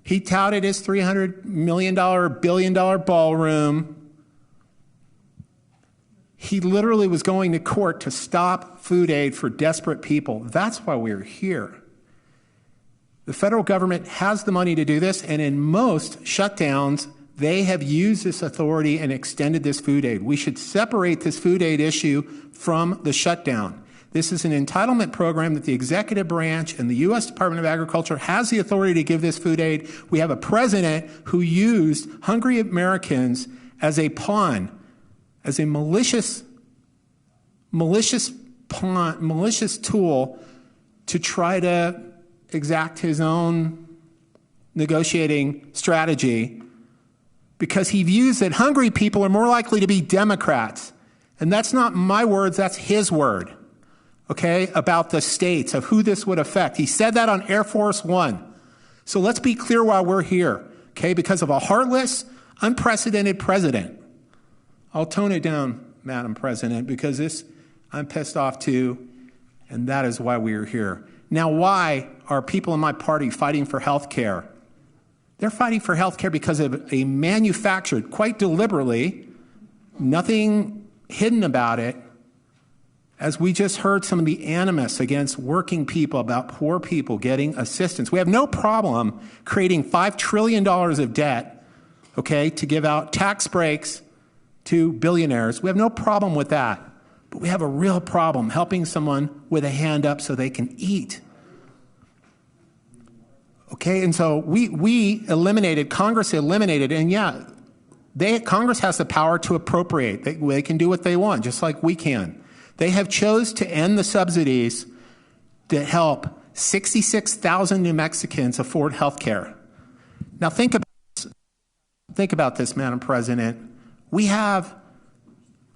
he touted his $300 million, billion-dollar ballroom. He literally was going to court to stop food aid for desperate people. That's why we're here. The federal government has the money to do this, and in most shutdowns, they have used this authority and extended this food aid. We should separate this food aid issue from the shutdown. This is an entitlement program that the executive branch and the U.S. Department of Agriculture has the authority to give this food aid. We have a president who used hungry Americans as a pawn, as a malicious tool to try to exact his own negotiating strategy, because he views that hungry people are more likely to be Democrats. And that's not my words, that's his word, okay, about the states, of who this would affect. He said that on Air Force One. So let's be clear why we're here, okay, because of a heartless, unprecedented president. I'll tone it down, Madam President, because this I'm pissed off too, and that is why we are here. Now, why are people in my party fighting for health care? They're fighting for health care because of a manufactured, quite deliberately, nothing hidden about it, as we just heard some of the animus against working people, about poor people getting assistance. We have no problem creating $5 trillion of debt, okay, to give out tax breaks to billionaires. We have no problem with that. But we have a real problem helping someone with a hand up so they can eat. Okay, and so we eliminated, Congress eliminated, and yeah, Congress has the power to appropriate. They can do what they want, just like we can. They have chose to end the subsidies that help 66,000 New Mexicans afford health care. Now think about this, Madam President. We have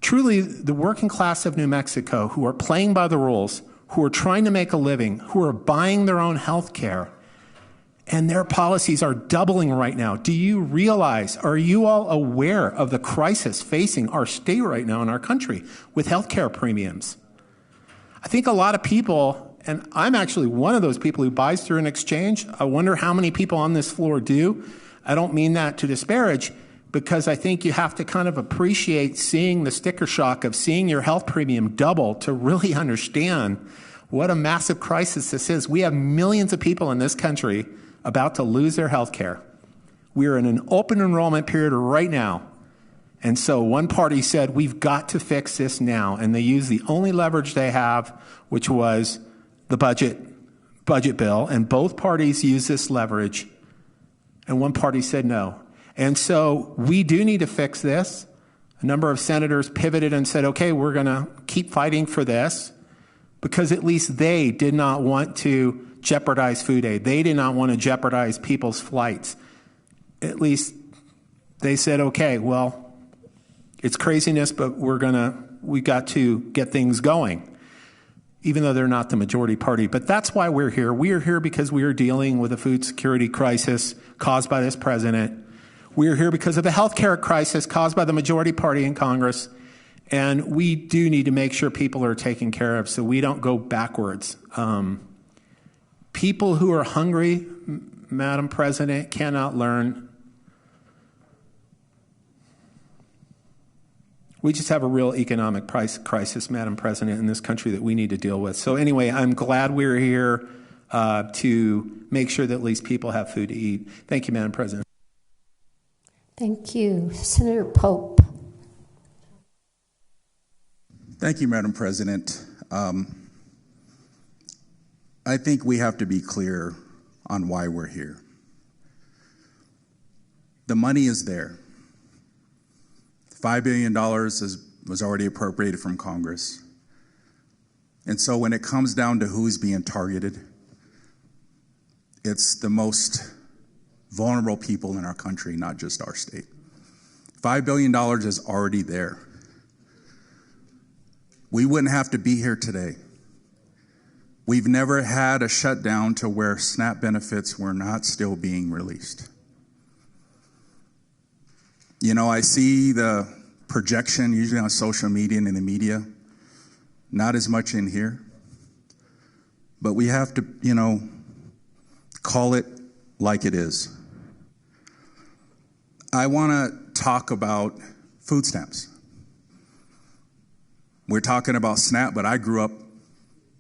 truly the working class of New Mexico who are playing by the rules, who are trying to make a living, who are buying their own health care, and their policies are doubling right now. Do you realize, are you all aware of the crisis facing our state right now in our country with health care premiums? I think a lot of people, and I'm actually one of those people who buys through an exchange. I wonder how many people on this floor do. I don't mean that to disparage, because I think you have to kind of appreciate seeing the sticker shock of seeing your health premium double to really understand what a massive crisis this is. We have millions of people in this country about to lose their health care. We are in an open enrollment period right now. And so one party said, we've got to fix this now. And they used the only leverage they have, which was the budget bill. And both parties used this leverage. And one party said no. And so we do need to fix this. A number of senators pivoted and said, okay, we're going to keep fighting for this, because at least they did not want to jeopardize food aid. They did not want to jeopardize people's flights. At least they said, okay, well, it's craziness, but we got to get things going, even though they're not the majority party. But that's why we're here. We are here because we are dealing with a food security crisis caused by this president. We are here because of a health care crisis caused by the majority party in Congress. And we do need to make sure people are taken care of so we don't go backwards. People who are hungry, Madam President, cannot learn. We just have a real economic crisis, Madam President, in this country that we need to deal with. So anyway, I'm glad we're here to make sure that at least people have food to eat. Thank you, Madam President. Thank you. Senator Pope. Thank you, Madam President. I think we have to be clear on why we're here. The money is there. $5 billion was already appropriated from Congress. And so when it comes down to who's being targeted, it's the most vulnerable people in our country, not just our state. $5 billion is already there. We wouldn't have to be here today. We've never had a shutdown to where SNAP benefits were not still being released. You know, I see the projection usually on social media and in the media, not as much in here. But we have to, you know, call it like it is. I want to talk about food stamps. We're talking about SNAP, but I grew up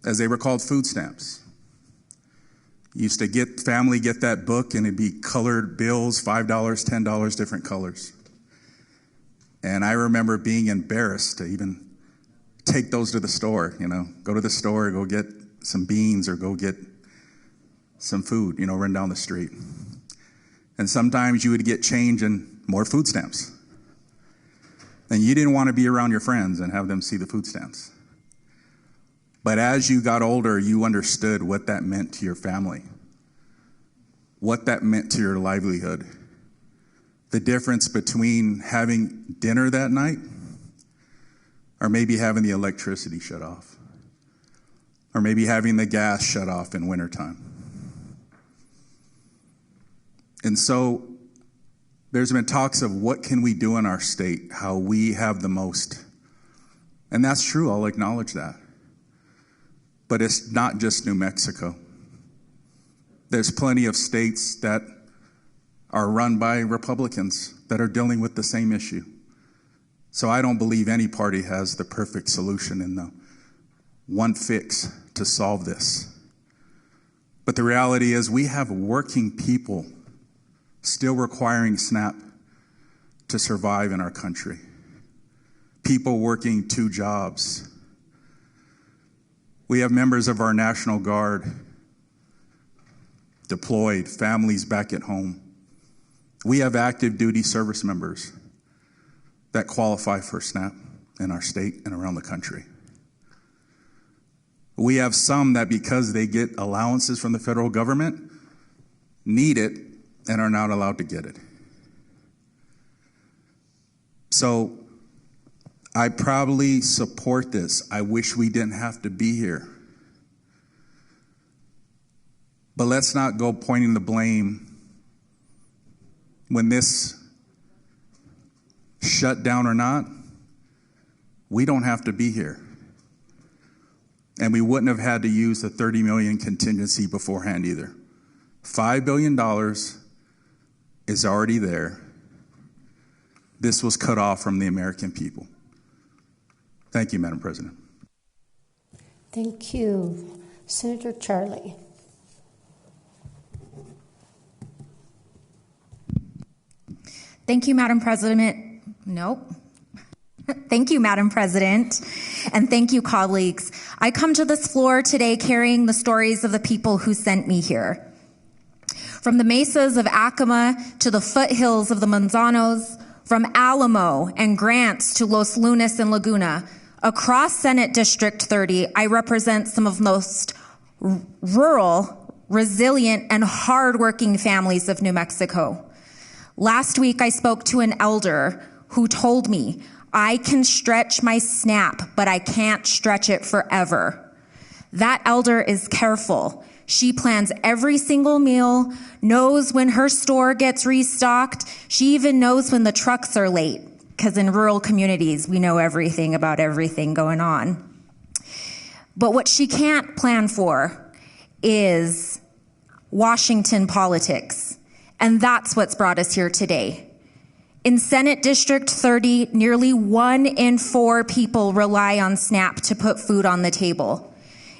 as they were called food stamps. Used to get that book and it'd be colored bills, $5, $10, different colors. And I remember being embarrassed to even take those to the store, you know, go to the store, go get some beans or go get some food, you know, run down the street. And sometimes you would get change and more food stamps. And you didn't want to be around your friends and have them see the food stamps. But as you got older, you understood what that meant to your family, what that meant to your livelihood, the difference between having dinner that night or maybe having the electricity shut off or maybe having the gas shut off in wintertime. And so there's been talks of what can we do in our state, how we have the most. And that's true, I'll acknowledge that. But it's not just New Mexico. There's plenty of states that are run by Republicans that are dealing with the same issue. So I don't believe any party has the perfect solution and the one fix to solve this. But the reality is we have working people still requiring SNAP to survive in our country. People working 2 jobs. We have members of our National Guard deployed, families back at home. We have active duty service members that qualify for SNAP in our state and around the country. We have some that, because they get allowances from the federal government, need it and are not allowed to get it. So I probably support this. I wish we didn't have to be here. But let's not go pointing the blame when this shut down or not. We don't have to be here. And we wouldn't have had to use the $30 million contingency beforehand either. $5 billion is already there. This was cut off from the American people. Thank you, Madam President. Thank you. Senator Charlie. Thank you, Madam President. Nope. Thank you, Madam President, and thank you, colleagues. I come to this floor today carrying the stories of the people who sent me here. From the mesas of Acoma to the foothills of the Manzanos, from Alamo and Grants to Los Lunas and Laguna, across Senate District 30, I represent some of the most rural, resilient, and hardworking families of New Mexico. Last week, I spoke to an elder who told me, I can stretch my SNAP, but I can't stretch it forever. That elder is careful. She plans every single meal, knows when her store gets restocked. She even knows when the trucks are late, because in rural communities, we know everything about everything going on. But what she can't plan for is Washington politics. And that's what's brought us here today. In Senate District 30, nearly 1 in 4 people rely on SNAP to put food on the table.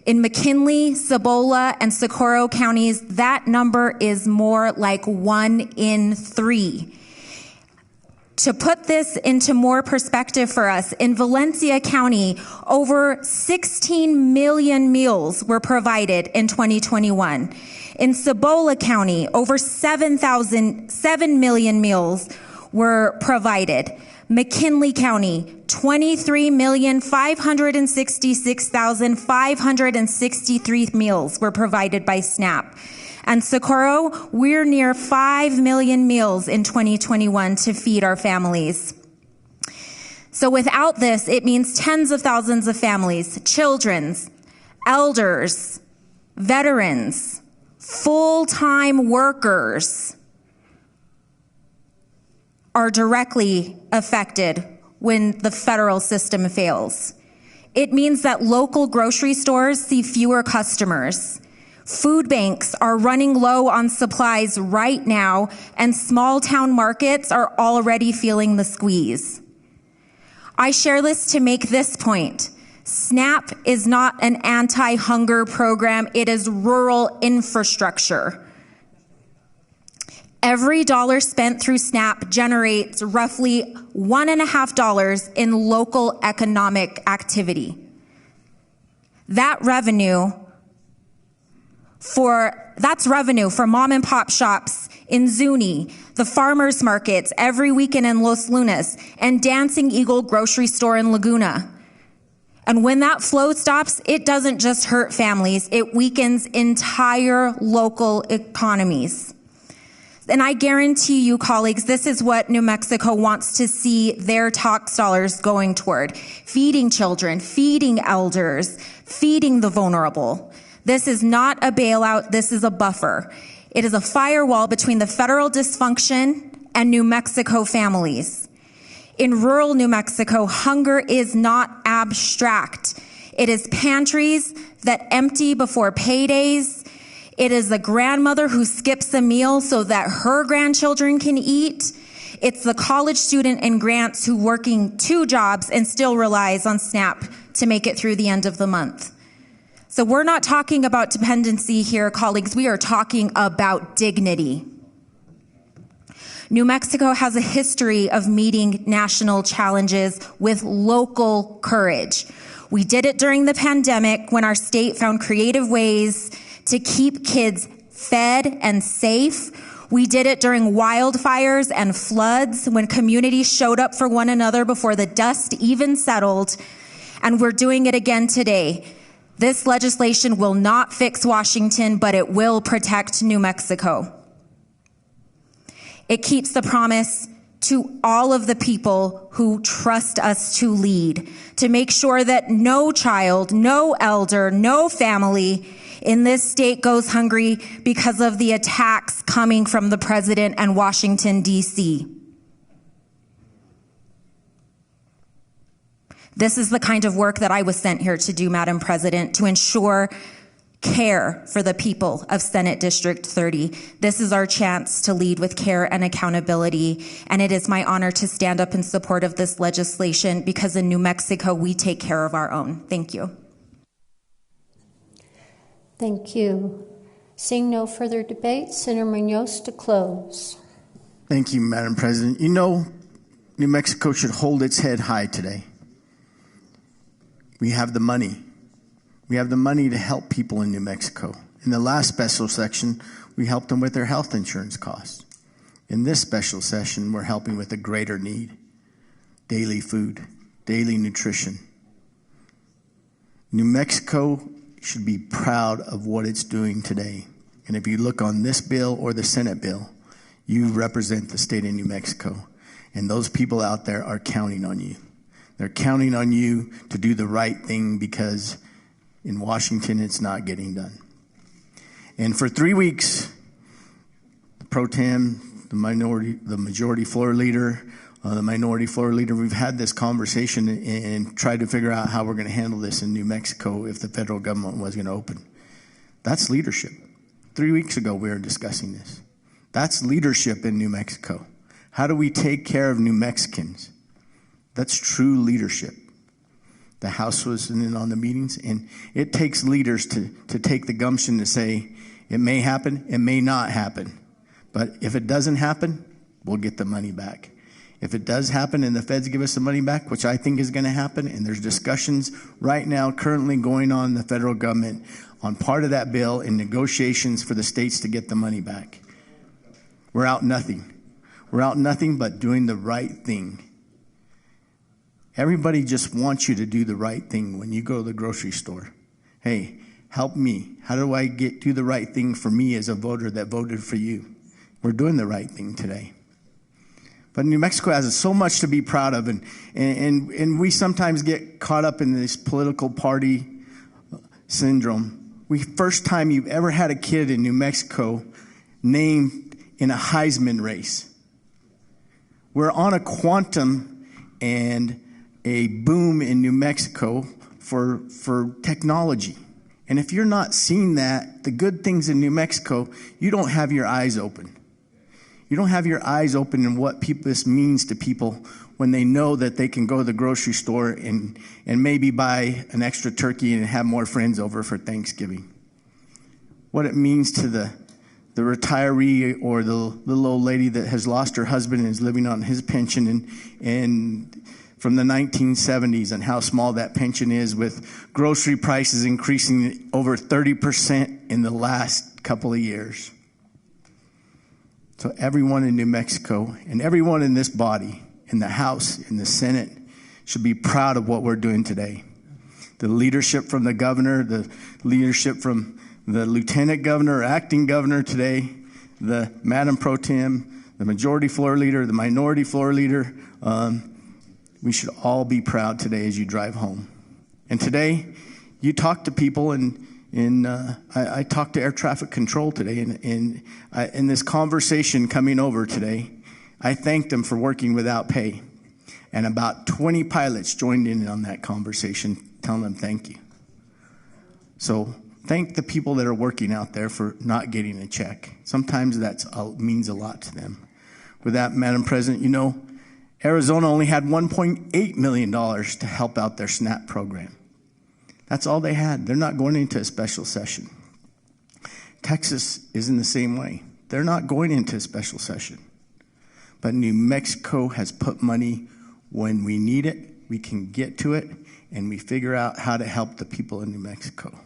In McKinley, Cibola, and Socorro counties, that number is more like 1 in 3. To put this into more perspective for us, in Valencia County, over 16 million meals were provided in 2021. In Cibola County, over 7 million meals were provided. McKinley County, 23,566,563 meals were provided by SNAP. And Socorro, we're near 5 million meals in 2021 to feed our families. So without this, it means tens of thousands of families, children, elders, veterans, full-time workers are directly affected when the federal system fails. It means that local grocery stores see fewer customers. Food banks are running low on supplies right now, and small town markets are already feeling the squeeze. I share this to make this point. SNAP is not an anti-hunger program, it is rural infrastructure. Every dollar spent through SNAP generates roughly $1.50 in local economic activity. That's revenue for mom and pop shops in Zuni, the farmers markets every weekend in Los Lunas, and Dancing Eagle grocery store in Laguna. And when that flow stops, it doesn't just hurt families, it weakens entire local economies. And I guarantee you, colleagues, this is what New Mexico wants to see their tax dollars going toward. Feeding children, feeding elders, feeding the vulnerable. This is not a bailout, this is a buffer. It is a firewall between the federal dysfunction and New Mexico families. In rural New Mexico, hunger is not abstract. It is pantries that empty before paydays. It is the grandmother who skips a meal so that her grandchildren can eat. It's the college student in grants who working 2 jobs and still relies on SNAP to make it through the end of the month. So we're not talking about dependency here, colleagues. We are talking about dignity. New Mexico has a history of meeting national challenges with local courage. We did it during the pandemic when our state found creative ways to keep kids fed and safe. We did it during wildfires and floods when communities showed up for one another before the dust even settled. And we're doing it again today. This legislation will not fix Washington, but it will protect New Mexico. It keeps the promise to all of the people who trust us to lead, to make sure that no child, no elder, no family in this state goes hungry because of the attacks coming from the president and Washington, D.C. This is the kind of work that I was sent here to do, Madam President, to ensure care for the people of Senate District 30. This is our chance to lead with care and accountability, and it is my honor to stand up in support of this legislation because in New Mexico, we take care of our own. Thank you. Thank you. Seeing no further debate, Senator Munoz to close. Thank you, Madam President. You know, New Mexico should hold its head high today. We have the money. We have the money to help people in New Mexico. In the last special section, we helped them with their health insurance costs. In this special session, we're helping with a greater need: daily food, daily nutrition. New Mexico should be proud of what it's doing today. And if you look on this bill or the Senate bill, you represent the state of New Mexico. And those people out there are counting on you. They're counting on you to do the right thing because in Washington, it's not getting done. And for 3 weeks, the pro tem, the majority floor leader, the minority floor leader, we've had this conversation and tried to figure out how we're going to handle this in New Mexico if the federal government was going to open. That's leadership. 3 weeks ago, we were discussing this. That's leadership in New Mexico. How do we take care of New Mexicans? That's true leadership. The House was in on the meetings, and it takes leaders to take the gumption to say, it may happen, it may not happen. But if it doesn't happen, we'll get the money back. If it does happen and the feds give us the money back, which I think is going to happen, and there's discussions right now currently going on in the federal government on part of that bill in negotiations for the states to get the money back. We're out nothing. We're out nothing but doing the right thing. Everybody just wants you to do the right thing when you go to the grocery store. Hey, help me. How do I do the right thing for me as a voter that voted for you? We're doing the right thing today. But New Mexico has so much to be proud of, and we sometimes get caught up in this political party syndrome. First time you've ever had a kid in New Mexico named in a Heisman race. We're on a quantum and a boom in New Mexico for technology. And if you're not seeing that, the good things in New Mexico, you don't have your eyes open. You don't have your eyes open in what this means to people when they know that they can go to the grocery store and maybe buy an extra turkey and have more friends over for Thanksgiving. What it means to the retiree or the little old lady that has lost her husband and is living on his pension and from the 1970s, and how small that pension is, with grocery prices increasing over 30% in the last couple of years. So everyone in New Mexico and everyone in this body, in the House, in the Senate, should be proud of what we're doing today. The leadership from the governor, the leadership from the lieutenant governor, acting governor today, the Madam Pro Tem, the majority floor leader, the minority floor leader, we should all be proud today as you drive home. And today, you talk to people, and I talked to air traffic control today, and in this conversation coming over today, I thanked them for working without pay. And about 20 pilots joined in on that conversation, telling them thank you. So Thank the people that are working out there for not getting a check. Sometimes that means a lot to them. With that, Madam President, you know, Arizona only had $1.8 million to help out their SNAP program. That's all they had. They're not going into a special session. Texas is in the same way. They're not going into a special session. But New Mexico has put money when we need it, we can get to it, and we figure out how to help the people in New Mexico.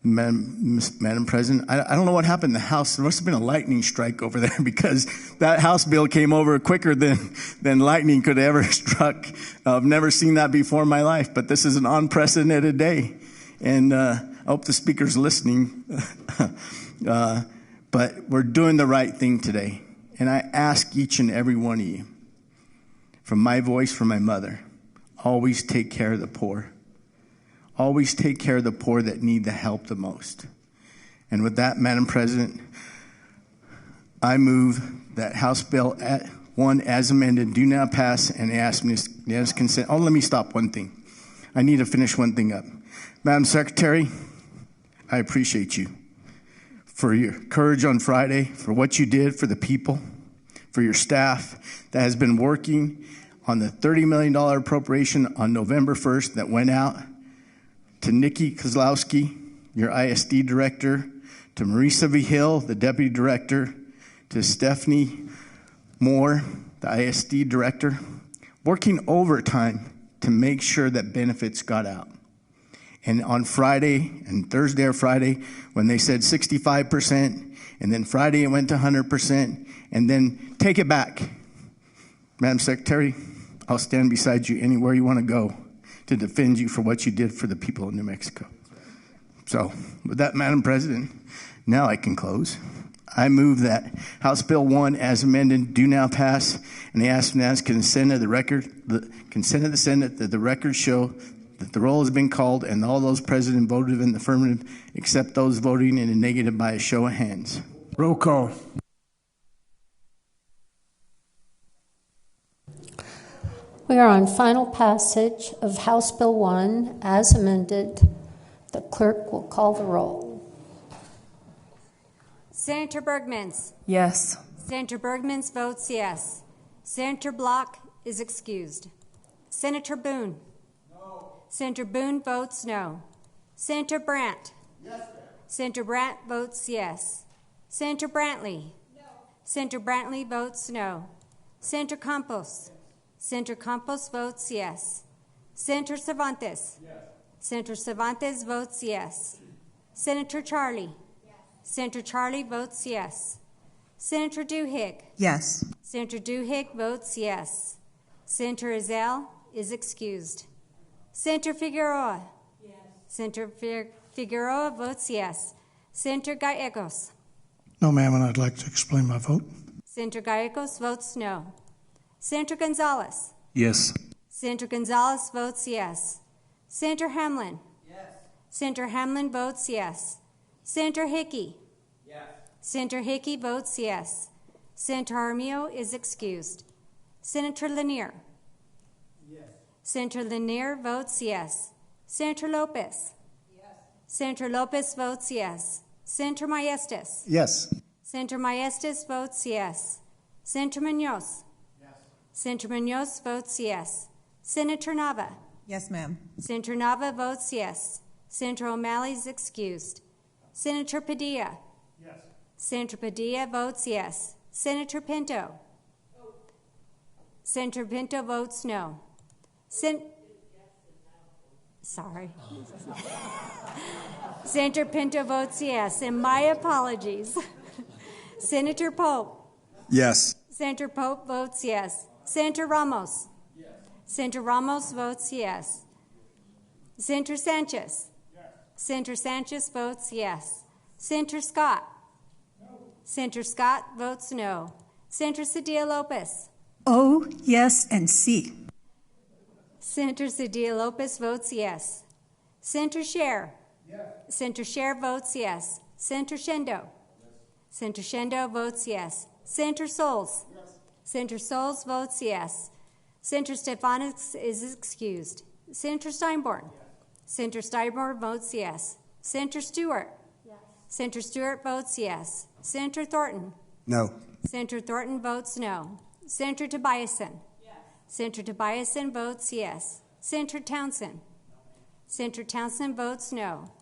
Madam President, I don't know what happened in the House. There must have been a lightning strike over there because that House bill came over quicker than lightning could have ever struck. I've never seen that before in my life, but this is an unprecedented day. And I hope the Speaker's listening. But we're doing the right thing today. And I ask each and every one of you, from my voice, from my mother, always take care of the poor. Always take care of the poor that need the help the most. And with that, Madam President, I move that House Bill 1 as amended do now pass and ask unanimous consent. Oh, let me stop one thing. I need to finish one thing up. Madam Secretary, I appreciate you for your courage on Friday, for what you did for the people, for your staff that has been working on the $30 million appropriation on November 1st that went out to Nikki Kozlowski, your ISD director, to Marisa Vigil, the deputy director, to Stephanie Moore, the ISD director, working overtime to make sure that benefits got out. And on Friday and Thursday or Friday, when they said 65%, and then Friday it went to 100%, and then take it back. Madam Secretary, I'll stand beside you anywhere you want to go to defend you for what you did for the people of New Mexico. So, with that, Madam President, now I can close. I move that House Bill 1 as amended do now pass, and I ask unanimous consent of the Senate that the record show that the roll has been called and all those present voted in the affirmative, except those voting in the negative by a show of hands. Roll call. We are on final passage of House Bill 1 as amended. The clerk will call the roll. Senator Bergmans. Yes. Senator Bergmans votes yes. Senator Block is excused. Senator Boone. No. Senator Boone votes no. Senator Brandt. Yes. Senator Brandt votes yes. Senator Brantley. No. Senator Brantley votes no. Senator Campos. Senator Campos votes yes. Senator Cervantes. Yes. Senator Cervantes votes yes. Senator Charlie. Yes. Senator Charlie votes yes. Senator Duhigg. Yes. Senator Duhigg votes yes. Senator Ezell is excused. Senator Figueroa. Yes. Senator Figueroa votes yes. Senator Gallegos. No, ma'am, and I'd like to explain my vote. Senator Gallegos votes no. Senator Gonzalez. Yes. Senator Gonzalez votes yes. Senator Hamlin. Yes. Senator Hamlin votes yes. Senator Hickey. Yes. Senator Hickey votes yes. Senator Armijo is excused. Senator Lanier. Yes. Senator Lanier votes yes. Senator Lopez. Yes. Senator Lopez votes yes. Senator Maestas. Yes. Senator Maestas votes yes. Senator Munoz. Senator Munoz votes yes. Senator Nava. Yes, ma'am. Senator Nava votes yes. Senator O'Malley is excused. Senator Padilla. Yes. Senator Padilla votes yes. Senator Pinto. No. Senator Pinto votes no. Sorry. Senator Pinto votes yes, and my apologies. Senator Pope. Yes. Senator Pope votes yes. Senator Ramos. Yes. Senator Ramos votes yes. Senator Sanchez. Yes. Senator Sanchez votes yes. Senator Scott. No. Senator Scott votes no. Senator Cedillo Lopez. O, yes, and C. Senator Cedillo Lopez votes yes. Senator Scher. Yes. Senator Scher votes yes. Senator Shendo. Yes. Senator Shendo votes yes. Senator Souls. Yes. Senator Souls votes yes. Senator Stefanik is excused. Senator Steinborn. Yes. Senator Steinmore votes yes. Senator Stewart? Yes. Senator Stewart votes yes. Senator Thornton? No. Senator Thornton votes no. Senator Tobiasen? Yes. Senator Tobiasen votes yes. Senator Townsend? Senator Townsend votes no.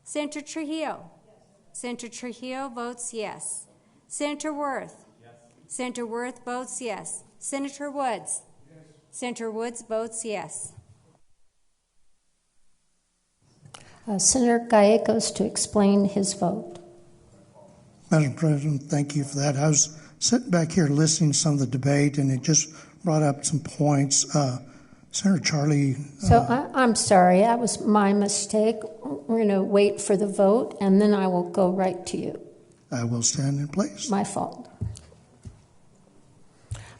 Senator Trujillo? Yes. Senator Trujillo votes yes. Senator Worth? Yes. Senator Worth votes yes. Senator Woods? Yes. Senator Woods votes yes. Senator Gallegos to explain his vote. Madam President, thank you for that. I was sitting back here listening to some of the debate, and it just brought up some points. Senator Charlie. I'm sorry, that was my mistake. We're going to wait for the vote, and then I will go right to you. I will stand in place. My fault.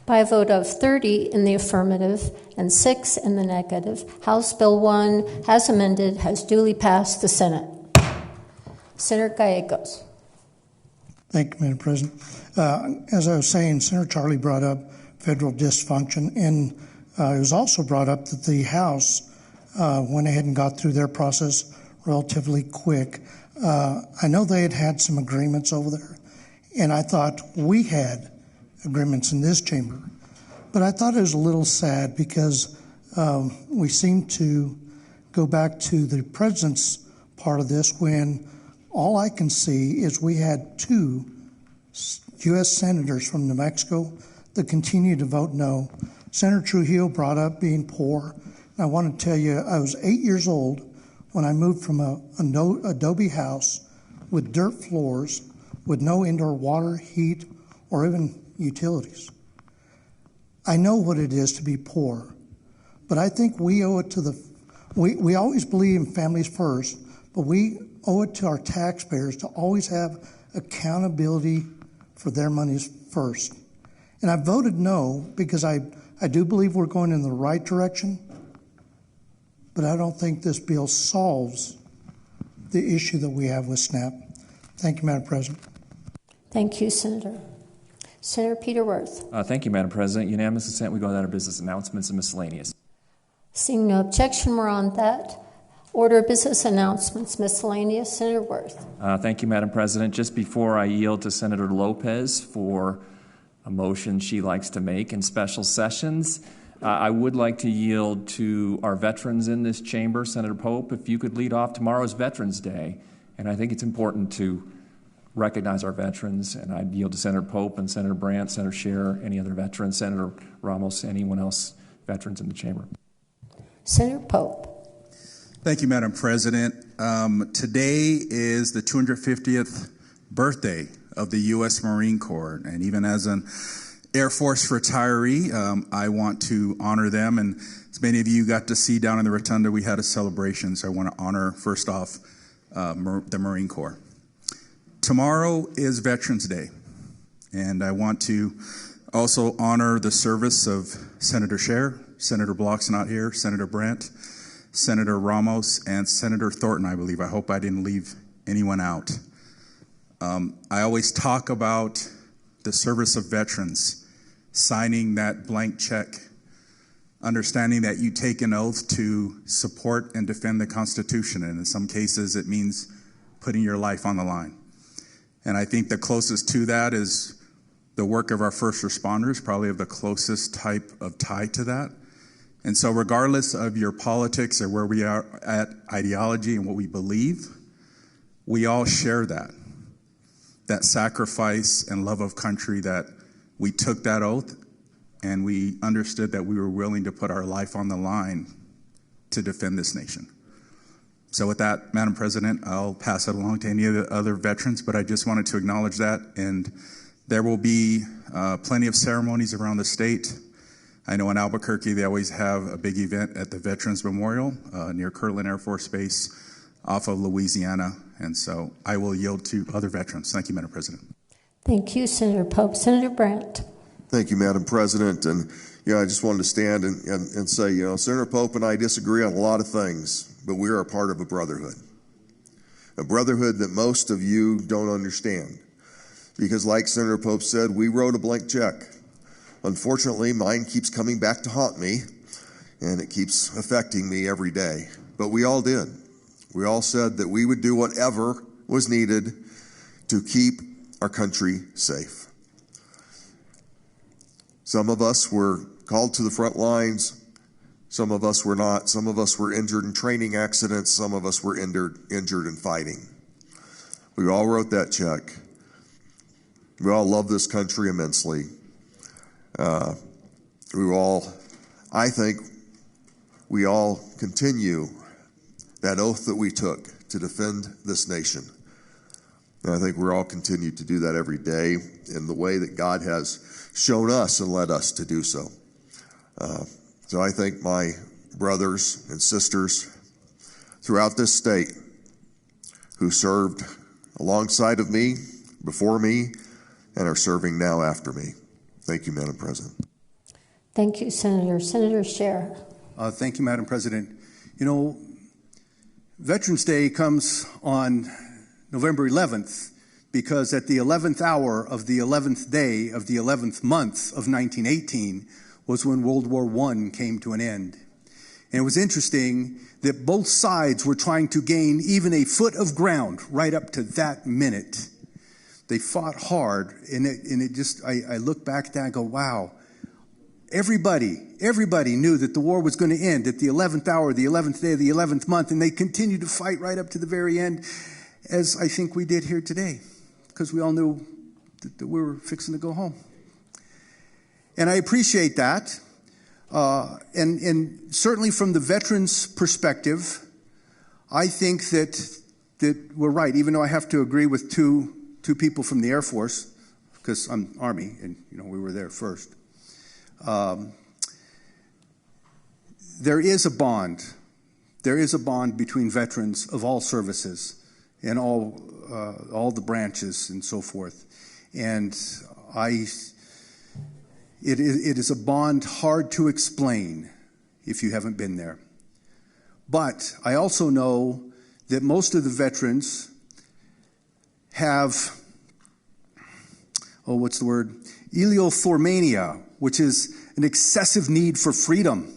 By a vote of 30 in the affirmative and 6 in the negative, House Bill 1, as amended, has duly passed the Senate. Senator Gallegos. Thank you, Madam President. As I was saying, Senator Charlie brought up federal dysfunction, and it was also brought up that the House went ahead and got through their process relatively quick. I know they had some agreements over there, and I thought we had agreements in this chamber. But I thought it was a little sad because we seem to go back to the president's part of this when all I can see is we had 2 U.S. senators from New Mexico that continue to vote no. Senator Trujillo brought up being poor. And I want to tell you, I was 8 years old when I moved from an adobe house with dirt floors, with no indoor water, heat, or even utilities. I know what it is to be poor, but I think we owe it to we always believe in families first, but we owe it to our taxpayers to always have accountability for their monies first. And I voted no because I do believe we're going in the right direction, but I don't think this bill solves the issue that we have with SNAP. Thank you, Madam President. Thank you, Senator. Senator Peter Worth. Thank you, Madam President. Unanimous consent. We go to our business announcements and miscellaneous. Seeing no objection, we're on that. Order of business announcements, miscellaneous. Senator Worth. Thank you, Madam President. Just before I yield to Senator Lopez for a motion she likes to make in special sessions, I would like to yield to our veterans in this chamber. Senator Pope, if you could lead off. Tomorrow's Veterans Day, and I think it's important to recognize our veterans, and I'd yield to Senator Pope and Senator Brandt, Senator Scherer, any other veterans, Senator Ramos, anyone else, veterans in the chamber. Senator Pope. Thank you, Madam President. Today is the 250th birthday of the U.S. Marine Corps, and even as an Air Force retiree, I want to honor them, and as many of you got to see down in the Rotunda, we had a celebration, so I want to honor, first off, the Marine Corps. Tomorrow is Veterans Day, and I want to also honor the service of Senator Scherer, Senator Block's not here, Senator Brandt, Senator Ramos, and Senator Thornton, I believe. I hope I didn't leave anyone out. I always talk about the service of veterans, signing that blank check, understanding that you take an oath to support and defend the Constitution, and in some cases it means putting your life on the line. And I think the closest to that is the work of our first responders, probably of the closest type of tie to that. And so regardless of your politics or where we are at ideology and what we believe, we all share that sacrifice and love of country, that we took that oath and we understood that we were willing to put our life on the line to defend this nation. So with that, Madam President, I'll pass it along to any of the other veterans, but I just wanted to acknowledge that. And there will be plenty of ceremonies around the state. I know in Albuquerque, they always have a big event at the Veterans Memorial near Kirtland Air Force Base off of Louisiana. And so I will yield to other veterans. Thank you, Madam President. Thank you, Senator Pope. Senator Brandt. Thank you, Madam President. And, I just wanted to stand and say, Senator Pope and I disagree on a lot of things, but we are a part of a brotherhood that most of you don't understand. Because like Senator Pope said, we wrote a blank check. Unfortunately, mine keeps coming back to haunt me, and it keeps affecting me every day. but we all did. We all said that we would do whatever was needed to keep our country safe. Some of us were called to the front lines. Some of us were not. Some of us were injured in training accidents. Some of us were injured in fighting. We all wrote that check. We all love this country immensely. I think we all continue that oath that we took to defend this nation. And I think we're all continue to do that every day in the way that God has shown us and led us to do so. So I thank my brothers and sisters throughout this state who served alongside of me, before me, and are serving now after me. Thank you, Madam President. Thank you, Senator. Senator Scher. Thank you, Madam President. You know, Veterans Day comes on November 11th because at the 11th hour of the 11th day of the 11th month of 1918 was when World War I came to an end. And it was interesting that both sides were trying to gain even a foot of ground right up to that minute. They fought hard, and it just, I look back at that and go, wow. Everybody knew that the war was going to end at the 11th hour, the 11th day of the 11th month, and they continued to fight right up to the very end, as I think we did here today, because we all knew that we were fixing to go home. And I appreciate that. And certainly from the veterans' perspective, I think that we're right, even though I have to agree with two people from the Air Force, because I'm Army, and we were there first. There is a bond. There is a bond between veterans of all services and all the branches and so forth. And it is a bond hard to explain if you haven't been there. But I also know that most of the veterans have, eleophormania, which is an excessive need for freedom.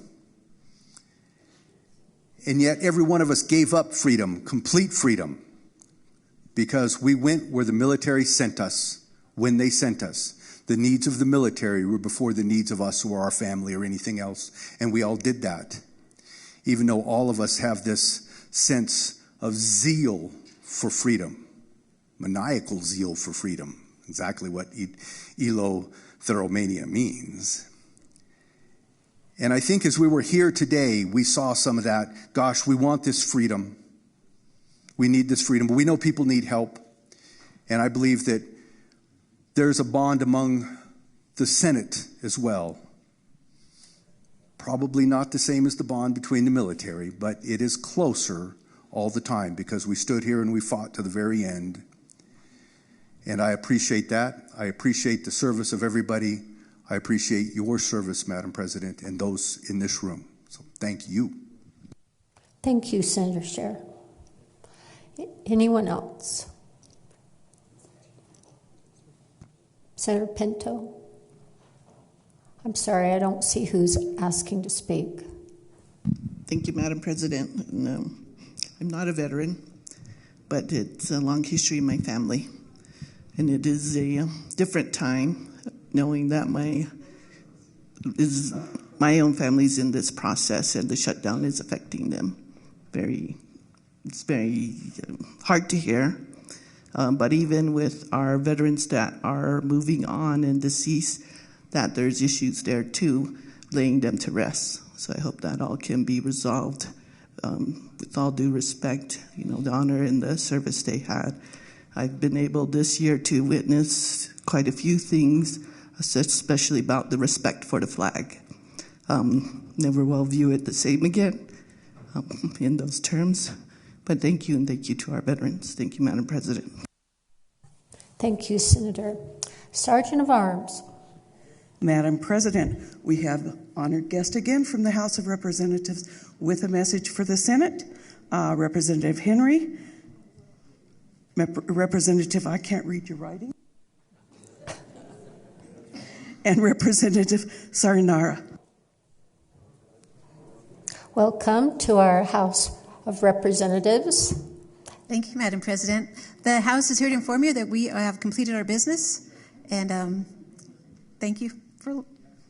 And yet every one of us gave up freedom, complete freedom, because we went where the military sent us, when they sent us. The needs of the military were before the needs of us or our family or anything else. And we all did that, even though all of us have this sense of zeal for freedom, maniacal zeal for freedom, exactly what eleophormania means. And I think as we were here today, we saw some of that. Gosh, we want this freedom. We need this freedom, but we know people need help. And I believe that there's a bond among the Senate as well. Probably not the same as the bond between the military, but it is closer all the time because we stood here and we fought to the very end. And I appreciate that. I appreciate the service of everybody. I appreciate your service, Madam President, and those in this room. So thank you. Thank you, Senator Scher. Anyone else? Senator Pinto? I'm sorry, I don't see who's asking to speak. Thank you, Madam President. No, I'm not a veteran, but it's a long history in my family. And it is a different time knowing that my own family's in this process and the shutdown is affecting them. It's very hard to hear. But even with our veterans that are moving on and deceased, that there's issues there too, laying them to rest. So I hope that all can be resolved with all due respect, the honor and the service they had. I've been able this year to witness quite a few things, especially about the respect for the flag. Never will view it the same again in those terms. But thank you, and thank you to our veterans. Thank you, Madam President. Thank you, Senator. Sergeant of Arms. Madam President, we have honored guest again from the House of Representatives with a message for the Senate. Representative Henry. Representative, I can't read your writing. And Representative Sarinara. Welcome to our House of Representatives. Thank you, Madam President. The House is here to inform you that we have completed our business, and thank you for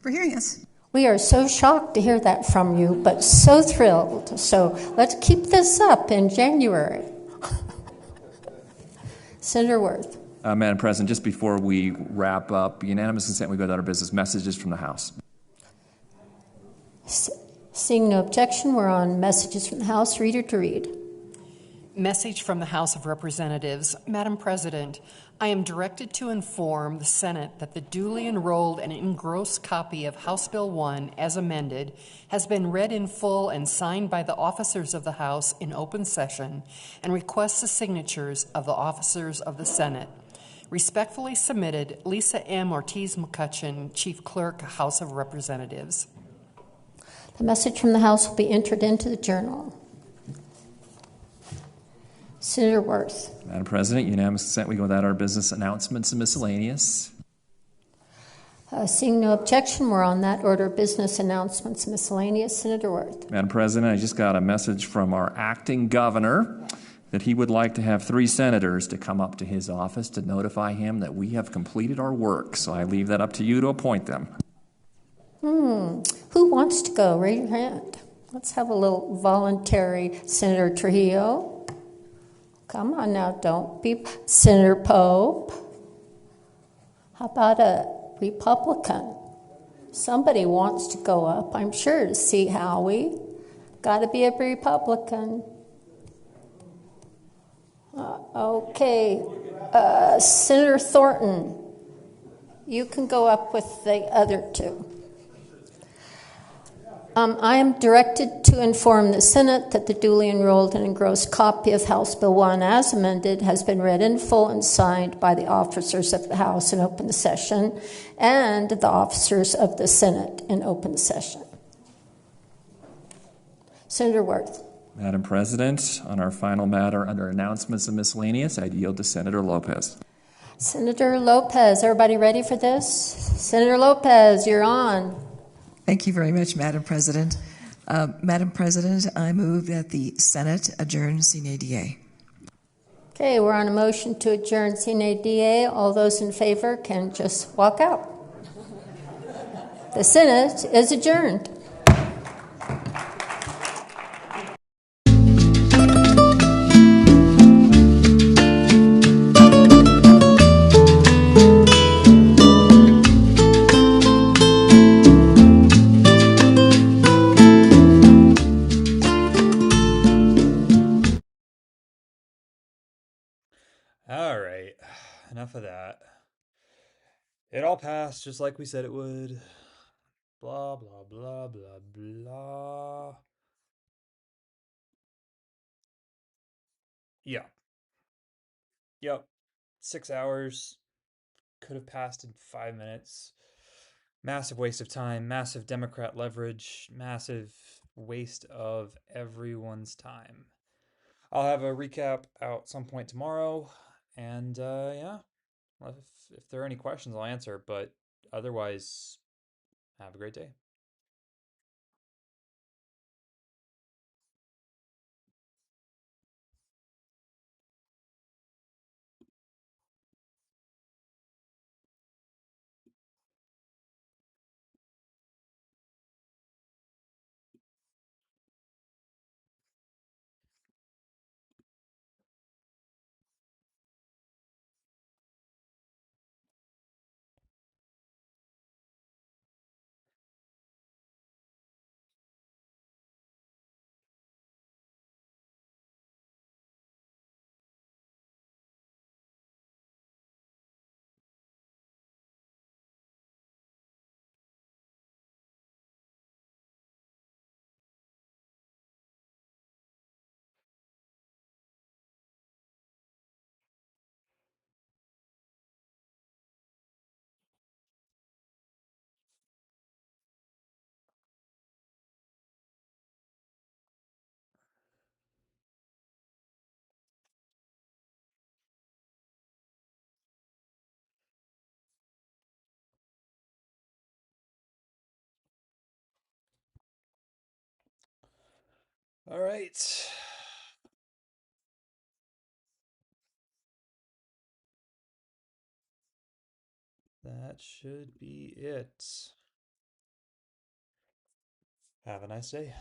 hearing us. We are so shocked to hear that from you, but so thrilled. So let's keep this up in January. Senator Worth. Madam President, just before we wrap up, unanimous consent, we go to our business messages from the House. Seeing no objection, we're on messages from the House. Reader to read. Message from the House of Representatives. Madam President, I am directed to inform the Senate that the duly enrolled and engrossed copy of House Bill 1, as amended, has been read in full and signed by the officers of the House in open session, and requests the signatures of the officers of the Senate. Respectfully submitted, Lisa M. Ortiz McCutcheon, Chief Clerk, House of Representatives. The message from the House will be entered into the journal. Senator Worth. Madam President, unanimous consent, we go without our business announcements and miscellaneous. Seeing no objection, we're on that order of business announcements and miscellaneous. Senator Worth. Madam President, I just got a message from our acting governor that he would like to have 3 senators to come up to his office to notify him that we have completed our work. So I leave that up to you to appoint them. Who wants to go? Raise your hand. Let's have a little voluntary. Senator Trujillo. Come on now, don't be. Senator Pope. How about a Republican? Somebody wants to go up, I'm sure, to see Howie. Got to be a Republican. Okay. Senator Thornton, you can go up with the other 2. I am directed to inform the Senate that the duly enrolled and engrossed copy of House Bill 1 as amended has been read in full and signed by the officers of the House in open session and the officers of the Senate in open session. Senator Worth. Madam President, on our final matter under announcements and miscellaneous, I yield to Senator Lopez. Senator Lopez, everybody ready for this? Senator Lopez, you're on. Thank you very much, Madam President. Madam President, I move that the Senate adjourn sine die. Okay, we're on a motion to adjourn sine die. All those in favor can just walk out. The Senate is adjourned. All right, enough of that. It all passed just like we said it would. Blah, blah, blah, blah, blah. Yeah. Yep. 6 hours. Could have passed in 5 minutes. Massive waste of time, massive Democrat leverage, massive waste of everyone's time. I'll have a recap out some point tomorrow. And yeah, if there are any questions, I'll answer. But otherwise, have a great day. All right. that should be it. Have a nice day.